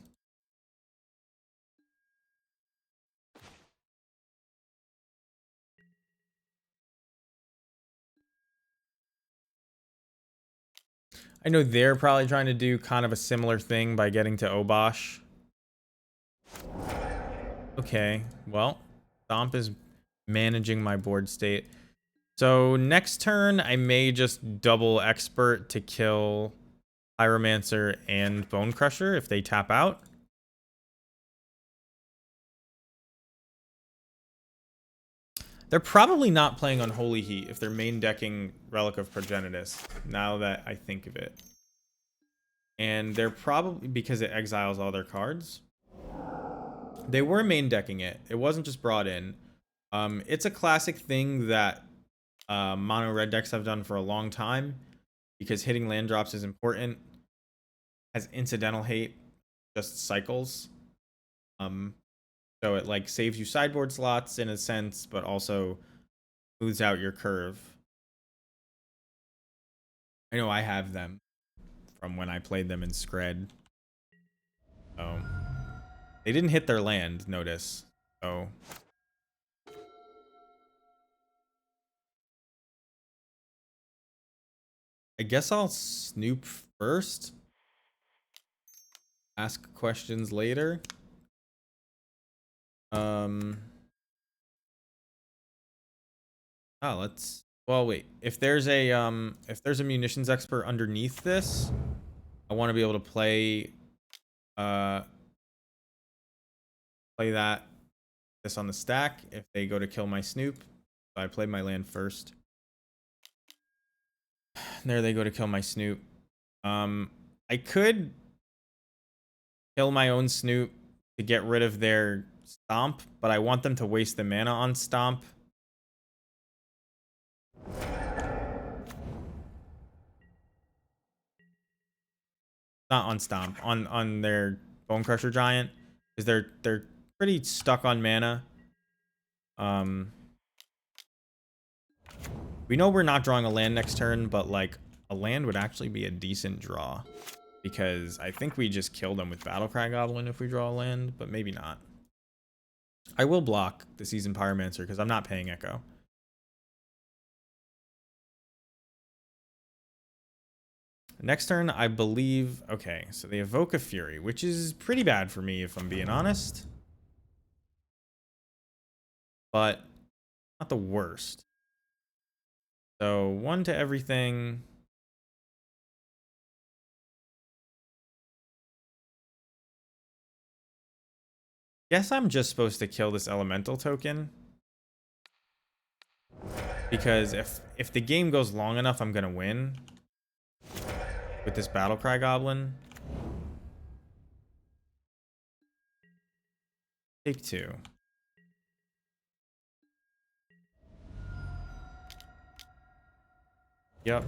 I know they're probably trying to do kind of a similar thing by getting to Obosh. Okay, well, Stomp is managing my board state. So next turn, I may just double Expert to kill Pyromancer and Bone Crusher if they tap out. They're probably not playing Unholy Heat if they're main decking Relic of Progenitus, now that I think of it. And they're probably, because it exiles all their cards. They were main decking it. It wasn't just brought in. It's a classic thing that mono red decks have done for a long time because hitting land drops is important. Has incidental hate, just cycles. So it like saves you sideboard slots in a sense, but also smooths out your curve. I know I have them from when I played them in Scred. So they didn't hit their land, notice. So I guess I'll snoop first. Ask questions later. Oh, let's. Well, wait. If there's a munitions expert underneath this, I want to be able to play play this on the stack if they go to kill my Snoop. So I played my land first. There they go to kill my Snoop. I could kill my own Snoop to get rid of their Stomp, but I want them to waste the mana on Stomp. Not on Stomp, on their Bone Crusher Giant, because they're pretty stuck on mana. We know we're not drawing a land next turn, but like a land would actually be a decent draw because I think we just kill them with Battlecry Goblin if we draw a land, but maybe not. I will block the Seasoned Pyromancer because I'm not paying Echo. Next turn, I believe... Okay, so they evoke a Fury, which is pretty bad for me if I'm being honest. But not the worst. So 1 to everything. Guess I'm just supposed to kill this Elemental token. Because if the game goes long enough, I'm going to win. With this Battlecry Goblin. Take 2. Yep.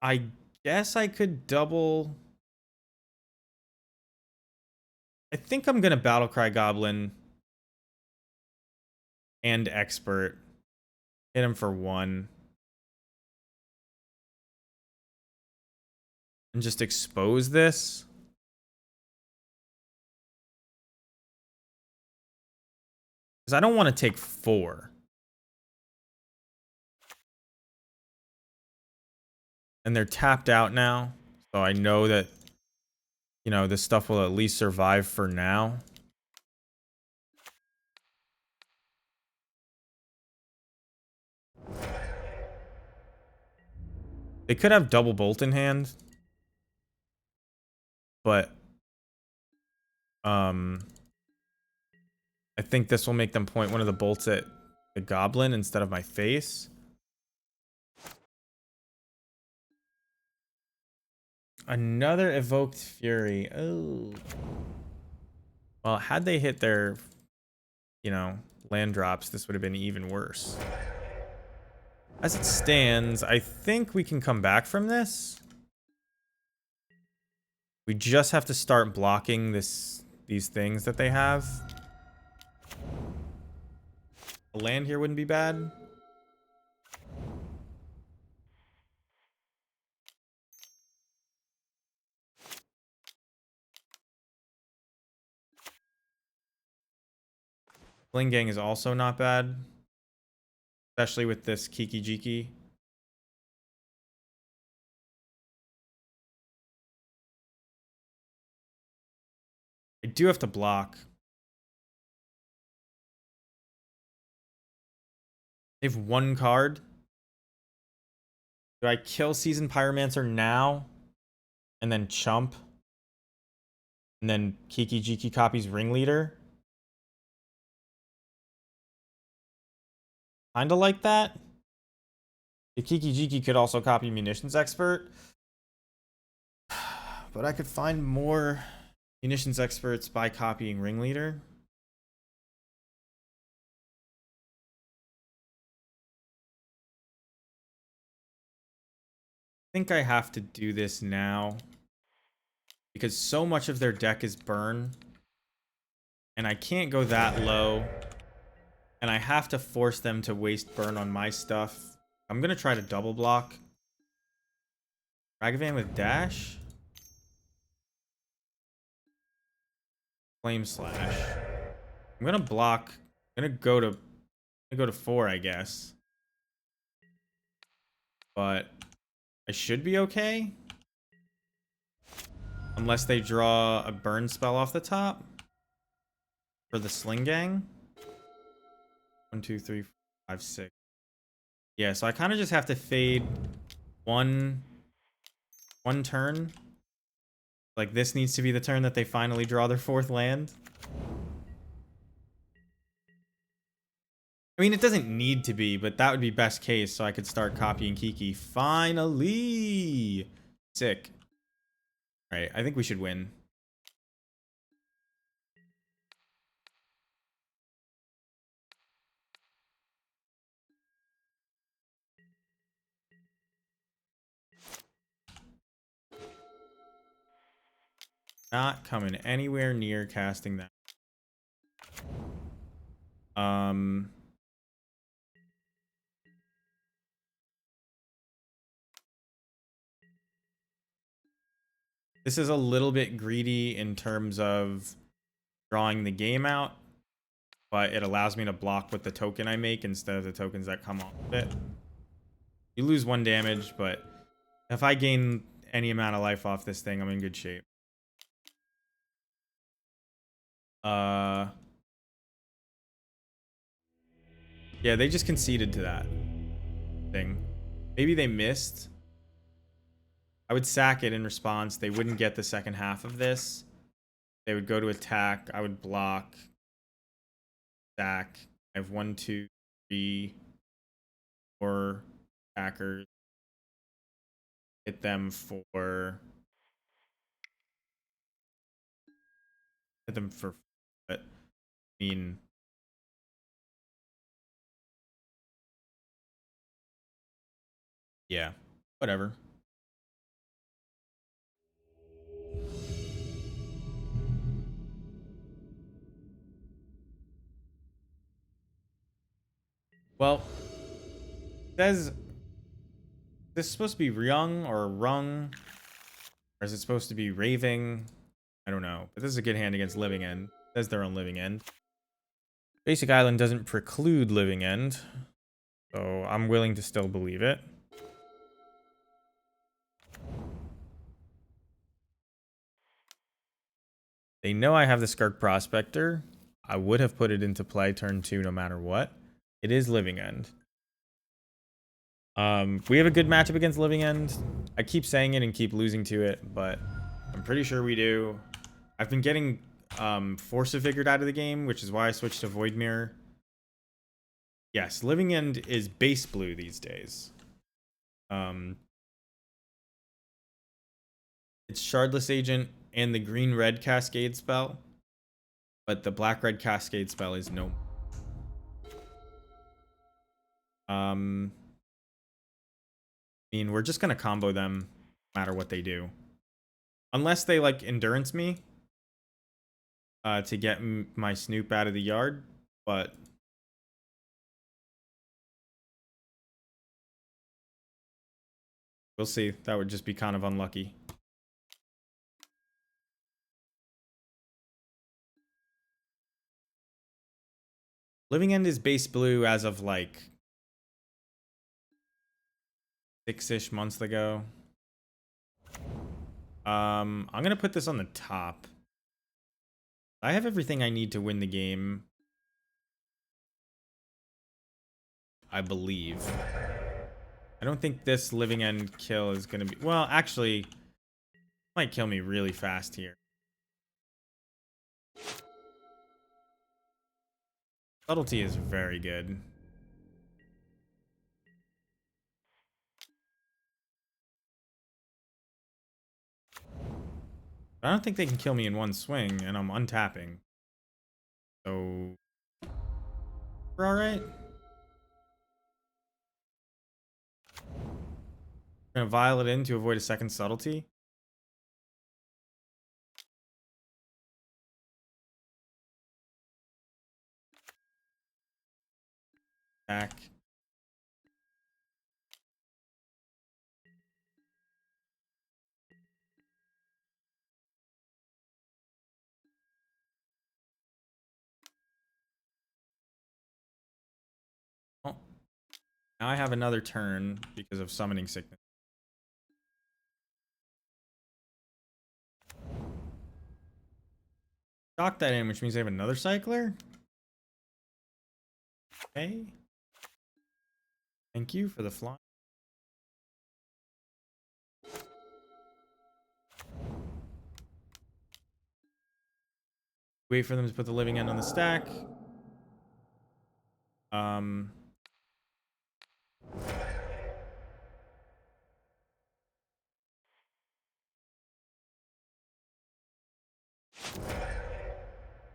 I guess I could double. I think I'm gonna Battlecry Goblin and Expert. Hit him for 1. And just expose this. Because I don't want to take 4. And they're tapped out now. So I know that, you know, this stuff will at least survive for now. They could have double bolt in hand. But I think this will make them point one of the bolts at the goblin instead of my face. Another evoked fury. Oh. Well, had they hit their, you know, land drops, this would have been even worse. As it stands, I think we can come back from this. We just have to start blocking these things that they have. A land here wouldn't be bad. Bling Gang is also not bad. Especially with this Kiki Jiki. I do have to block. They have one card. Do I kill Seasoned Pyromancer now? And then chump? And then Kiki Jiki copies Ringleader? Kinda like that. The Kiki Jiki could also copy Munitions Expert. But I could find more Munitions Experts by copying Ringleader. I think I have to do this now. Because so much of their deck is burn. And I can't go that low. And I have to force them to waste burn on my stuff. I'm going to try to double block. Ragavan with dash. Flame slash. I'm going to block. I'm going to go to 4, I guess. But I should be okay. Unless they draw a burn spell off the top. For the Sling Gang. 1, 2, 3, 4, 5, 6. Yeah, so I kind of just have to fade one turn. Like, this needs to be the turn that they finally draw their 4th land. I mean, it doesn't need to be, but that would be best case, so I could start copying Kiki. Finally! Sick. Alright, I think we should win. Not coming anywhere near casting that. This is a little bit greedy in terms of drawing the game out, but it allows me to block with the token I make instead of the tokens that come off of it. You lose 1 damage, but if I gain any amount of life off this thing, I'm in good shape. Yeah, they just conceded to that thing. Maybe they missed. I would sack it in response. They wouldn't get the second half of this. They would go to attack. I would block. Sack. I have 1, 2, 3, 4 attackers. Hit them for. Hit them for. But I mean. Yeah. Whatever. Well, it says this is supposed to be Ryung or Rung, or is it supposed to be Raving? I don't know, but this is a good hand against Living End. It says they're on Living End. Basic Island doesn't preclude Living End, so I'm willing to still believe it. They know I have the Skirk Prospector. I would have put it into play turn 2 no matter what. It is Living End. We have a good matchup against Living End. I keep saying it and keep losing to it, but I'm pretty sure we do. I've been getting Force of Vigor out of the game, which is why I switched to Void Mirror. Yes, Living End is base blue these days. It's Shardless Agent and the green-red Cascade spell, but the black-red Cascade spell is no. I mean, we're just gonna combo them no matter what they do. Unless they, like, Endurance me to get my Snoop out of the yard, but... we'll see. That would just be kind of unlucky. Living End is base blue as of, like, 6-ish months ago. I'm gonna put this on the top. I have everything I need to win the game, I believe. I don't think this living end kill is going to be... Well, actually, might kill me really fast here. Subtlety is very good. I don't think they can kill me in one swing, and I'm untapping. So... we're alright. Gonna Violet in to avoid a second subtlety. Back. Oh. Now I have another turn because of summoning sickness. Dock that in, which means I have another cycler. Okay. Thank you for the fly. Wait for them to put the living end on the stack.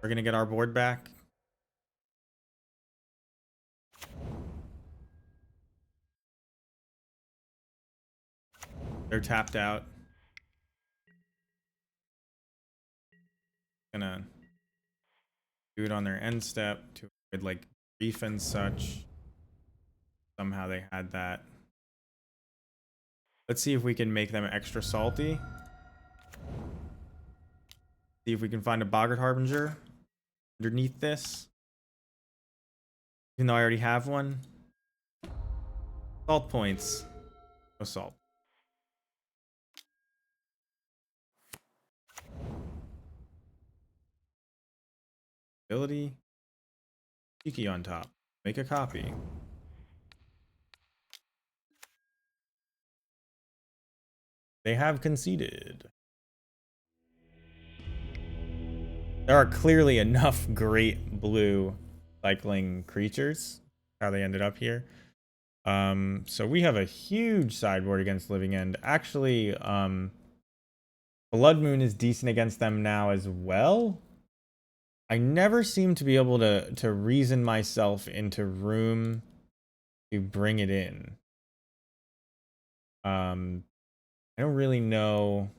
We're gonna get our board back. They're tapped out. Gonna do it on their end step to avoid like grief and such. Somehow they had that. Let's see if we can make them extra salty. See if we can find a Boggart Harbinger underneath this. Even though I already have one. Salt points. No salt. Ability. Cheeky on top. Make a copy. They have conceded. There are clearly enough great blue cycling creatures. How they ended up here. So we have a huge sideboard against Living End. Actually, Blood Moon is decent against them now as well. I never seem to be able to reason myself into room to bring it in. I don't really know.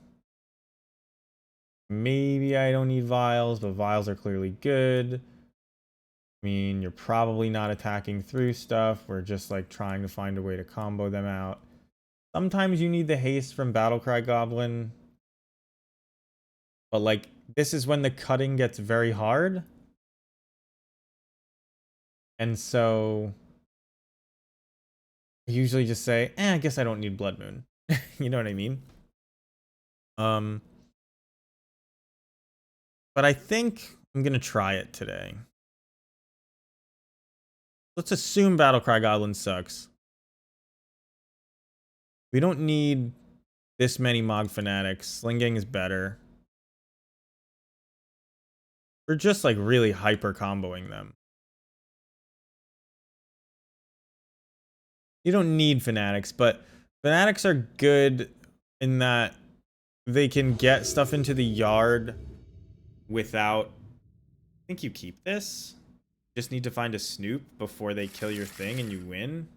Maybe I don't need vials, but vials are clearly good. I mean, you're probably not attacking through stuff. We're just like trying to find a way to combo them out. Sometimes you need the haste from Battlecry Goblin. But like, this is when the cutting gets very hard. And so I usually just say, I guess I don't need Blood Moon. You know what I mean? But I think I'm gonna try it today. Let's assume Battlecry Goblin sucks. We don't need this many Mog Fanatics. Sling is better. We're just like really hyper comboing them. You don't need Fanatics, but Fanatics are good in that they can get stuff into the yard without... I think you keep this. You just need to find a Snoop before they kill your thing and you win.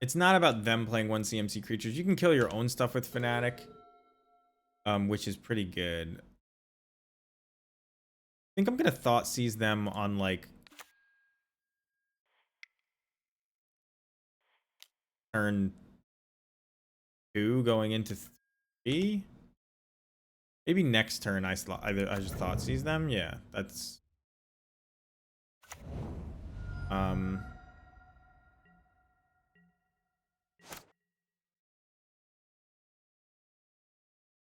It's not about them playing one CMC creatures. You can kill your own stuff with Fanatic, which is pretty good. I think I'm gonna Thought Seize them on like turn 2 going into 3. Maybe next turn I just Thought Seize them. Yeah, that's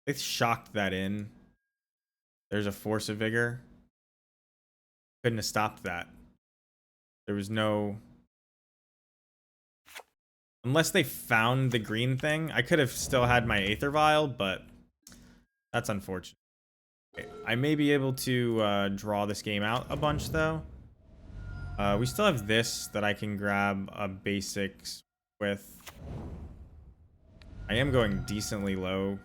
They shocked that in. There's a force of vigor. Couldn't have stopped that. There was no... Unless they found the green thing, I could have still had my Aether Vial, but that's unfortunate. Okay. I may be able to draw this game out a bunch, though. We still have this that I can grab a basics with. I am going decently low.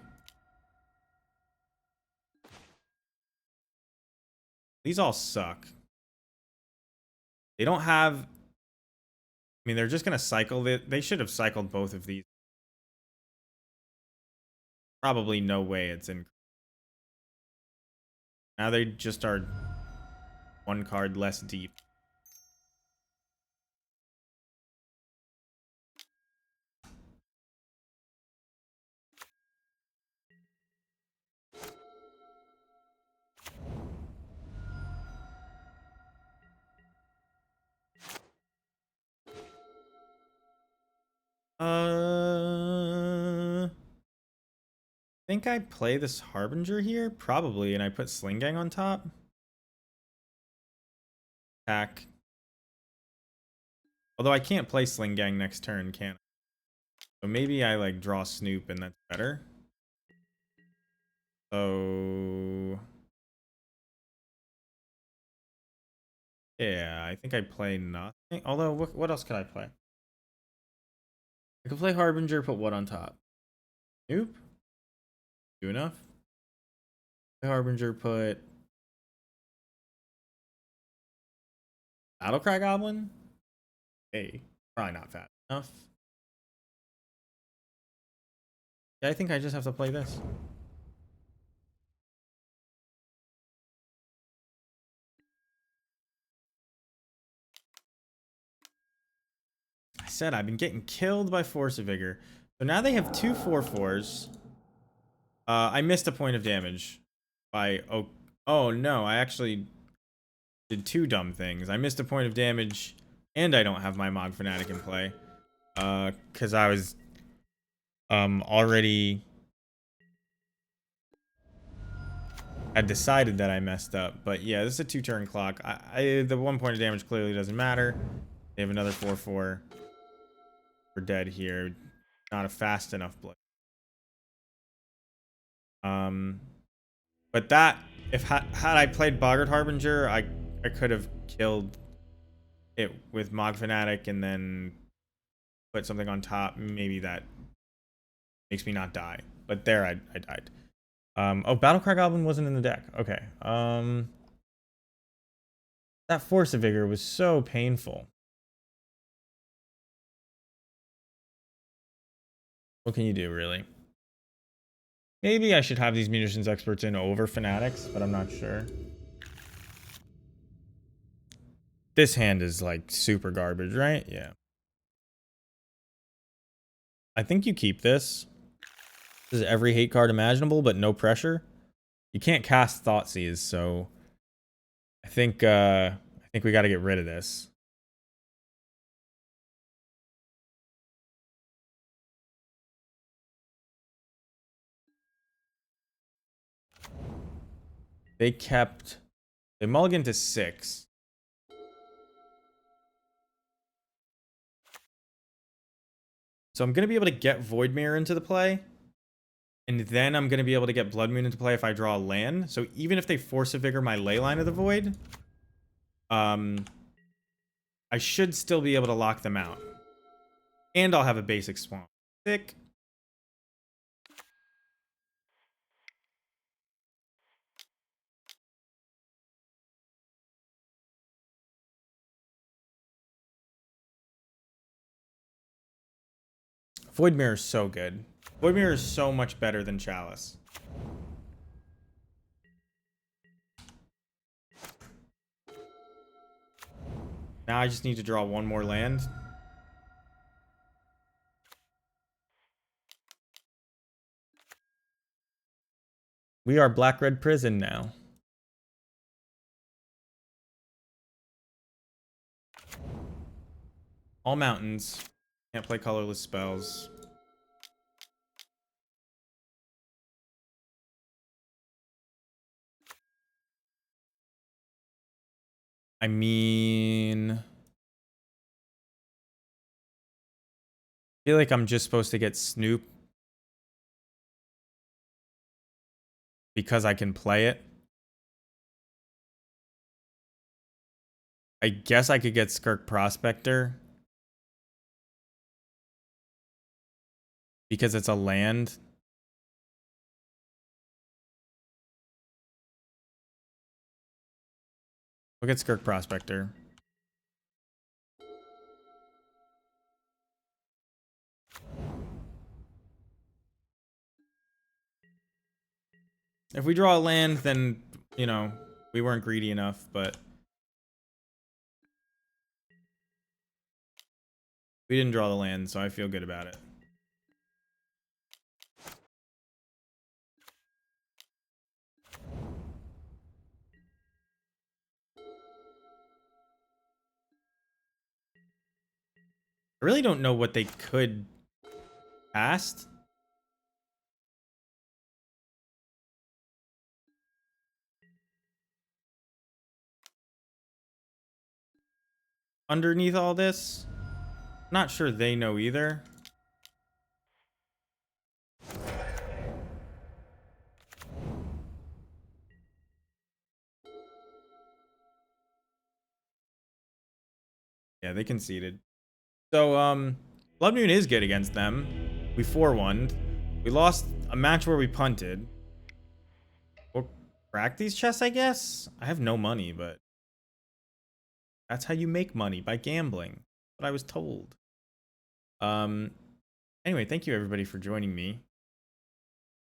These all suck. They don't have... I mean, they're just going to cycle. They should have cycled both of these. Probably no way it's in. Now they just are one card less deep. Think I play this Harbinger here? Probably, and I put Sling Gang on top. Attack. Although I can't play Sling Gang next turn, can I? So maybe I like draw Snoop and that's better. So yeah, I think I play nothing. Although what else could I play? I could play Harbinger, put what on top? Snoop? Do enough? Play Harbinger, put Battlecry Goblin? Hey, probably not fast enough. Yeah, I think I just have to play this. I said I've been getting killed by Force of Vigor. So now they have two 4/4s. I missed a point of damage by oh no, I actually did two dumb things. I missed a point of damage and I don't have my Mog Fanatic in play. Cause I was already had decided that I messed up. But yeah, this is a 2-turn clock. The 1 point of damage clearly doesn't matter. They have another 4/4. We're dead here. Not a fast enough blow. But that had I played Boggart Harbinger, I could have killed it with Mog Fanatic and then put something on top. Maybe that makes me not die. But there I died. Oh, Battlecry Goblin wasn't in the deck. Okay. That Force of Vigor was so painful. What can you do, really? Maybe I should have these Munitions Experts in over Fanatics, but I'm not sure. This hand is like super garbage, right? Yeah. I think you keep this. This is every hate card imaginable, but no pressure. You can't cast Thoughtseize, so I think we got to get rid of this. They mulliganed to 6. So I'm going to be able to get Void Mirror into the play. And then I'm going to be able to get Blood Moon into play if I draw a land. So even if they Force of Vigor my Leyline of the Void, I should still be able to lock them out. And I'll have a basic Swamp. Sick. Void Mirror is so good. Void Mirror is so much better than Chalice. Now I just need to draw one more land. We are Black-Red Prison now. All mountains. Can't play colorless spells. I mean, I feel like I'm just supposed to get Snoop because I can play it. I guess I could get Skirk Prospector because it's a land. We'll get Skirk Prospector. If we draw a land, then, you know, we weren't greedy enough, but we didn't draw the land, so I feel good about it. I really don't know what they could cast. Underneath all this, not sure they know either. Yeah, they conceded. So, Love Noon is good against them. We 4-1'd. We lost a match where we punted. We'll crack these chests, I guess? I have no money, but that's how you make money, by gambling. What I was told. Anyway, thank you everybody for joining me.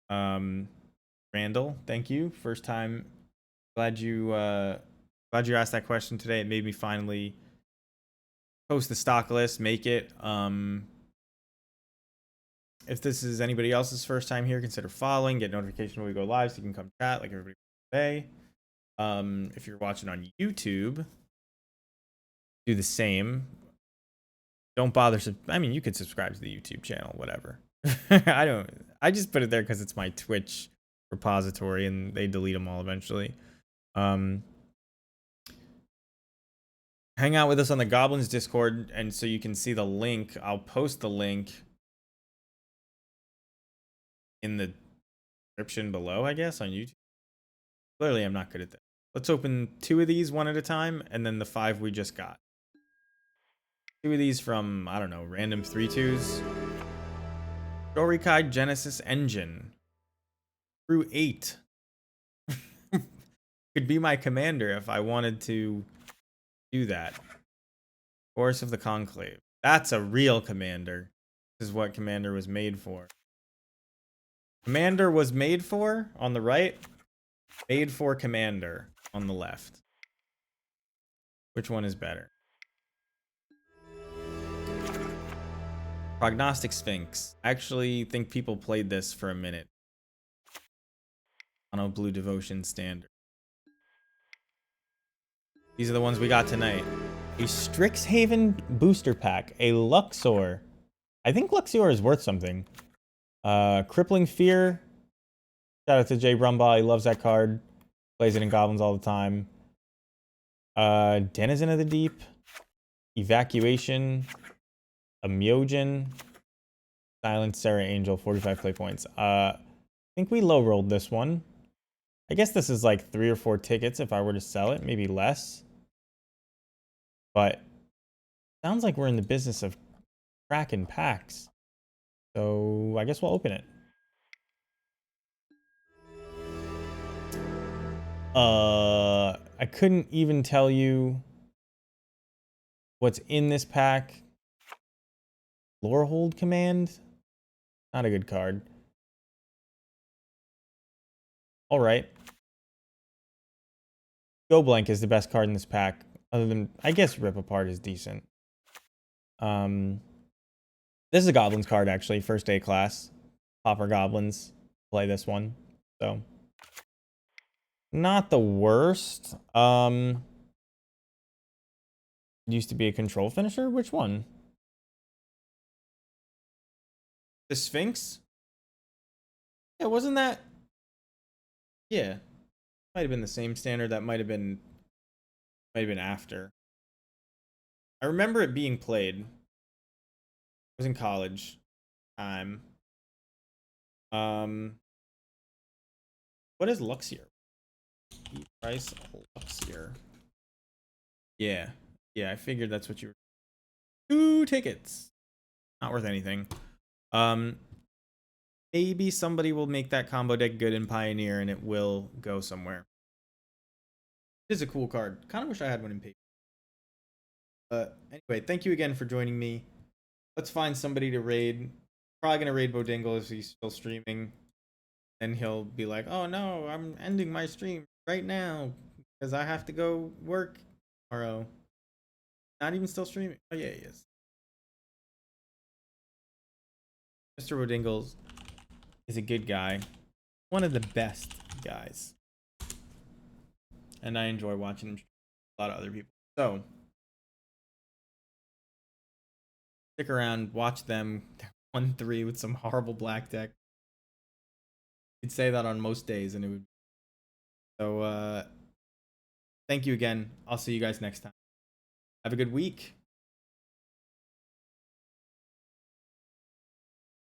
Randall, thank you. First time. Glad you asked that question today. It made me finally post the stock list, make it. If this is anybody else's first time here, consider following, get notification when we go live so you can come chat like everybody today. If you're watching on YouTube, do the same. Don't bother. I mean, you could subscribe to the YouTube channel, whatever. I just put it there because it's my Twitch repository and they delete them all eventually. Hang out with us on the Goblins Discord, and so you can see the link. I'll post the link in the description below, I guess, on YouTube. Clearly, I'm not good at that. Let's open 2 of these one at a time, and then the 5 we just got. 2 of these from, I don't know, random 3-2s. Dorikai Genesis Engine. Through 8. Could be my commander if I wanted to do that. Force of the Conclave. That's a real commander. This is what commander was made for. Commander was made for on the right. Made for commander on the left. Which one is better? Prognostic Sphinx. I actually think people played this for a minute. On a Blue Devotion standard. These are the ones we got tonight. A Strixhaven booster pack. A Luxor. I think Luxor is worth something. Crippling Fear. Shout out to Jay Brumbaugh. He loves that card. Plays it in Goblins all the time. Denizen of the Deep. Evacuation. A Myojin. Silent Sarah Angel. 45 play points. I think we low rolled this one. I guess this is like 3 or 4 tickets if I were to sell it. Maybe less. But sounds like we're in the business of cracking packs. So I guess we'll open it. I couldn't even tell you what's in this pack. Lorehold Command? Not a good card. Alright. Go Blank is the best card in this pack. Other than, I guess Rip Apart is decent. This is a Goblins card, actually. First day class. Popper Goblins. Play this one. So. Not the worst. Used to be a control finisher? Which one? The Sphinx? Yeah, wasn't that? Yeah, might have been the same standard. That might have been after. I remember it being played. I was in college time. Um, what is Luxier? Price Luxier. Yeah, yeah. I figured that's what you were. 2 tickets. Not worth anything. Um, maybe somebody will make that combo deck good in Pioneer, and it will go somewhere. It is a cool card. Kind of wish I had one in paper. But anyway, thank you again for joining me. Let's find somebody to raid. Probably gonna raid Bodingle if he's still streaming. Then he'll be like, "Oh no, I'm ending my stream right now because I have to go work tomorrow." Not even still streaming. Oh yeah, he is. Mr. Bodingles is a good guy, one of the best guys, and I enjoy watching him. A lot of other people. So stick around, watch them. They're 1-3 with some horrible black deck. You'd say that on most days, and it would. So thank you again. I'll see you guys next time. Have a good week.